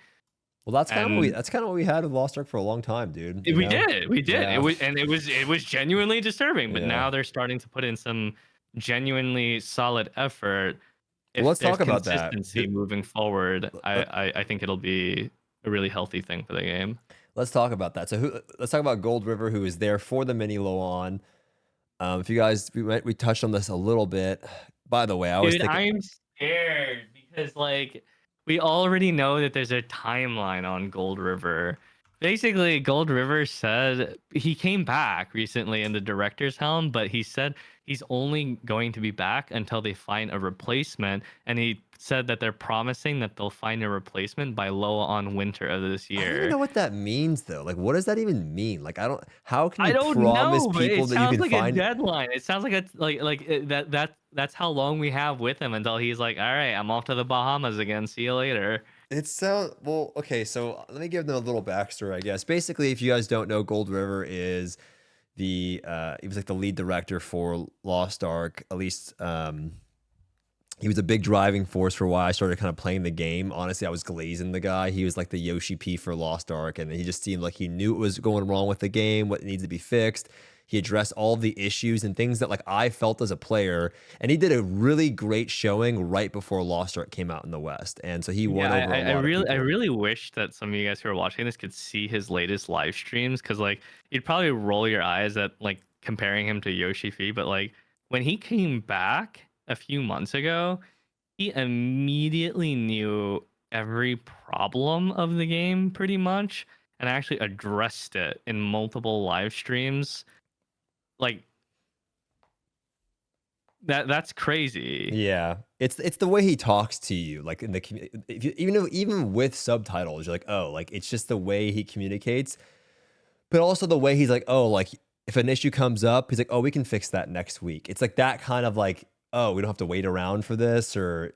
Well, that's kind of And what we had with Lost Ark for a long time, dude. You we know? did, we did. Yeah. It was genuinely disturbing. But Yeah. now they're starting to put in some genuinely solid effort. Well, If let's there's talk about that. consistency moving forward, I think it'll be a really healthy thing for the game. Let's talk about that. So let's talk about Gold River, who is there for the Mini LOA On. If you guys, we touched on this a little bit. By the way, I was Dude, thinking. I'm scared because like we already know that there's a timeline on Gold River. Basically, Gold River said he came back recently in the director's helm, but he said he's only going to be back until they find a replacement. And he said that they're promising that they'll find a replacement by LOA on winter of this I don't even know year. what that means, though. Like, what does that even mean? Like, I don't. How can I you don't promise know, but people it that you sounds can like a find? deadline. It sounds like it's that's how long we have with him until he's like, all right, I'm off to the Bahamas again. See you later. It sounds well. Okay, so let me give them a little backstory, I guess. Basically, if you guys don't know, Gold River is he was like the lead director for Lost Ark. At least he was a big driving force for why I started kind of playing the game. Honestly, I was glazing the guy. He was like the Yoshi P for Lost Ark, and he just seemed like he knew what was going wrong with the game, what needs to be fixed. He addressed all the issues and things that like I felt as a player, and he did a really great showing right before Lost Ark came out in the West, and so he won over a lot of people. I really wish that some of you guys who are watching this could see his latest live streams, because like you'd probably roll your eyes at like comparing him to Yoshi P, but like when he came back a few months ago, he immediately knew every problem of the game pretty much and actually addressed it in multiple live streams. Like that's crazy. Yeah, it's the way he talks to you, like in the if you, even with subtitles, you're like, oh, like it's just the way he communicates, but also the way he's like, oh, like if an issue comes up, he's like, oh, we can fix that next week. It's like that kind of like, oh, we don't have to wait around for this, or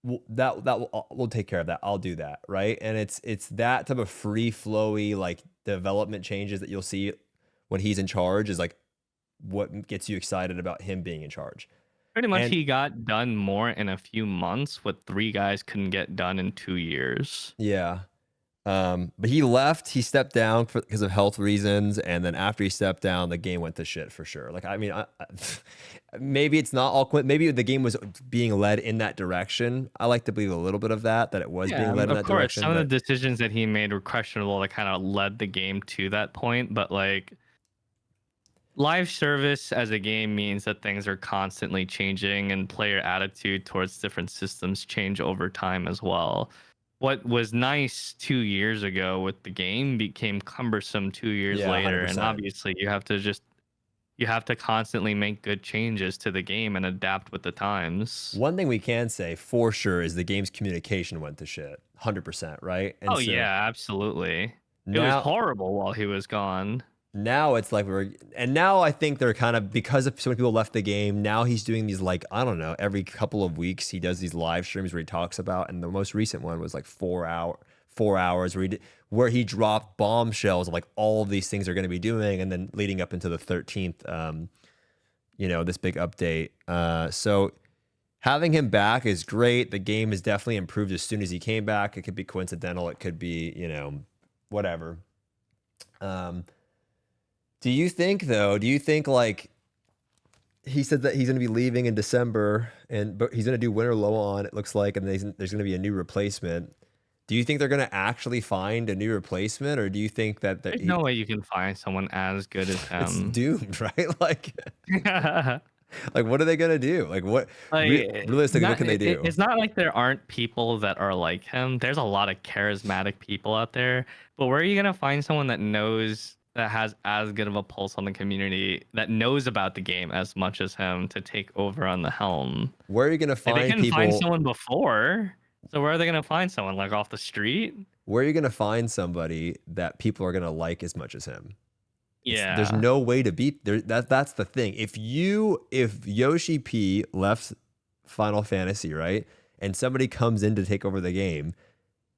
we'll take care of that. I'll do that, right? And it's that type of free flowy like development changes that you'll see when he's in charge is like what gets you excited about him being in charge. Pretty much, And he got done more in a few months what 3 guys couldn't get done in 2 years. yeah, but he left. He stepped down because of health reasons, and then after he stepped down, the game went to shit for sure. Like, I mean, maybe it's not all quit. Maybe the game was being led in that direction. I like to believe a little bit of that it was being led in that direction. Some of the decisions that he made were questionable that kind of led the game to that point, but like live service as a game means that things are constantly changing and player attitude towards different systems change over time as well. What was nice 2 years ago with the game became cumbersome 2 years later. 100%. And obviously you have to constantly make good changes to the game and adapt with the times. One thing we can say for sure is the game's communication went to shit. 100%, right? And yeah, absolutely. It was horrible while he was gone. Now it's like now I think they're kind of, because so many people left the game, now he's doing these like, I don't know, every couple of weeks he does these live streams where he talks about, and the most recent one was like 4 hours where he dropped bombshells of like all of these things they're going to be doing, and then leading up into the 13th, this big update. So having him back is great. The game has definitely improved as soon as he came back. It could be coincidental. It could be, whatever. Do you think like he said that he's going to be leaving in December, but he's going to do Winter LOA On, it looks like, and there's going to be a new replacement. Do you think they're going to actually find a new replacement, or do you think that there's no way you can find someone as good as him? It's doomed, right? Like, like what are they going to do? Like what? Realistically, what can they do? It's not like there aren't people that are like him. There's a lot of charismatic people out there, but where are you going to find someone that has as good of a pulse on the community, that knows about the game as much as him, to take over on the helm? Where are you going to find people? They can find someone before. So where are they going to find someone? Like off the street? Where are you going to find somebody that people are going to like as much as him? Yeah. There's no way to beat there. That's the thing. If Yoshi P left Final Fantasy, right, and somebody comes in to take over the game,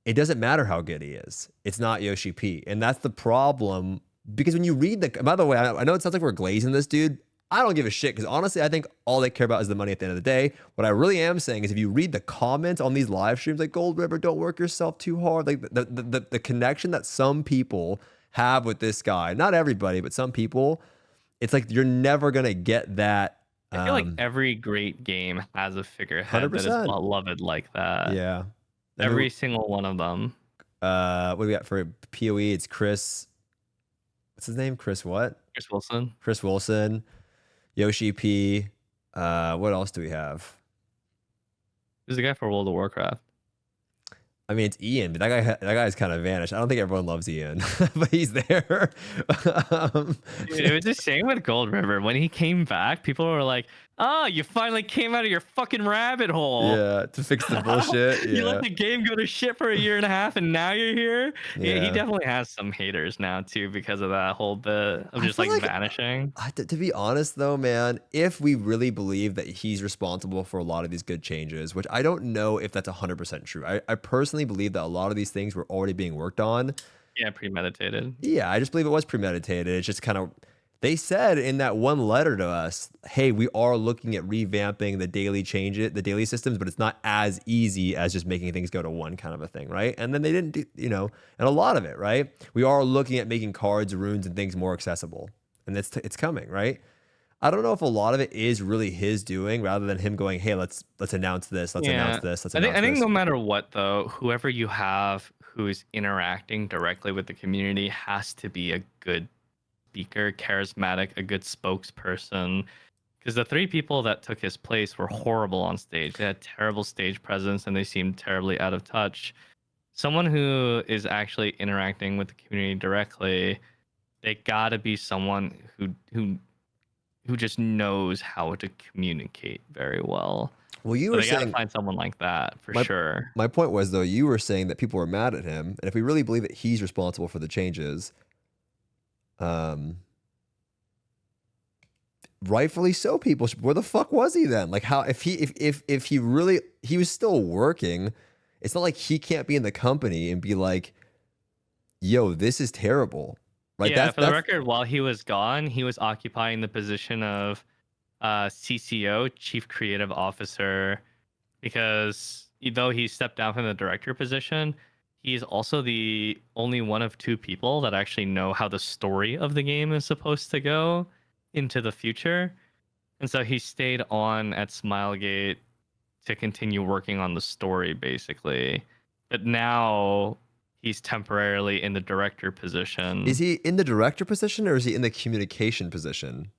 it doesn't matter how good he is. It's not Yoshi P. And that's the problem. Because when you read by the way, I know it sounds like we're glazing this dude. I don't give a shit because honestly, I think all they care about is the money at the end of the day. What I really am saying is if you read the comments on these live streams, like Gold River, don't work yourself too hard. Like the connection that some people have with this guy, not everybody, but some people, it's like you're never going to get that. I feel like every great game has a figurehead 100%. that is beloved like that. Yeah. Every single one of them. What do we got for PoE? It's Chris. What's his name? Chris what? Chris Wilson. Chris Wilson. Yoshi P. What else do we have? Who's the guy for World of Warcraft? I mean, it's Ian, but that guy's kind of vanished. I don't think everyone loves Ian, but he's there. Dude, it was the same with Gold River. When he came back, people were like, "Oh, you finally came out of your fucking rabbit hole." Yeah, to fix the bullshit. You let the game go to shit for a year and a half, and now you're here. Yeah, he definitely has some haters now too because of that whole bit of just like vanishing. To be honest, though, man, if we really believe that he's responsible for a lot of these good changes, which I don't know if that's 100% true. I personally believe that a lot of these things were already being worked on. Yeah, premeditated. Yeah, I just believe it was premeditated. It's just kind of, they said in that one letter to us, hey, we are looking at revamping the daily systems, but it's not as easy as just making things go to one kind of a thing, right? And then they didn't do, and a lot of it, right? We are looking at making cards, runes, and things more accessible. And it's coming, right? I don't know if a lot of it is really his doing rather than him going, hey, let's announce this, announce this, I think no matter what, though, whoever you have who's interacting directly with the community has to be a good speaker, charismatic, a good spokesperson. Because the three people that took his place were horrible on stage. They had terrible stage presence and they seemed terribly out of touch. Someone who is actually interacting with the community directly, they gotta be someone who just knows how to communicate very well. Well, you were saying, gotta find someone like that for sure. My point was, though, you were saying that people were mad at him, and if we really believe that he's responsible for the changes, rightfully so, people should, where the fuck was he then? Like, how if he really, he was still working, it's not like he can't be in the company and be like, yo, this is terrible. Right? Yeah, for the record, while he was gone, he was occupying the position of CCO, Chief Creative Officer, because though he stepped down from the director position, he's also the only one of two people that actually know how the story of the game is supposed to go into the future. And so he stayed on at Smilegate to continue working on the story, basically. But now he's temporarily in the director position. Is he in the director position or is he in the communication position?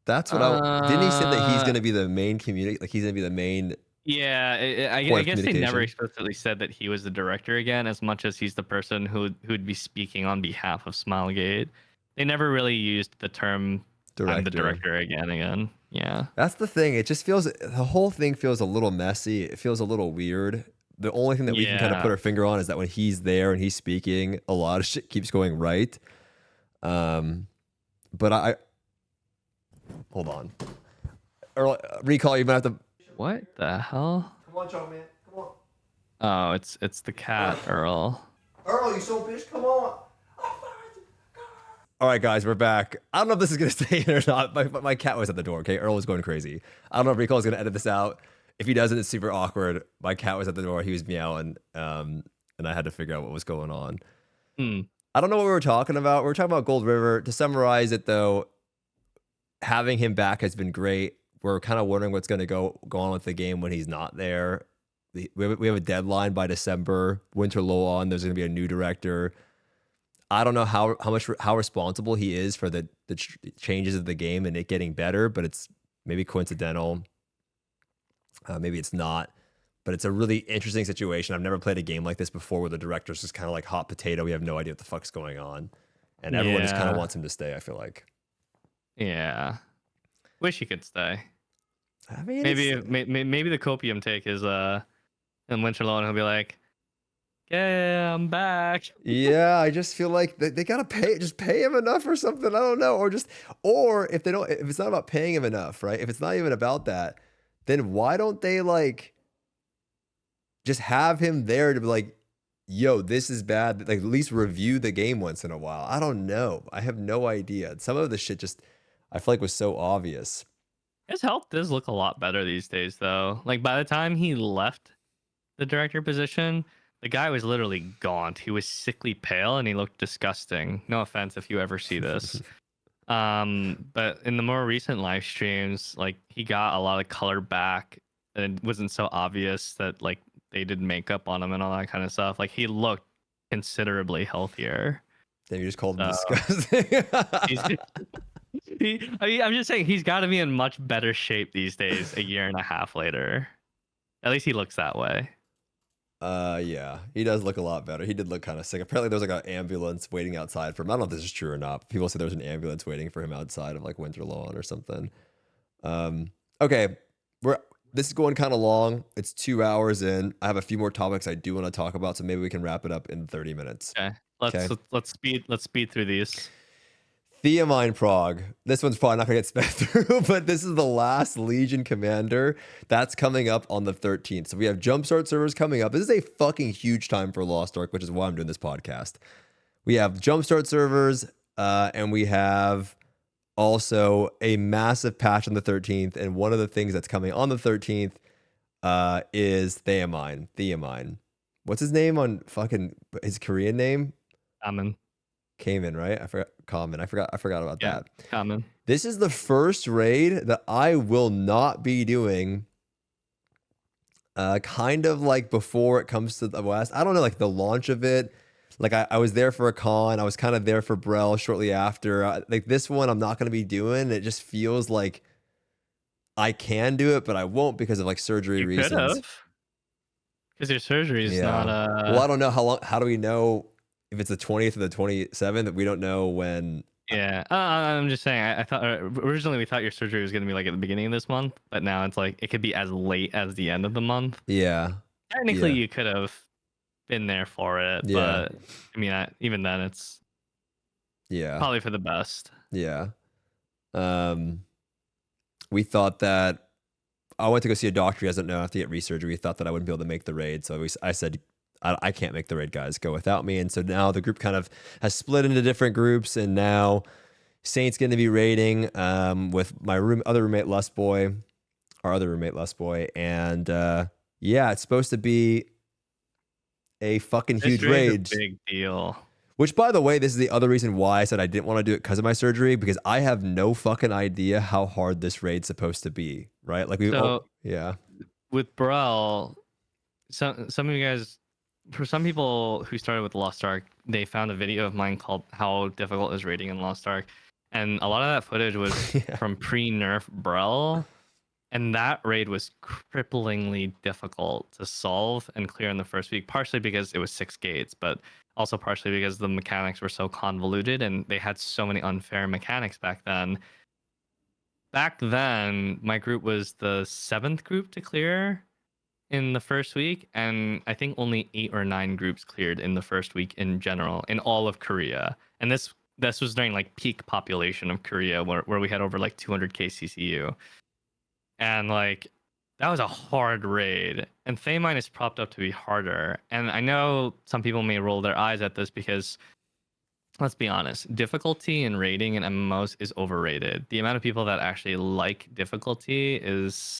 That's what didn't he say that he's going to be the main like he's going to be the main? Yeah, I guess they never explicitly said that he was the director again, as much as he's the person who'd be speaking on behalf of Smilegate. They never really used the term I'm the director again. Yeah. That's the thing. It just feels, the whole thing feels a little messy. It feels a little weird. The only thing that we can kind of put our finger on is that when he's there and he's speaking, a lot of shit keeps going right. But hold on. Earl, recall, you're going to have to. What the hell? Come on, Joe, man. Come on. Oh, it's the cat, Earl. Earl, you so bitch. Come on. All right, guys, we're back. I don't know if this is going to stay in or not. My cat was at the door, okay? Earl was going crazy. I don't know if Recall is going to edit this out. If he doesn't, it's super awkward. My cat was at the door. He was meowing, and I had to figure out what was going on. I don't know what we were talking about. We were talking about Gold River. To summarize it, though, having him back has been great. We're kind of wondering what's going to go on with the game when he's not there. We have a deadline by December. Winter LOA on. There's going to be a new director. I don't know how responsible he is for the changes of the game and it getting better, but it's maybe coincidental. Maybe it's not, but it's a really interesting situation. I've never played a game like this before where the director's just kind of like hot potato. We have no idea what the fuck's going on. And everyone just kind of wants him to stay, I feel like. Yeah. Wish he could stay. I mean, maybe the copium take is in Winter LOA, and he'll be like, yeah, I'm back. Yeah, I just feel like they gotta pay him enough or something. I don't know, or if it's not about paying him enough, right? If it's not even about that, then why don't they like just have him there to be like, yo, this is bad. Like at least review the game once in a while. I don't know. I have no idea. Some of the shit just, I feel like was so obvious. His health does look a lot better these days, though. Like by the time he left the director position, the guy was literally gaunt. He was sickly pale and he looked disgusting. No offense if you ever see this. But in the more recent live streams, like he got a lot of color back and it wasn't so obvious that like they did makeup on him and all that kind of stuff. Like he looked considerably healthier. Then you just called him So disgusting. he's I mean, I'm just saying he's got to be in much better shape these days, a year and a half later. At least he looks that way. Yeah, he does look a lot better. He did look kind of sick. Apparently, there was like an ambulance waiting outside for him. I don't know if this is true or not. People say there was an ambulance waiting for him outside of like Winter Lawn or something. Okay, this is going kind of long. It's 2 hours in. I have a few more topics I do want to talk about, so maybe we can wrap it up in 30 minutes. Okay, Okay. let's speed through these. Thaemine Prog. This one's probably not going to get sped through, but this is the last Legion Commander that's coming up on the 13th. So we have Jumpstart servers coming up. This is a fucking huge time for Lost Ark, which is why I'm doing this podcast. We have Jumpstart servers, and we have also a massive patch on the 13th. And one of the things that's coming on the 13th is Thaemine. What's his name on fucking his Korean name? Cayman, right? I forgot. Common. I forgot about that. Common. This is the first raid that I will not be doing. Kind of like before it comes to the West. I don't know, like the launch of it. Like I was there for a con. I was kind of there for Brel shortly after. Like this one, I'm not going to be doing. It just feels like I can do it, but I won't because of like surgery reasons. Because your surgery is not. Well, I don't know how long. How do we know? If it's the 20th or the 27th, we don't know when. Yeah, I'm just saying. I thought originally we thought your surgery was going to be like at the beginning of this month, but now it's like it could be as late as the end of the month. Yeah. Technically, you could have been there for it, but I mean, even then, it's probably for the best. Yeah. We thought that I went to go see a doctor. He doesn't know I have to get resurgery. We thought that I wouldn't be able to make the raid, so I said, I can't make the raid, guys. Go without me. And so now the group kind of has split into different groups, and now Saint's going to be raiding with my other roommate, our other roommate, Lustboy. And yeah, it's supposed to be a fucking huge raid. Big deal. Which, by the way, this is the other reason why I said I didn't want to do it because of my surgery, because I have no fucking idea how hard this raid's supposed to be, right? Like with Brel, some of you guys. For some people who started with Lost Ark, they found a video of mine called "How Difficult Is Raiding in Lost Ark," and a lot of that footage was from pre-nerf Brel, and that raid was cripplingly difficult to solve and clear in the first week. Partially because it was 6 gates, but also partially because the mechanics were so convoluted and they had so many unfair mechanics back then. Back then, my group was the 7th group to clear in the first week, and I think only 8 or 9 groups cleared in the first week in general in all of Korea. And this was during like peak population of Korea where we had over like 200k CCU. And like that was a hard raid, and Thaemine is propped up to be harder. And I know some people may roll their eyes at this because let's be honest, difficulty in raiding in MMOs is overrated. The amount of people that actually like difficulty is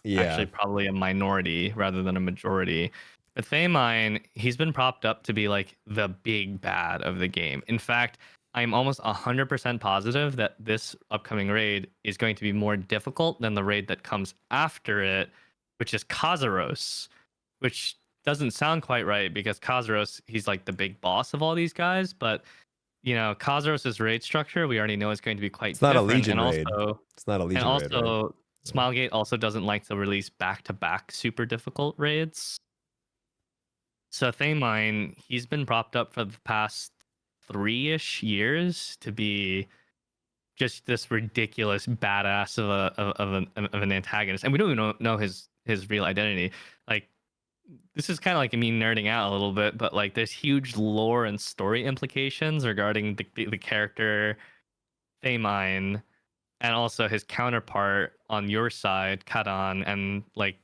actually probably a minority rather than a majority. But Thaemine, he's been propped up to be like the big bad of the game. In fact, I'm almost 100% positive that this upcoming raid is going to be more difficult than the raid that comes after it, which is Kazaros, which doesn't sound quite right because Kazaros, he's like the big boss of all these guys. But, you know, Kazaros' raid structure, we already know is going to be quite different. Not a Legion raid. It's not a Legion raid. And also, Smilegate also doesn't like to release back-to-back super difficult raids. So Thaemine, he's been propped up for the past 3-ish years to be just this ridiculous badass of an antagonist, and we don't even know his real identity. Like, this is kind of like me nerding out a little bit, but like there's huge lore and story implications regarding the character Thaemine, and also his counterpart on your side, Kadan, and like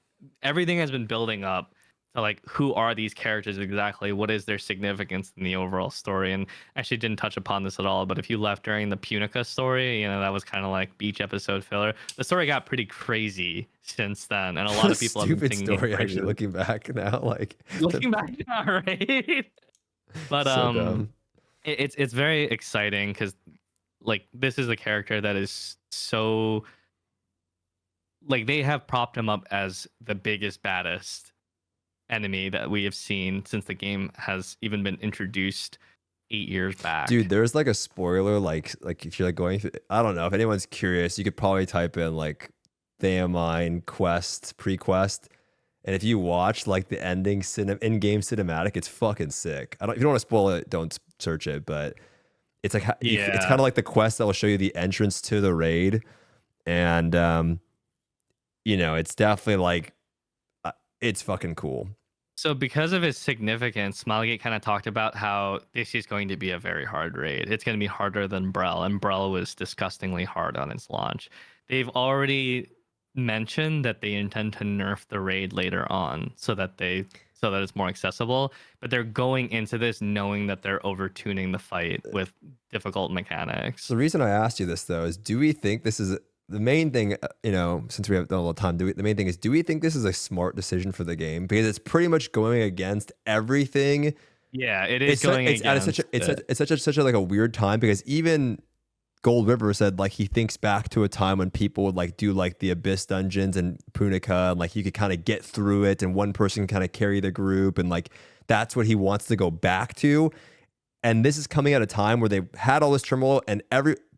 everything has been building up So like, who are these characters exactly? What is their significance in the overall story? And actually didn't touch upon this at all, but if you left during the Punica story, you know, that was kind of like beach episode filler. The story got pretty crazy since then, and a What lot a of people have been stupid singing story, actually, praises. looking back now. Like, Looking back now, right? But so dumb. it's very exciting because like this is a character that is so like they have propped him up as the biggest, baddest enemy that we have seen since the game has even been introduced 8 years back. Dude, there's like a spoiler, like if you're like going through, I don't know if anyone's curious, you could probably type in like Thaemine quest, pre-quest, and if you watch like the ending in-game cinematic, it's fucking sick. I don't, if you don't want to spoil it, don't search it, but it's like it's Yeah. kind of like the quest that will show you the entrance to the raid, and you know, it's definitely like it's fucking cool. So because of its significance, Smilegate kind of talked about how this is going to be a very hard raid. It's going to be harder than Brel, and Brel was disgustingly hard on its launch. They've already mentioned that they intend to nerf the raid later on so that it's more accessible, but they're going into this knowing that they're overtuning the fight with difficult mechanics. The reason I asked you this though is, do we think this is the main thing? You know, since we have done a little time, the main thing is, do we think this is a smart decision for the game? Because it's pretty much going against everything. Yeah, it is going against it's such a like a weird time, because even Gold River said like he thinks back to a time when people would like do like the Abyss dungeons and Punica, and like you could kind of get through it and one person kind of carry the group, and like that's what he wants to go back to. And this is coming at a time where they've had all this turmoil and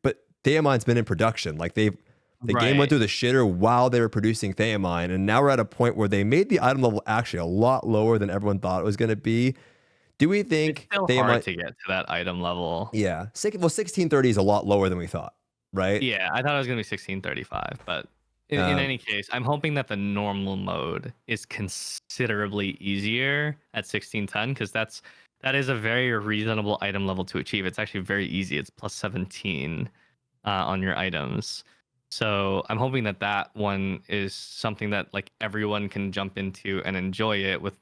but Thaemine's been in production. Like the game went through the shitter while they were producing Thaemine, and now we're at a point where they made the item level actually a lot lower than everyone thought it was going to be. Do we think it's still hard to get to that item level? Yeah. Well, 1630 is a lot lower than we thought, right? Yeah, I thought it was going to be 1635, but in any case, I'm hoping that the normal mode is considerably easier at 1610, because that is a very reasonable item level to achieve. It's actually very easy. It's plus 17 on your items. So I'm hoping that one is something that like everyone can jump into and enjoy it with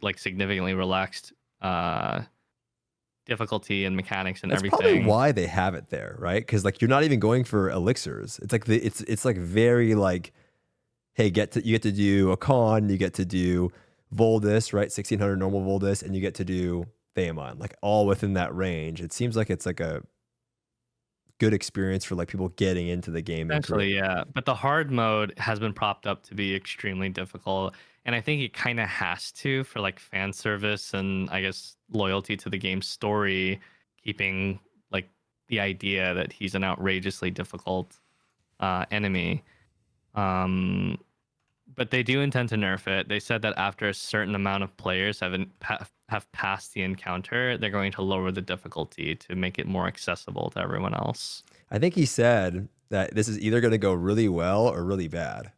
like significantly relaxed difficulty and mechanics and That's everything. Probably why they have it there, right? Because like you're not even going for elixirs. It's like it's like very like, hey, you get to do a con, you get to do Voldus, right? 1600 normal Voldus, and you get to do Thaemine, like all within that range. It seems like it's like a good experience for like people getting into the game. Actually, yeah, but the hard mode has been propped up to be extremely difficult, and I think it kind of has to, for like fan service and I guess loyalty to the game's story, keeping like the idea that he's an outrageously difficult enemy. But they do intend to nerf it. They said that after a certain amount of players have passed the encounter, they're going to lower the difficulty to make it more accessible to everyone else. I think he said that this is either going to go really well or really bad.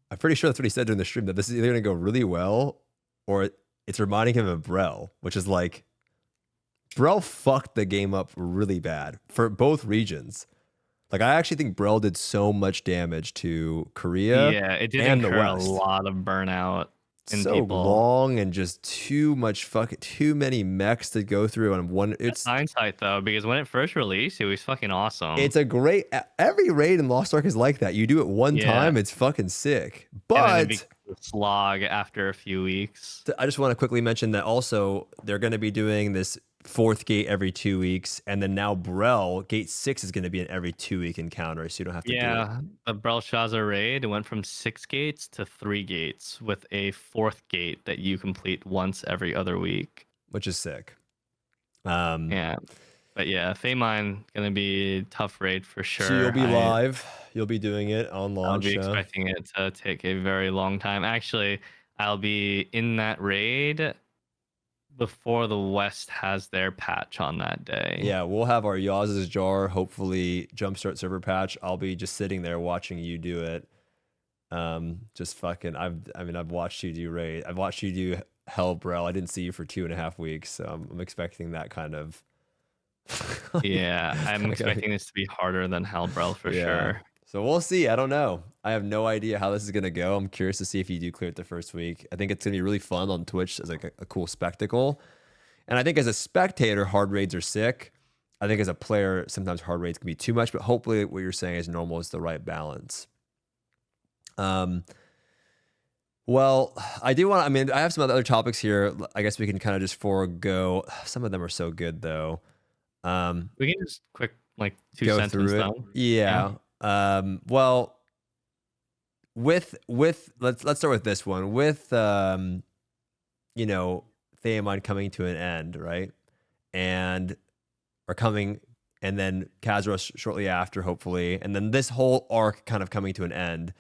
I'm pretty sure that's what he said during the stream, that this is either going to go really well or it's reminding him of Brel, which is like, Brel fucked the game up really bad for both regions. Like, I actually think Brel did so much damage to Korea. Yeah, it did and incur the West. A lot of burnout. So people. Long and just too many mechs to go through on one. It's hindsight though, because when it first released, it was fucking awesome. It's a great, every raid in Lost Ark is like that. You do it one time, it's fucking sick. But it slog after a few weeks. I just want to quickly mention that also they're going to be doing this 4th gate every 2 weeks, and then now Brel gate 6 is going to be an every 2-week encounter, so you don't have to do it. Yeah, the Belshazzar raid, it went from 6 gates to 3 gates with a 4th gate that you complete once every other week, which is sick. Yeah, but yeah, Thaemine gonna be a tough raid for sure. So you'll be live, you'll be doing it on launch. I'll be expecting it to take a very long time. Actually, I'll be in that raid before the West has their patch on that day. Yeah, we'll have our Yaz's Jar, hopefully jumpstart server patch. I'll be just sitting there watching you do it. Just fucking, I've watched you do raid. I've watched you do Hell Brel. I didn't see you for 2.5 weeks, so I'm expecting that kind of. Yeah, I'm expecting this to be harder than Hell Brel for sure. So we'll see. I don't know. I have no idea how this is gonna go. I'm curious to see if you do clear it the first week. I think it's gonna be really fun on Twitch as like a cool spectacle. And I think as a spectator, hard raids are sick. I think as a player, sometimes hard raids can be too much, but hopefully what you're saying is normal is the right balance. Well, I do want to, I mean, I have some other topics here. I guess we can kind of just forego. Some of them are so good though. We can just quick like two Go sentence through it. though. Yeah. Well, with let's start with this one. With you know, Thaemine coming to an end, right? And or coming and then Khazra shortly after, hopefully, and then this whole arc kind of coming to an end.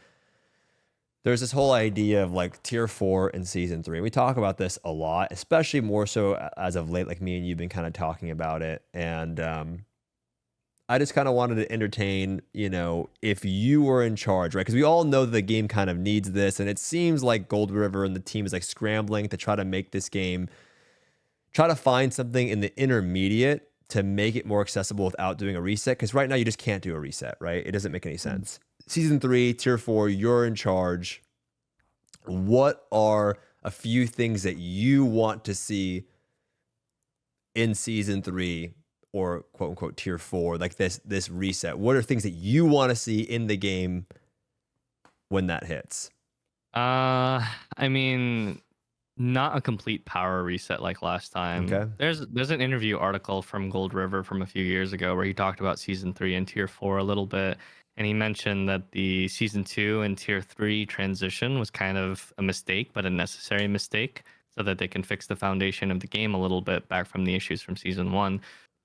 There's this whole idea of like tier 4 in season 3. We talk about this a lot, especially more so as of late, like me and you've been kind of talking about it. And I just kind of wanted to entertain, you know, if you were in charge, right? Because we all know that the game kind of needs this. And it seems like Gold River and the team is like scrambling to try to make this game, try to find something in the intermediate to make it more accessible without doing a reset. Because right now you just can't do a reset, right? It doesn't make any sense. Season 3, tier 4, you're in charge. What are a few things that you want to see in season 3 or quote unquote tier 4, like this reset? What are things that you want to see in the game when that hits? I mean, not a complete power reset like last time. Okay. There's an interview article from Gold River from a few years ago where he talked about season 3 and tier 4 a little bit, and he mentioned that the season 2 and tier 3 transition was kind of a mistake, but a necessary mistake, so that they can fix the foundation of the game a little bit back from the issues from season 1.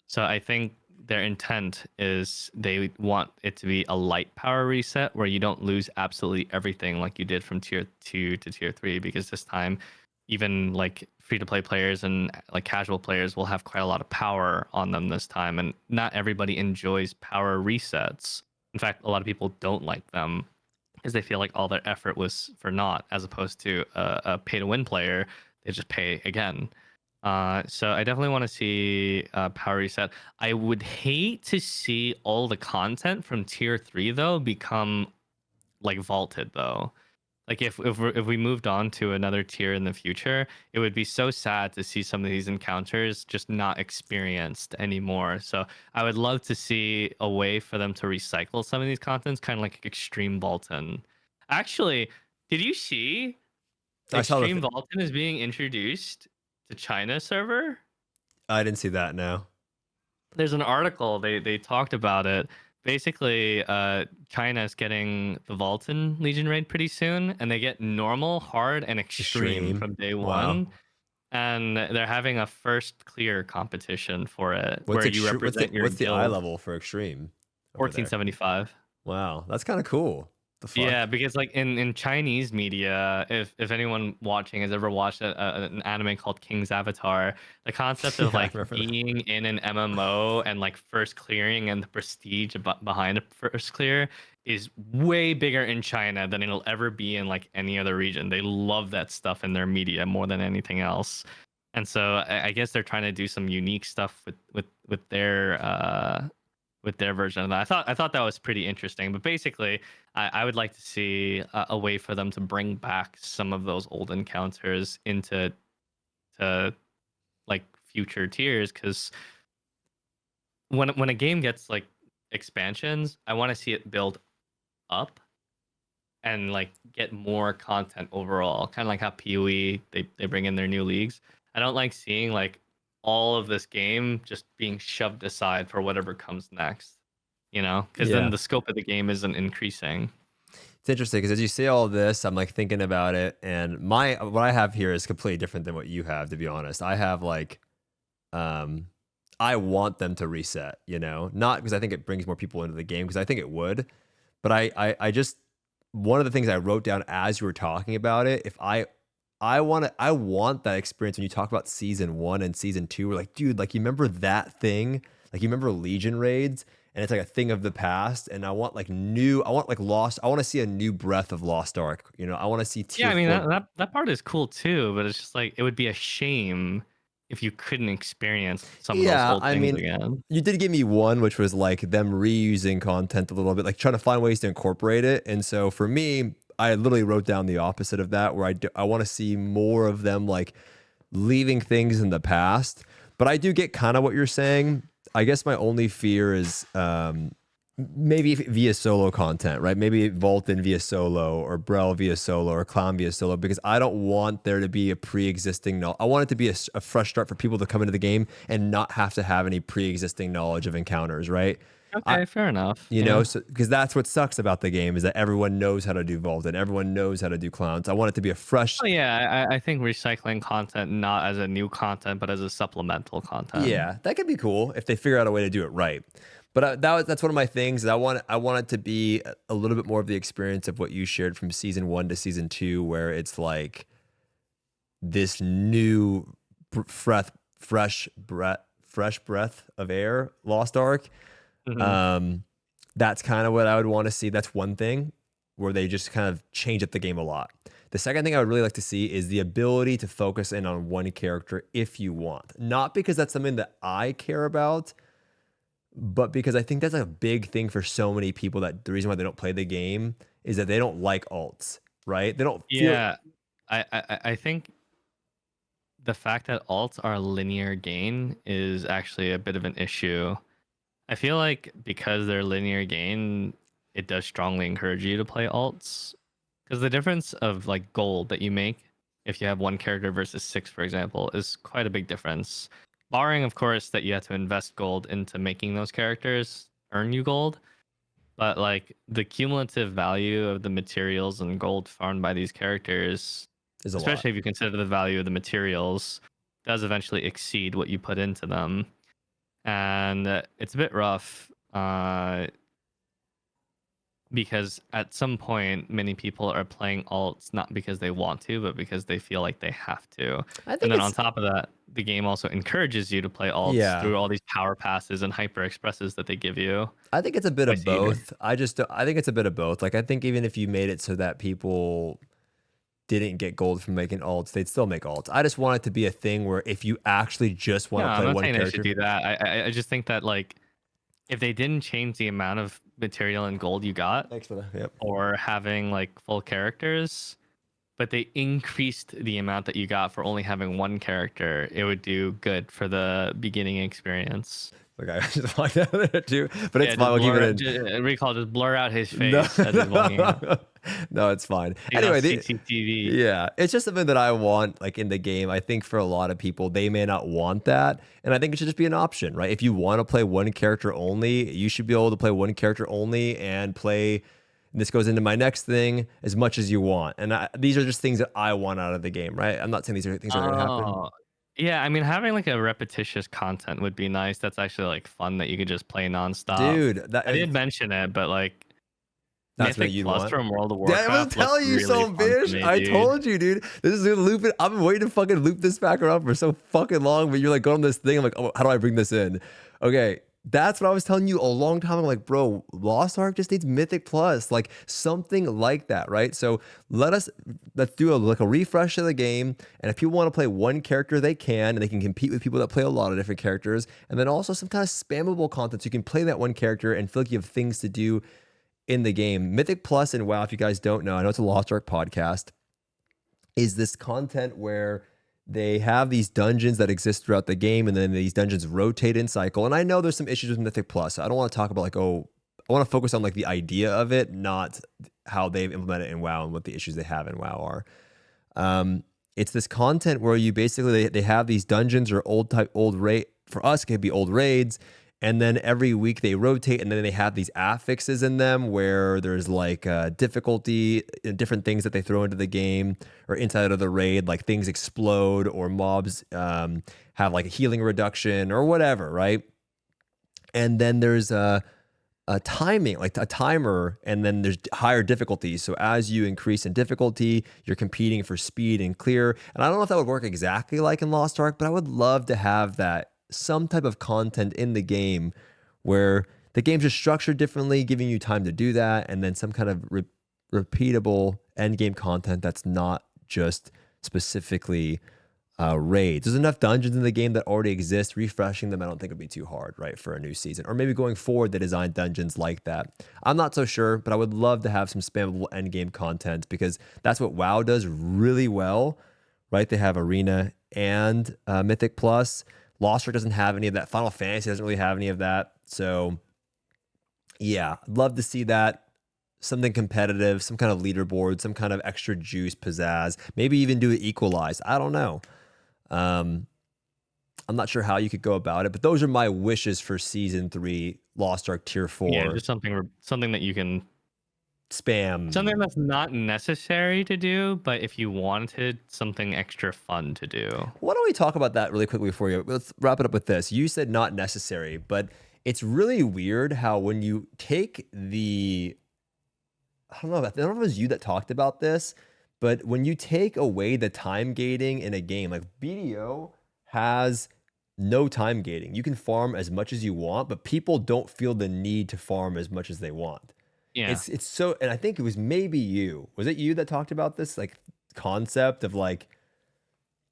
So I think their intent is they want it to be a light power reset where you don't lose absolutely everything like you did from tier 2 to tier 3, because this time even like free-to-play players and like casual players will have quite a lot of power on them this time, and not everybody enjoys power resets. In fact, a lot of people don't like them because they feel like all their effort was for naught, as opposed to a pay-to-win player. They just pay again. So I definitely want to see power reset. I would hate to see all the content from tier 3 though become like vaulted though. Like if we moved on to another tier in the future, it would be so sad to see some of these encounters just not experienced anymore. So I would love to see a way for them to recycle some of these contents, kind of like Extreme Vaulton. Actually, did you see Extreme Vaulton is being introduced to China server? I didn't see that, no. There's an article, they talked about it. Basically, China is getting the Vaulton Legion Raid pretty soon, and they get normal, hard, and extreme from day one. And they're having a first clear competition for it, where you represent your what's the guild. eye level for extreme? 1475. Wow, that's kind of cool. The fuck? Yeah, because like in Chinese media, if anyone watching has ever watched an anime called King's Avatar, the concept of like being in an MMO and like first clearing and the prestige behind a first clear is way bigger in China than it'll ever be in like any other region. They love that stuff in their media more than anything else. And so I guess they're trying to do some unique stuff with their version of that. I thought that was pretty interesting. But basically, I would like to see a way for them to bring back some of those old encounters into like future tiers, because when a game gets like expansions, I want to see it build up and like get more content overall. Kind of like how PoE they bring in their new leagues. I don't like seeing like all of this game just being shoved aside for whatever comes next, you know, because then the scope of the game isn't increasing. It's interesting because as you say all this, I'm like thinking about it, and what I have here is completely different than what you have, to be honest. I have like I want them to reset, you know, not because I think it brings more people into the game, because I think it would, but I just, one of the things I wrote down as you were talking about it, if I want that experience when you talk about season 1 and season 2. We're like, dude, like you remember that thing? Like you remember Legion raids, and it's like a thing of the past. And I want like I want to see a new breath of Lost Ark. You know, I want to see tier 4. That part is cool too, but it's just like it would be a shame if you couldn't experience some of those Yeah, old I things mean, again. you did give me one, which was like them reusing content a little bit, like trying to find ways to incorporate it. And so for me, I literally wrote down the opposite of that, where I want to see more of them like leaving things in the past. But I do get kind of what you're saying. I guess my only fear is maybe via solo content, right? Maybe Volton via solo, or Brel via solo, or Clown via solo, because I don't want there to be a pre-existing knowledge. I want it to be a fresh start for people to come into the game and not have to have any pre-existing knowledge of encounters, right? I, Okay, fair enough. you know, Yeah. so because that's what sucks about the game is that everyone knows how to do Volton, everyone knows how to do Clowns. I want it to be a fresh. Oh yeah, I think recycling content not as a new content, but as a supplemental content. Yeah, that could be cool if they figure out a way to do it right. But that's one of my things. I want it to be a little bit more of the experience of what you shared from season 1 to season 2, where it's like this new fresh breath of air, Lost Ark. Mhm. That's kind of what I would want to see. That's one thing where they just kind of change up the game a lot. The second thing I would really like to see is the ability to focus in on one character if you want. Not because that's something that I care about, but because I think that's a big thing for so many people, that the reason why they don't play the game is that they don't like alts, right? They don't feel. Yeah, I think the fact that alts are linear gain is actually a bit of an issue. I feel like because they're linear gain, it does strongly encourage you to play alts. Because the difference of like gold that you make if you have one character versus six, for example, is quite a big difference. Barring, of course, that you have to invest gold into making those characters earn you gold. But like the cumulative value of the materials and gold farmed by these characters, Is a lot. especially if you consider the value of the materials, does eventually exceed what you put into them. And it's a bit rough because at some point, many people are playing alts not because they want to, but because they feel like they have to. I And think then on it's top of that, the game also encourages you to play alts yeah. through all these power passes and hyper expresses that they give you I think it's a bit of twice a year. both. I think it's a bit of both. Like I think even if you made it so that people didn't get gold from making alts, they'd still make alts. I just want it to be a thing where if you actually just No, want to I'm play not one saying they should character, do that. I just think that like if they didn't change the amount of material and gold you got, thanks for that. Yep. or having like full characters, but they increased the amount that you got for only having one character, it would do good for the beginning experience. Like I just walked out there too, but it's Yeah, fine. just We'll keep blur it it. in. Recall, just blur out his No, face as he's walking out. no, it's fine. He's on Anyway, CCTV. yeah, it's just something that I want like in the game. I think for a lot of people, they may not want that. And I think it should just be an option, right? If you want to play one character only, you should be able to play one character only and play. And this goes into my next thing, as much as you want. And these are just things that I want out of the game, right? I'm not saying these are things that are going to happen. Oh, yeah. I mean, having like a repetitious content would be nice. That's actually like fun that you could just play nonstop. Dude, I did mention it, but like that's what Mythic you'd Plus want. from World of Yeah, I was Warcraft looks telling you really so, fun to bitch. me, I dude. told you, dude. This is gonna loop it. I've been waiting to fucking loop this back around for so fucking long, but you're like going on this thing. I'm like, oh, how do I bring this in? Okay, that's what I was telling you a long time. I'm like, bro, Lost Ark just needs Mythic Plus, like something like that, right? So let's do a refresh of the game, and if people want to play one character, they can, and they can compete with people that play a lot of different characters, and then also some kind of spammable content, so you can play that one character and feel like you have things to do in the game. Mythic Plus and WoW, if you guys don't know, I know it's a Lost Ark podcast, is this content where they have these dungeons that exist throughout the game, and then these dungeons rotate in cycle. And I know there's some issues with Mythic Plus. I don't want to talk about like, oh, I want to focus on like the idea of it, not how they've implemented it in WoW and what the issues they have in WoW are. It's this content where you basically they have these dungeons or old raid. For us, it could be old raids. And then every week they rotate, and then they have these affixes in them where there's like difficulty, different things that they throw into the game or inside of the raid, like things explode or mobs have like a healing reduction or whatever, right? And then there's a timing, like a timer, and then there's higher difficulties. So as you increase in difficulty, you're competing for speed and clear. And I don't know if that would work exactly like in Lost Ark, but I would love to have that some type of content in the game where the game's just structured differently, giving you time to do that, and then some kind of repeatable end game content that's not just specifically raids. There's enough dungeons in the game that already exist. Refreshing them, I don't think would be too hard, right, for a new season. Or maybe going forward, they design dungeons like that. I'm not so sure, but I would love to have some spammable endgame content because that's what WoW does really well, right? They have Arena and Mythic Plus. Lost Ark doesn't have any of that. Final Fantasy doesn't really have any of that. So, yeah, I'd love to see that. Something competitive, some kind of leaderboard, some kind of extra juice, pizzazz. Maybe even do it equalized. I don't know. I'm not sure how you could go about it, but those are my wishes for season 3, Lost Ark Tier 4. Yeah, just something that you can spam. Something that's not necessary to do, but if you wanted something extra fun to do. Why don't we talk about that really quickly before you? Let's wrap it up with this. You said not necessary, but it's really weird how when you take the, I don't know if it was you that talked about this, but when you take away the time gating in a game, like BDO has no time gating. You can farm as much as you want, but people don't feel the need to farm as much as they want. Yeah. It's so, and I think it was maybe you. Was it you that talked about this like concept of like,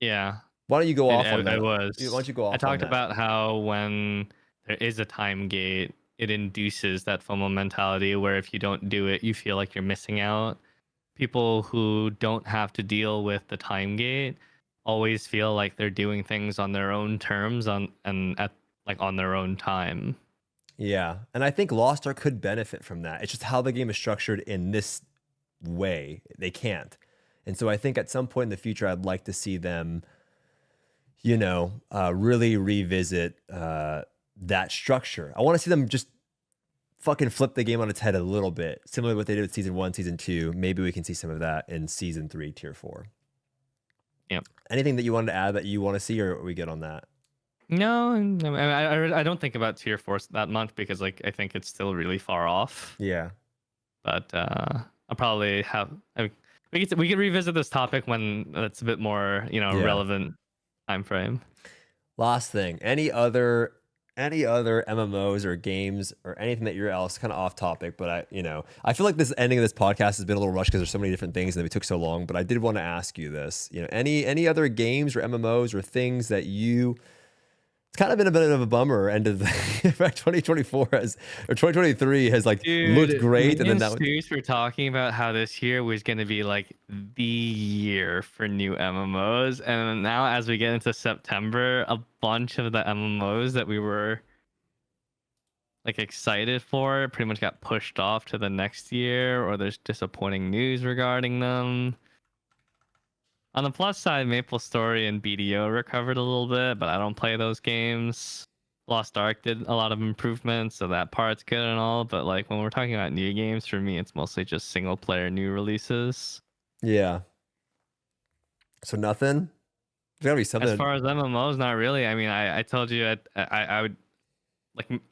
yeah. Why don't you go off on that? It was. Why don't you go off I talked on that? about how when there is a time gate, it induces that FOMO mentality where if you don't do it, you feel like you're missing out. People who don't have to deal with the time gate always feel like they're doing things on their own terms on their own time. Yeah, and I think Lost Ark could benefit from that. It's just how the game is structured in this way. They can't. And so I think at some point in the future, I'd like to see them, really revisit that structure. I want to see them just fucking flip the game on its head a little bit, similar to what they did with season 1, season 2. Maybe we can see some of that in season 3, tier 4. Yep. Anything that you wanted to add that you want to see, or are we good on that? No, I don't think about tier 4 that much because I think it's still really far off. Yeah. But I'll probably have. We could revisit this topic when it's a bit more relevant time frame. Last thing, any other MMOs or games or anything that you're else kind of off topic, but I feel like this ending of this podcast has been a little rushed because there's so many different things and we took so long, but I did want to ask you this, any other games or MMOs or things that it's kind of been a bit of a bummer end of the 2024 or 2023 has looked great. And then Stoopzz were talking about how this year was going to be like the year for new MMOs. And now as we get into September, a bunch of the MMOs that we were excited for pretty much got pushed off to the next year, or there's disappointing news regarding them. On the plus side, MapleStory and BDO recovered a little bit, but I don't play those games. Lost Ark did a lot of improvements, so that part's good and all. But when we're talking about new games, for me, it's mostly just single player new releases. Yeah. So nothing. There's gotta be something. As far as MMOs, not really. I mean, I told you I would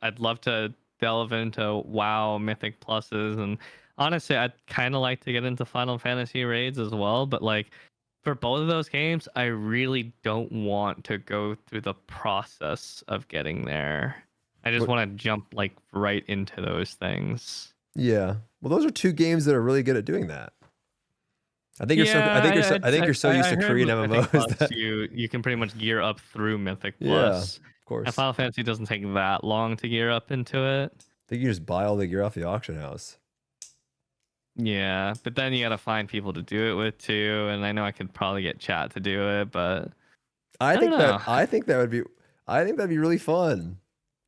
I'd love to delve into WoW Mythic Pluses, and honestly, I'd kind of like to get into Final Fantasy raids as well. But for both of those games, I really don't want to go through the process of getting there. I just want to jump right into those things. Yeah. Well, those are two games that are really good at doing that. I think you're so used to Korean MMOs that you can pretty much gear up through Mythic Plus. Yeah, of course. And Final Fantasy doesn't take that long to gear up into it. I think you just buy all the gear off the auction house. Yeah, but then you gotta find people to do it with too, and I know I could probably get chat to do it, but I think that'd be really fun.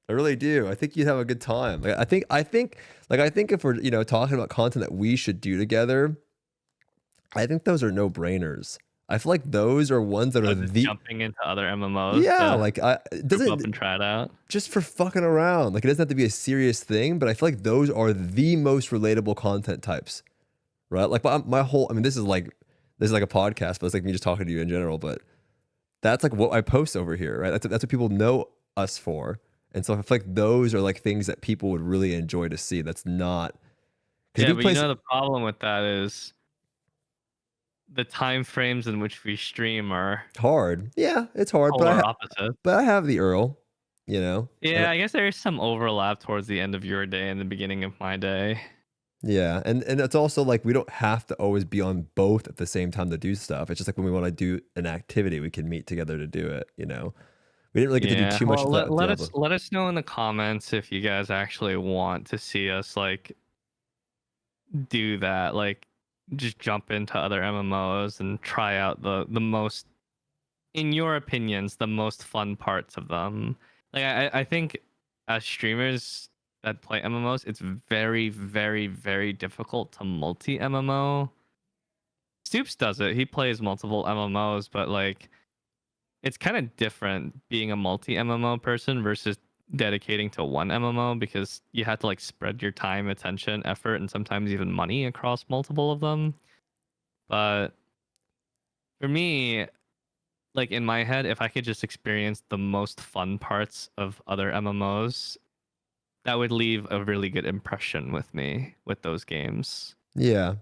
I really do. I think you'd have a good time. I think if we're talking about content that we should do together, I think those are no brainers. I feel like those are ones that are jumping into other MMOs. Yeah, doesn't up and try it out just for fucking around. It doesn't have to be a serious thing, but I feel like those are the most relatable content types, right? My whole, this is like a podcast, but it's me just talking to you in general. But that's what I post over here, right? That's what people know us for, and so I feel like those are things that people would really enjoy to see. That's not. Yeah, but the problem with that is the time frames in which we stream are hard. Yeah, it's hard, opposite. But I have the Earl, Yeah, I guess there is some overlap towards the end of your day and the beginning of my day. Yeah, and it's also like we don't have to always be on both at the same time to do stuff. It's just like when we want to do an activity, we can meet together to do it. You know, we didn't really get to do Yeah. too much Well, of that with Diablo. let us know in the comments if you guys actually want to see us like do that, like just jump into other MMOs and try out the most, in your opinions, the most fun parts of them. Like I think as streamers that play MMOs, it's very, very, very difficult to multi MMO. Stoopzz does it. He plays multiple MMOs, but like it's kind of different being a multi MMO person versus dedicating to one MMO, because you have to like spread your time, attention, effort, and sometimes even money across multiple of them. But for me, like in my head, if I could just experience the most fun parts of other MMOs, that would leave a really good impression with me with those games. Yeah,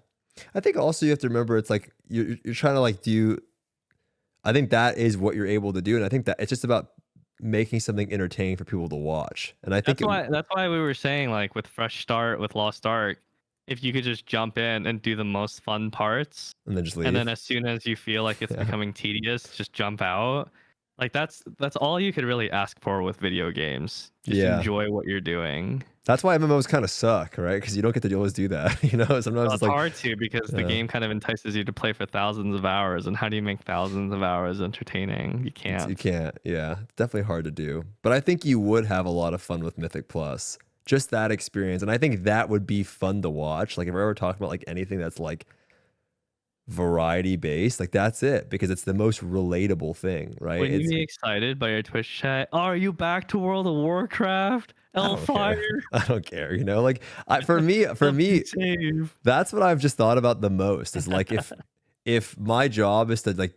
I think also you have to remember it's like you're trying to like do. I think that is what you're able to do, and I think that it's just about making something entertaining for people to watch. And I think That's why we were saying, like with Fresh Start with Lost Ark, if you could just jump in and do the most fun parts, and then just leave. and then as soon as you feel like it's Yeah. becoming tedious, just jump out. Like that's all you could really ask for with video games. Just Yeah. enjoy what you're doing. That's why MMOs kind of suck, right? Because you don't get to always do that. You know, sometimes Well, it's it's like hard to, because the game kind of entices you to play for thousands of hours, and how do you make thousands of hours entertaining? You can't. you can't. Yeah, it's definitely hard to do. But I think you would have a lot of fun with Mythic Plus. Just that experience, and I think that would be fun to watch. Like if we're ever talking about like anything that's like variety based, like that's it, because it's the most relatable thing, right? Wouldn't you be excited by your Twitch chat? Oh, are you back to World of Warcraft? Hellfire. I don't care. You know, like for me, Save. that's what I've just thought about the most. Is like if my job is to like,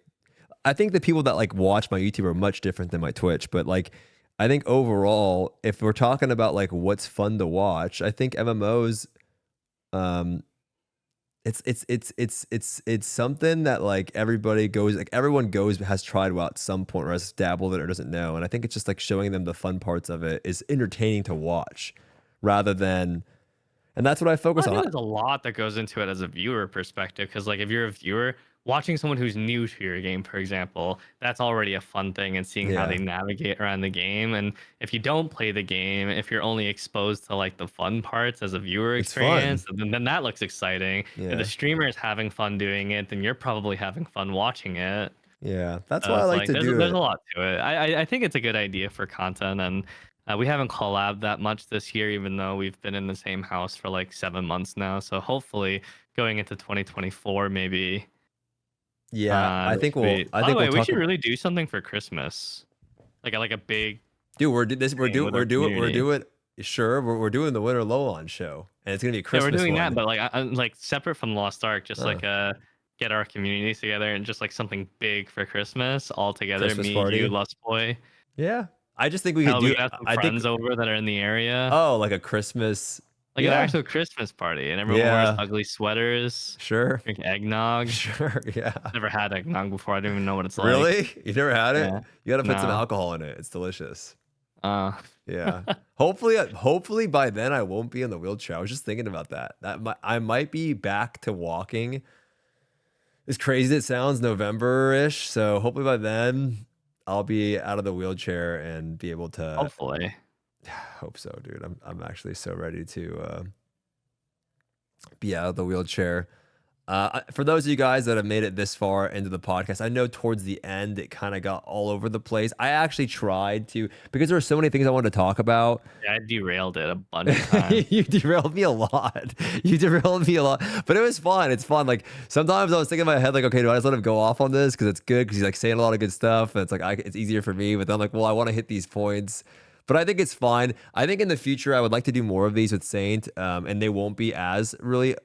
I think the people that like watch my YouTube are much different than my Twitch, but like I think overall, if we're talking about like what's fun to watch, I think MMOs, um, it's something that like everybody goes, like everyone goes has tried out at some point or has dabbled in it or doesn't know, and I think it's just like showing them the fun parts of it is entertaining to watch, rather than, and that's what I focus I think on. there's a lot that goes into it as a viewer perspective, because like if you're a viewer watching someone who's new to your game, for example, that's already a fun thing, and seeing how Yeah, they navigate around the game. And if you don't play the game, if you're only exposed to like the fun parts as a viewer it's fun. experience, then that looks exciting. If the Yeah, streamer is having fun doing it, then you're probably having fun watching it. yeah, that's So why I it's like like to do there's a it. lot to it. I think it's a good idea for content, and we haven't collabed that much this year, even though we've been in the same house for like 7 months now. So hopefully, going into 2024, maybe. Yeah, I think we'll, By the we'll way, we talk. should really do something for Christmas, like a big Dude, thing with our we're community. doing. Sure, we're doing the Winter Low On show, and it's gonna be a Yeah, we're Christmas doing one. that, but like separate from Lost Ark, just Uh, like get our communities together and just like something big for Christmas all together. Christmas Me, you, party. Lust Boy. Yeah, I just think we could Hell, we do. could have some I think. friends over that are in the area. Oh, like a Christmas. Like an Yeah, actual Christmas party, and everyone wears yeah, ugly sweaters, sure, drink eggnog. sure, yeah. Never had eggnog before. I don't even know what it's like. Really? You never had it? Yeah. You got to put some No. alcohol in it. It's delicious. Uh, Yeah. Hopefully by then I won't be in the wheelchair. I was just thinking about that. I might be back to walking. As crazy as it sounds, November-ish. So hopefully by then I'll be out of the wheelchair and be able to. hopefully. Hope so, dude. I'm actually so ready to be out of the wheelchair. For those of you guys that have made it this far into the podcast, I know towards the end it kind of got all over the place. I actually tried to, because there were so many things I wanted to talk about. Yeah, I derailed it a bunch of times. You derailed me a lot. You derailed me a lot, but it was fun. It's fun. Like sometimes I was thinking in my head, like, okay, do I just let him go off on this because it's good because he's like saying a lot of good stuff, and it's like it's easier for me. But then I'm like, well, I want to hit these points. But I think it's fine. I think in the future I would like to do more of these with Saint, and they won't be as really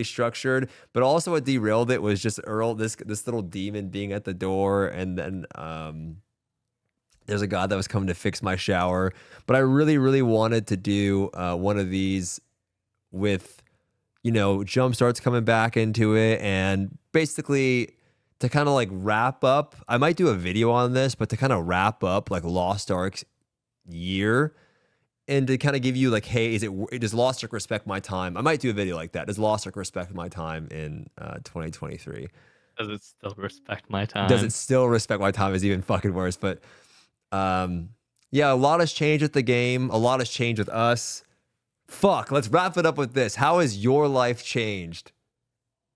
structured. But also what derailed it was just Earl, this little demon being at the door, and then there's a guy that was coming to fix my shower. But I really wanted to do one of these with, jump starts coming back into it, and basically to kind of like wrap up. I might do a video on this, but to kind of wrap up like Lost Ark's year and to kind of give you like, hey, does Lost Ark respect my time? I might do a video like that. Does Lost Ark respect my time in 2023? Does it still respect my Does it time? still respect my time is even fucking worse. But yeah, a lot has changed with the game. A lot has changed with us. Fuck, let's wrap it up with this. How has your life changed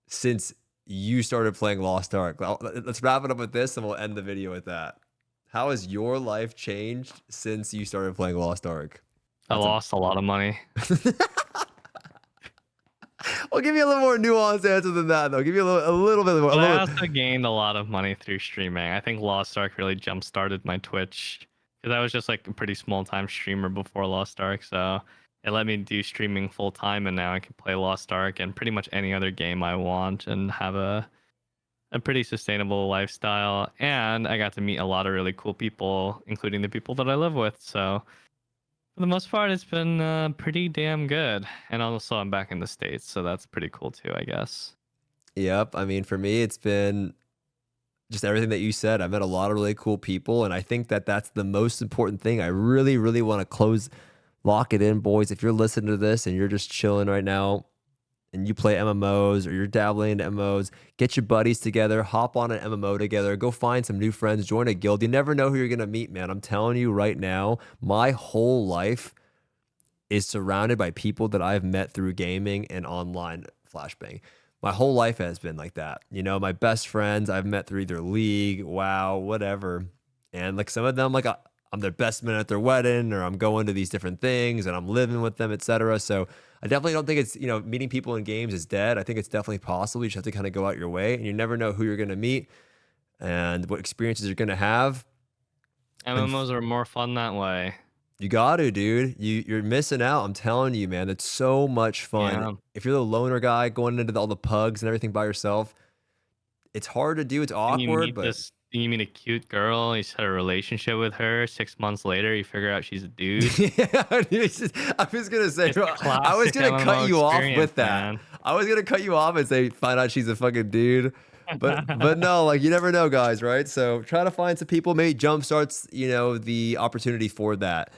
since you started playing Lost Ark? Let's wrap it up with this and we'll end the video with that. How has your life changed since you started playing Lost Ark? I lost a lot of money. I'll give you a little more nuanced answer than that, though. Give you a little bit more. But I also gained a lot of money through streaming. I think Lost Ark really jump started my Twitch because I was just like a pretty small time streamer before Lost Ark, so it let me do streaming full time, and now I can play Lost Ark and pretty much any other game I want and have a pretty sustainable lifestyle. And I got to meet a lot of really cool people, including the people that I live with. So for the most part, it's been pretty damn good. And also, I'm back in the States, so that's pretty cool too, I guess. Yep. I mean, for me, it's been just everything that you said. I met a lot of really cool people, and I think that that's the most important thing. I really, really want to lock it in, boys. If you're listening to this and you're just chilling right now and you play MMOs or you're dabbling into MMOs, get your buddies together, hop on an MMO together, go find some new friends, join a guild. You never know who you're going to meet, man. I'm telling you right now, my whole life is surrounded by people that I've met through gaming and online flashbang. My whole life has been like that. You know, my best friends I've met through either League, WoW, whatever. And like some of them, like I'm their best man at their wedding, or I'm going to these different things and I'm living with them, etc. So I definitely don't think it's, you know, meeting people in games is dead. I think it's definitely possible. You just have to kind of go out your way, and you never know who you're going to meet and what experiences you're going to have. MMOs are more fun that way. You got to, dude. You're missing out. I'm telling you, man. It's so much fun. Yeah. If you're the loner guy going into all the pugs and everything by yourself, it's hard to do. It's awkward, but you meet a cute girl, you start a relationship with her. 6 months later, you figure out she's a dude. Yeah, I was gonna say, I was gonna MMO cut you off with that. Man. I was gonna cut you off and say, find out she's a fucking dude. But no, like you never know, guys, right? So try to find some people. Maybe jumpstarts, you know, the opportunity for that.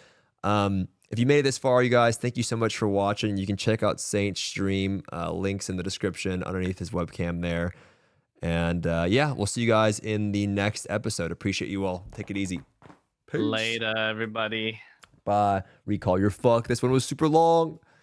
If you made it this far, you guys, thank you so much for watching. You can check out Saint's stream, links in the description underneath his webcam there. And yeah, we'll see you guys in the next episode. Appreciate you all. Take it easy. Peace. Later, everybody. Bye. Recall your fuck. This one was super long.